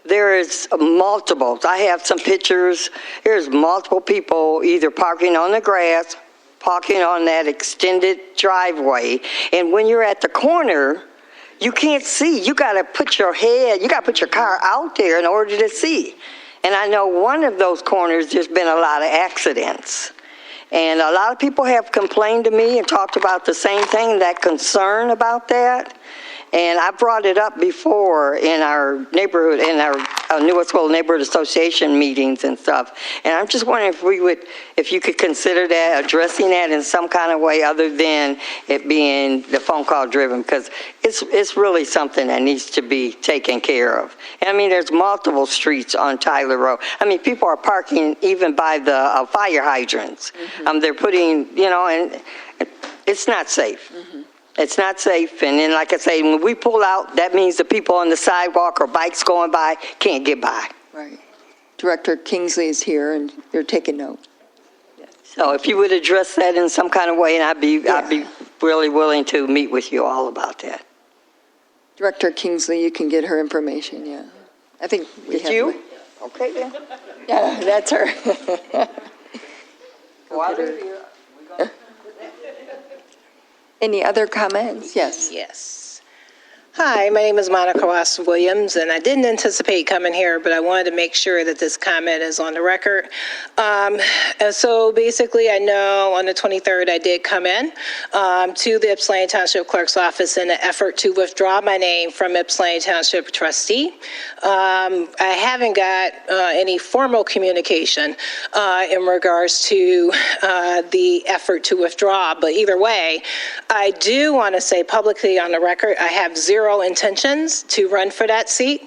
There is multiples. I have some pictures. There's multiple people either parking on the grass, parking on that extended driveway, and when you're at the corner, you can't see. You got to put your car out there in order to see. And I know one of those corners, there's been a lot of accidents. And a lot of people have complained to me and talked about the same thing, that concern about that. And I brought it up before in our neighborhood, in our New West Willow Neighborhood Association meetings and stuff. And I'm just wondering if you could consider that, addressing that in some kind of way other than it being the phone call driven, because it's really something that needs to be taken care of. And I mean, there's multiple streets on Tyler Road. I mean, people are parking even by the fire hydrants. Mm-hmm. They're putting, and it's not safe. Mm-hmm. It's not safe, and then, like I say, when we pull out, that means the people on the sidewalk or bikes going by can't get by. Right. Director Kingsley is here, and you're taking note. So if you would address that in some kind of way, and I'd be really willing to meet with you all about that. Director Kingsley, you can get her information, yeah. I think we have... you? Okay, then. Yeah, that's her. Any other comments? Yes. Yes. Hi, my name is Monica Ross Williams, and I didn't anticipate coming here, but I wanted to make sure that this comment is on the record. So basically, I know on the 23rd I did come in to the Ypsilanti Township Clerk's office in an effort to withdraw my name from Ypsilanti Township trustee. I haven't got any formal communication in regards to the effort to withdraw, but either way, I do want to say publicly on the record, I have zero intentions to run for that seat.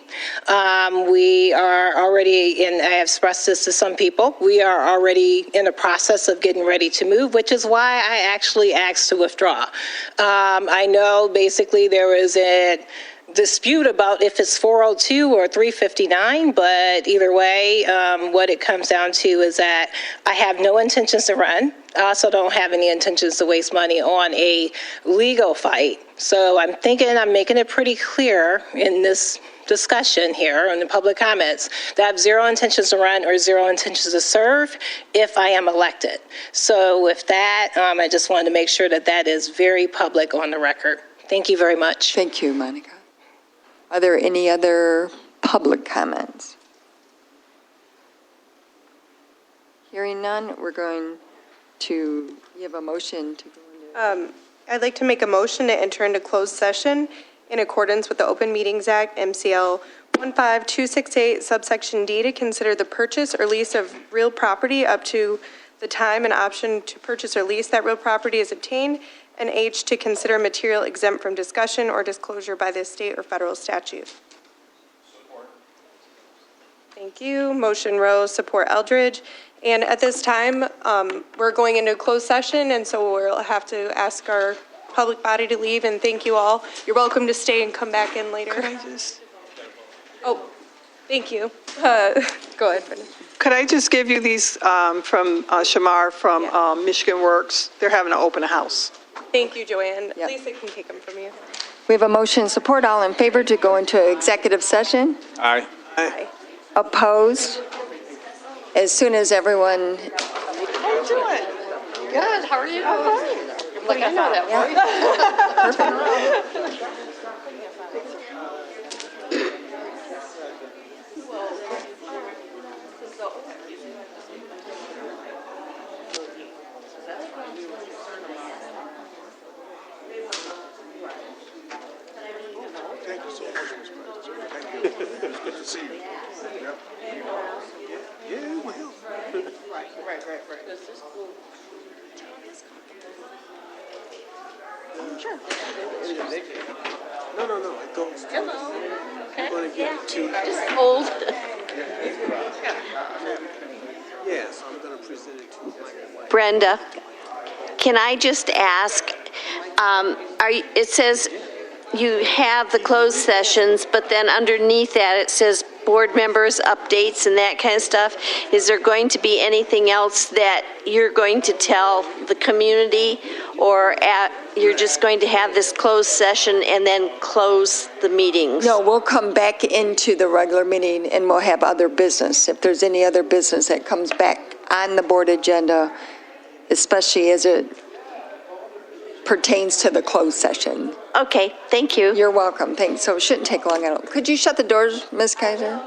We are already, and I have expressed this to some people, we are already in the process of getting ready to move, which is why I actually asked to withdraw. I know basically there was a dispute about if it's 402 or 359, but either way, what it comes down to is that I have no intentions to run. I also don't have any intentions to waste money on a legal fight. So I'm thinking I'm making it pretty clear in this discussion here in the public comments that I have zero intentions to run or zero intentions to serve if I am elected. So with that, I just wanted to make sure that that is very public on the record. Thank you very much. Thank you, Monica. Are there any other public comments? Hearing none, we're going to give a motion to go into... I'd like to make a motion to enter into closed session in accordance with the Open Meetings Act, MCL 15268, subsection D, to consider the purchase or lease of real property up to the time an option to purchase or lease that real property is obtained, and H, to consider material exempt from discussion or disclosure by the state or federal statute. Support. Thank you. Motion Rose, support Eldridge. And at this time, we're going into closed session, and so we'll have to ask our public body to leave, and thank you all. You're welcome to stay and come back in later. Could I just... Oh, thank you. Go ahead, Brenda. Could I just give you these from Shamar from Michigan Works? They're having an open house. Thank you, Joanne. Lisa can take them from you. We have a motion support. All in favor to go into executive session? Aye. Aye. Opposed? As soon as everyone... How are you doing? Good. How are you? Like I know that Perfect. to see you. Yeah, well. Right. Sure. No, it goes. Hello. I'm going to give it to. Just old. Yeah, so I'm going to present it to you. Brenda, can I just ask, it says you have the closed sessions, but then underneath that it says board members, updates, and that kind of stuff. Is there going to be anything else that you're going to tell the community, or you're just going to have this closed session and then close the meetings? No, we'll come back into the regular meeting and we'll have other business. If there's any other business that comes back on the board agenda, especially as it pertains to the closed session. Okay, thank you. You're welcome, thanks. So it shouldn't take long at all. Could you shut the doors, Ms. Kaiser?